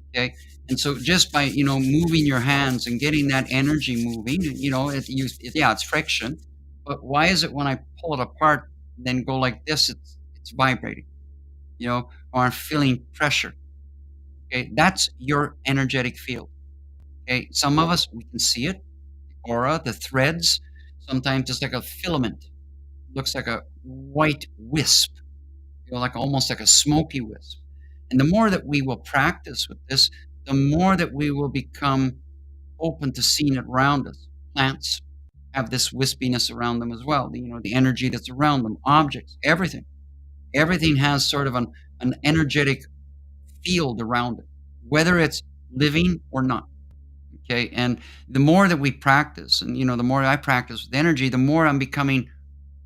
Okay. And so just by, moving your hands and getting that energy moving, it's friction. But why is it when I pull it apart, then go like this, it's vibrating, or I'm feeling pressure. Okay. That's your energetic field. Okay. Some of us, we can see it, the aura, the threads. Sometimes it's like a filament. It looks like a white wisp, almost like a smoky wisp. And the more that we will practice with this, the more that we will become open to seeing it around us. Plants have this wispiness around them as well. The energy that's around them, objects, everything. Everything has sort of an energetic field around it, whether it's living or not. Okay. And the more that we practice, and the more I practice with energy, the more I'm becoming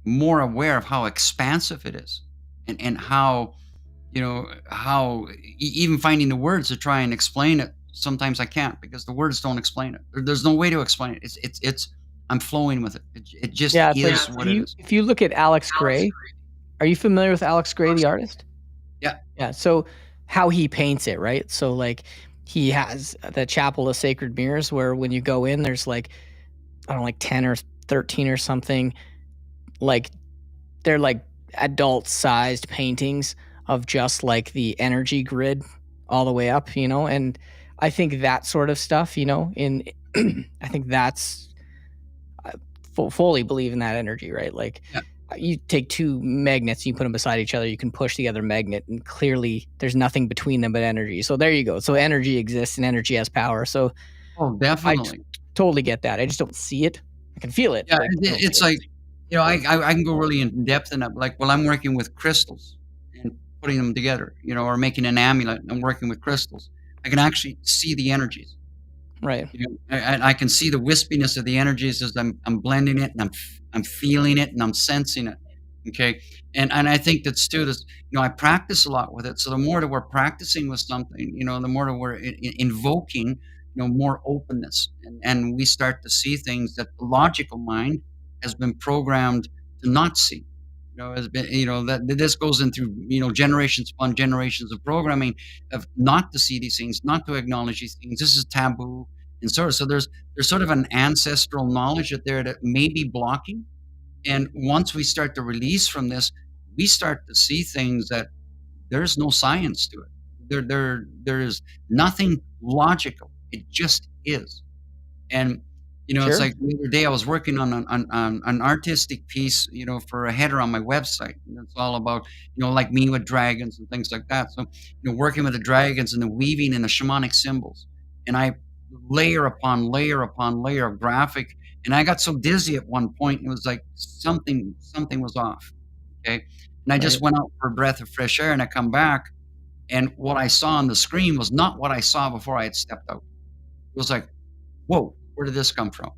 more aware of how expansive it is, and how even finding the words to try and explain it, sometimes I can't, because the words don't explain it. There's no way to explain it. It's I'm flowing with it. It just is what it is. If you look at Alex Gray, are you familiar with Alex Gray, the artist? Yeah. Yeah. So how he paints it, right? So like he has the Chapel of Sacred Mirrors, where when you go in, there's like 10 or 13 or something. Like they're like adult-sized paintings of just like the energy grid all the way up, and I think that sort of stuff, I think that's fully believe in that energy, right? Like you take two magnets, you put them beside each other, you can push the other magnet, and clearly there's nothing between them but energy. So there you go. So energy exists and energy has power. So definitely, I totally get that. I just don't see it. I can feel it. Yeah, it's like I can go really in depth in that, like, well, I'm working with crystals and putting them together, or making an amulet, I'm working with crystals. I can actually see the energies. Right. I can see the wispiness of the energies as I'm blending it, and I'm feeling it, and I'm sensing it, okay? And I think that's too, this I practice a lot with it, so the more that we're practicing with something, the more that we're invoking, more openness, and we start to see things that the logical mind has been programmed to not see. Has been, that this goes in through, generations upon generations of programming of not to see these things, not to acknowledge these things. This is taboo, and so there's sort of an ancestral knowledge that may be blocking. And once we start to release from this, we start to see things that there's no science to it. There is nothing logical. It just is. And, it's Sure. like the other day I was working on an artistic piece, for a header on my website, and it's all about, like me with dragons and things like that. So, working with the dragons and the weaving and the shamanic symbols. And I layer upon layer upon layer of graphic, and I got so dizzy at one point, it was like something was off. Okay. And I just Right. went out for a breath of fresh air, and I come back, and what I saw on the screen was not what I saw before I had stepped out. It was like, whoa, where did this come from?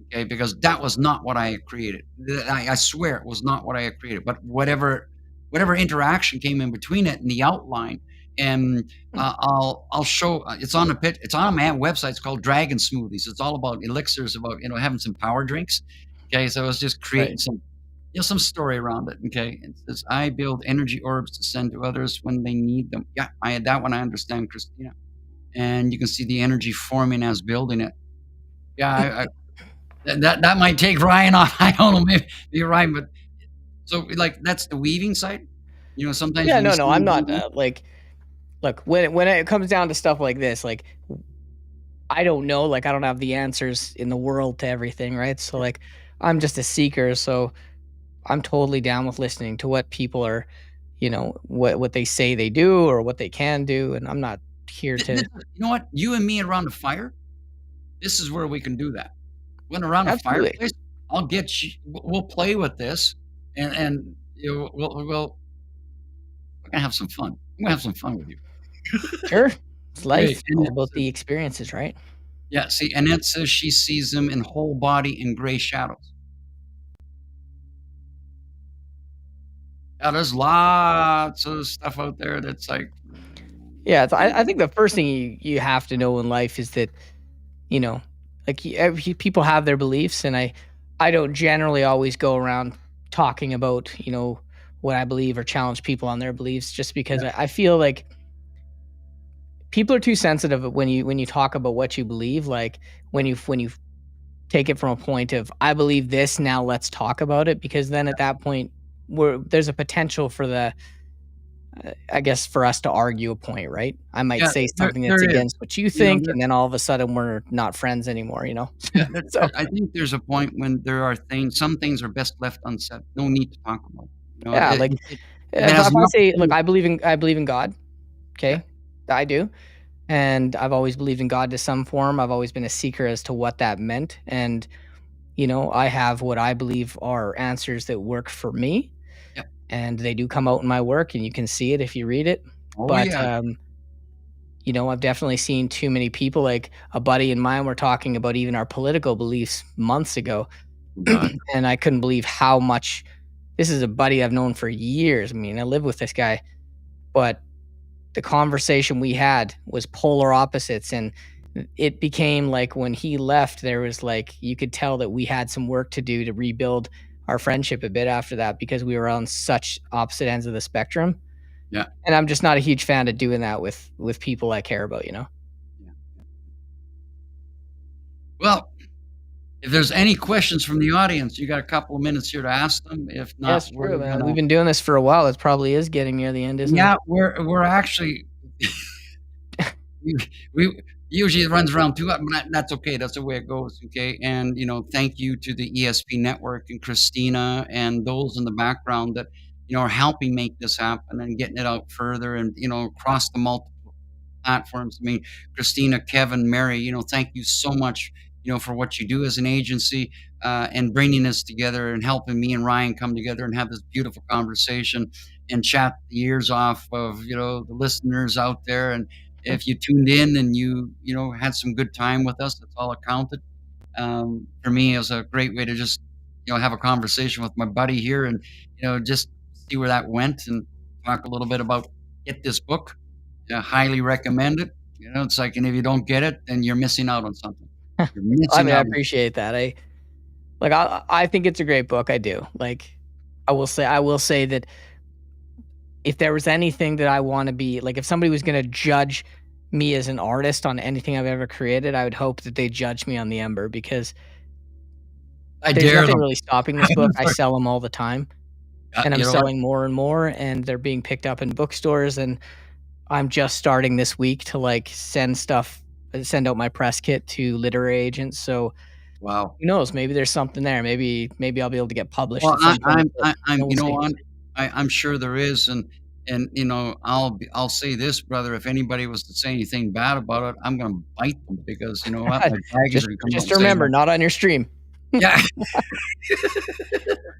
Okay, because that was not what I had created. I swear it was not what I had created. But whatever interaction came in between it and the outline, and Hmm. I'll show. It's on a pit. It's on my website. It's called Dragon Smoothies. It's all about elixirs, about having some power drinks. Okay, so I was just creating Right. some story around it. Okay, it says I build energy orbs to send to others when they need them. Yeah, I had that one. I understand, Christina, and you can see the energy forming as building it. Yeah, that might take Ryan off. I don't know, maybe Ryan, but so, like, that's the weaving side? Sometimes Yeah. when you No. see No. me I'm not weaving. like. Look, when it comes down to stuff like this, like I don't know, like I don't have the answers in the world to everything, right? So like I'm just a seeker, so I'm totally down with listening to what people are, what they say they do or what they can do, and I'm not here This to. you know what? You and me around the fire, this is where we can do that. When around a Absolutely. fireplace, I'll get you we'll play with this, and, we're gonna have some fun. I'm gonna have some fun with you. Sure. It's Okay, life, and all it about says the experiences, right? yeah, see, and it says she sees them in whole body in gray shadows. Yeah, there's lots of stuff out there that's like, Yeah, I think the first thing you have to know in life is that, you know, like people have their beliefs, and I don't generally always go around talking about, what I believe or challenge people on their beliefs, just because I feel like people are too sensitive when you talk about what you believe. Like when you take it from a point of I believe this, now let's talk about it, because then at that point there's a potential for the I guess for us to argue a point, right? I might yeah, say there something that's there is. against what you You know, think, and then all of a sudden we're not friends anymore. yeah, So I think there's a point when there are some things are best left unsaid. No need to talk about. yeah, like If it if has I nothing say, to look, do. I believe in God. Yeah, Okay, I do, and I've always believed in God to some form. I've always been a seeker as to what that meant, and I have what I believe are answers that work for me, yeah. and they do come out in my work, and you can see it if you read it. Oh, But yeah. I've definitely seen too many people. Like a buddy and mine were talking about even our political beliefs months ago, Oh, God. and I couldn't believe how much. This is a buddy I've known for years. I mean, I live with this guy, but the conversation we had was polar opposites, and it became like when he left, there was like you could tell that we had some work to do to rebuild our friendship a bit after that, because we were on such opposite ends of the spectrum. Yeah, And I'm just not a huge fan of doing that with people I care about. yeah. Well, if there's any questions from the audience, you got a couple of minutes here to ask them. If Yeah, not, it's we're true, man. gonna We've been doing this for a while. It probably is getting near the end, isn't it? yeah, we're actually we we usually it runs around 2 hours, but that's okay. That's the way it goes, okay? And, thank you to the ESP network and Christina and those in the background that, are helping make this happen and getting it out further and, across the multiple platforms. I mean, Christina, Kevin, Mary, thank you so much. for what you do as an agency, and bringing us together and helping me and Ryan come together and have this beautiful conversation and chat the ears off of, the listeners out there. And if you tuned in and you had some good time with us, that's all accounted. For me, it was a great way to just, have a conversation with my buddy here and, just see where that went and talk a little bit about get this book. Highly recommend it. It's like, and if you don't get it, then you're missing out on something. You're I missing mean, I out. appreciate that. I think it's a great book. I do. Like, I will say that if there was anything that I want to be, like, if somebody was going to judge me as an artist on anything I've ever created, I would hope that they judge me on the Ember, because I there's dare nothing them. really stopping this book. I sell them all the time, and I'm You know what? selling more and more, and they're being picked up in bookstores. And I'm just starting this week to like send out my press kit to literary agents. So Wow. who knows? Maybe there's something there. Maybe I'll be able to get published Well, at some point. I'm, We'll see. what? I'm sure there is, and I'll say this, brother. If anybody was to say anything bad about it, I'm going to bite them because you know what, my baggage are going to come out Just and say, remember, not on your stream. yeah.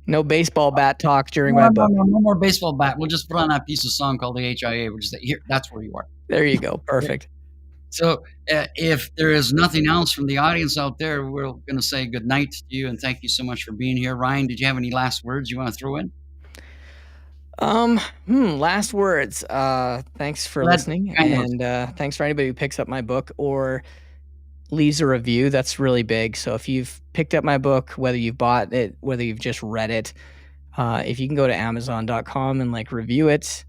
No baseball bat talk during No, my no, book. no more baseball bat. We'll just put on that piece of song called the HIA. We'll just say, here, that's where you are. There you go. Perfect. So, if there is nothing else from the audience out there, we're going to say good night to you and thank you so much for being here. Ryan, did you have any last words you want to throw in? Last words. Thanks for listening, and thanks for anybody who picks up my book or leaves a review. That's really big. So if you've picked up my book, whether you've bought it, whether you've just read it, if you can go to Amazon.com and like review it,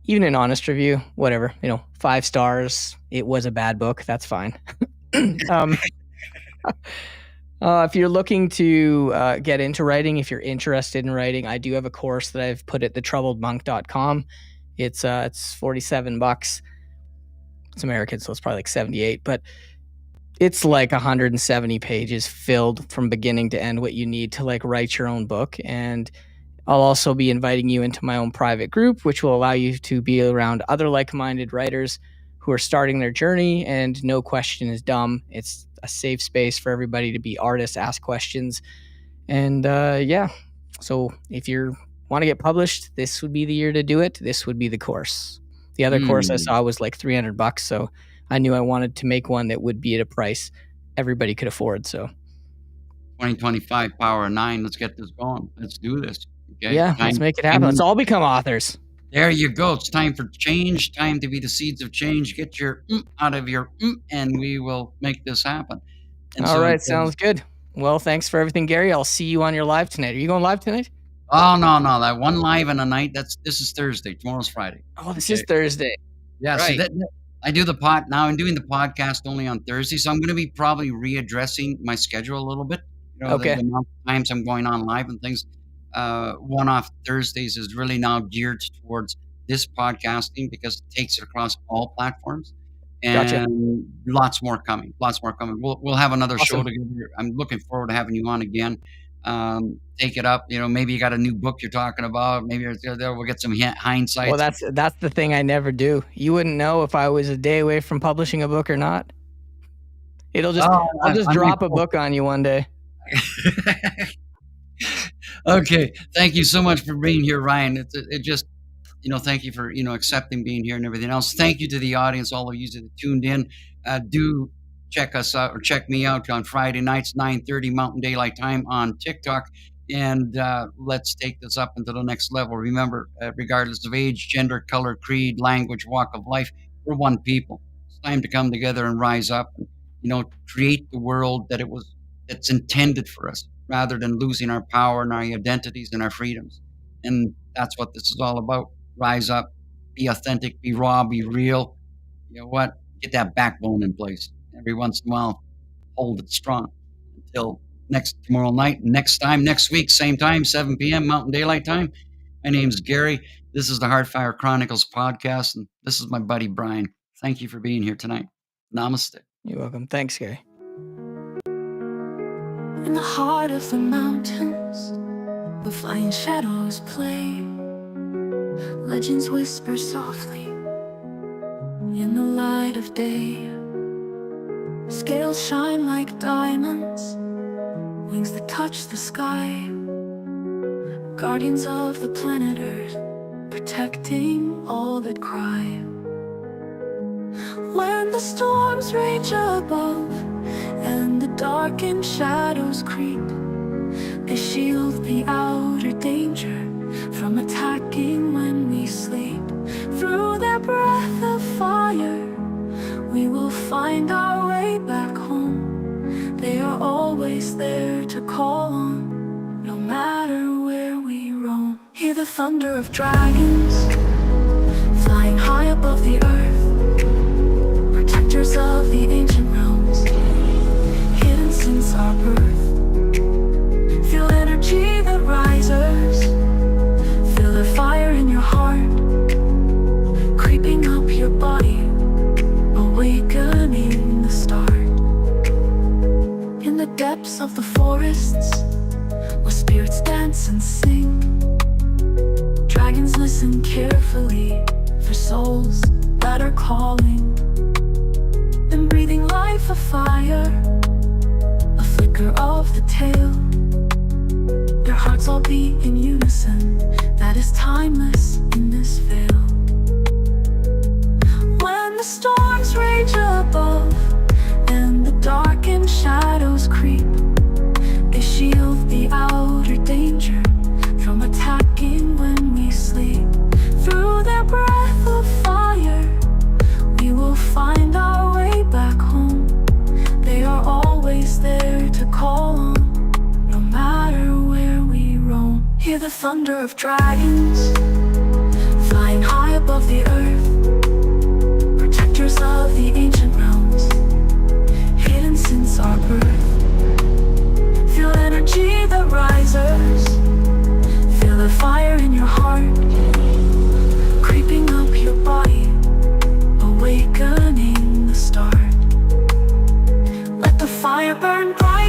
even an honest review, whatever, 5 stars. It was a bad book. That's fine. If you're looking to get into writing, if you're interested in writing, I do have a course that I've put at thetroubledmonk.com. It's $47. It's American, so it's probably like 78, but it's like 170 pages filled from beginning to end what you need to like write your own book. And I'll also be inviting you into my own private group, which will allow you to be around other like-minded writers who are starting their journey, and no question is dumb. It's a safe space for everybody to be artists, ask questions. And so if you want to get published, this would be the year to do it. This would be the course. The other course I saw was like $300, so I knew I wanted to make one that would be at a price everybody could afford. So 2025 Power of 9. Let's get this going. Let's do this. Okay? Yeah, let's make it happen. Let's all become authors. There you go. It's time for change. Time to be the seeds of change. Get your out of your and we will make this happen. And all right, sounds good. Well, thanks for everything, Gary. I'll see you on your live tonight. Are you going live tonight? Oh no, that one live in a night. This is Thursday. Tomorrow's Friday. Oh, this is Thursday. Yeah, right. So I do the now. I'm doing the podcast only on Thursday, so I'm going to be probably readdressing my schedule a little bit. Okay. The amount of times I'm going on live and things. One-off Thursdays is really now geared towards this podcasting because it takes it across all platforms, and Gotcha. lots more coming. We'll have another show together. I'm looking forward to having you on again. Take it up. Maybe you got a new book you're talking about. Maybe we'll get some hindsight. Well, that's the thing I never do. You wouldn't know if I was a day away from publishing a book or not. I'll just drop a book on you one day. Okay, thank you so much for being here, Ryan. It just, thank you for accepting being here and everything else. Thank you to the audience, all of you that tuned in. Do check us out or check me out on Friday nights, 9:30 Mountain Daylight Time on TikTok, and let's take this up into the next level. Remember, regardless of age, gender, color, creed, language, walk of life, we're one people. It's time to come together and rise up and create the world that's intended for us, rather than losing our power and our identities and our freedoms. And that's what this is all about. Rise up, be authentic, be raw, be real. You know what? Get that backbone in place. Every once in a while, hold it strong. Until tomorrow night, next week, same time, 7 p.m. Mountain Daylight Time. My name's Gary. This is the Heartfire Chronicles podcast, and this is my buddy Brian. Thank you for being here tonight. Namaste. You're welcome. Thanks, Gary. In the heart of the mountains, where flying shadows play, legends whisper softly in the light of day. scales shine like diamonds, wings that touch the sky, guardians of the planet Earth, protecting all that cry. When the storms rage above and the darkened shadows creep, they shield the outer danger from attacking when we sleep. Through their breath of fire, we will find our way back home. They are always there to call on, no matter where we roam. Hear the thunder of dragons flying high above the earth, protectors of the ancient realms, hidden since our birth. Feel energy that rises, feel the fire in your heart, creeping up your body, awakening the start. In the depths of the forests, where spirits dance and sing, dragons listen carefully for souls that are calling. Then breathing life of fire, a flicker of the tail, their hearts all beat in unison, that is timeless in this veil. When the storms rage above and the darkened shadows creep, they shield the outer danger from attacking when we sleep. Through their breath of fire, we will find our way back home. They are always there to call on, no matter where we roam. Hear the thunder of dragons flying high above the earth, protectors of the ancient realms, hidden since our birth. Feel energy that rises, feel the fire in your heart, creeping up your body, awakening the start. Let the fire burn bright.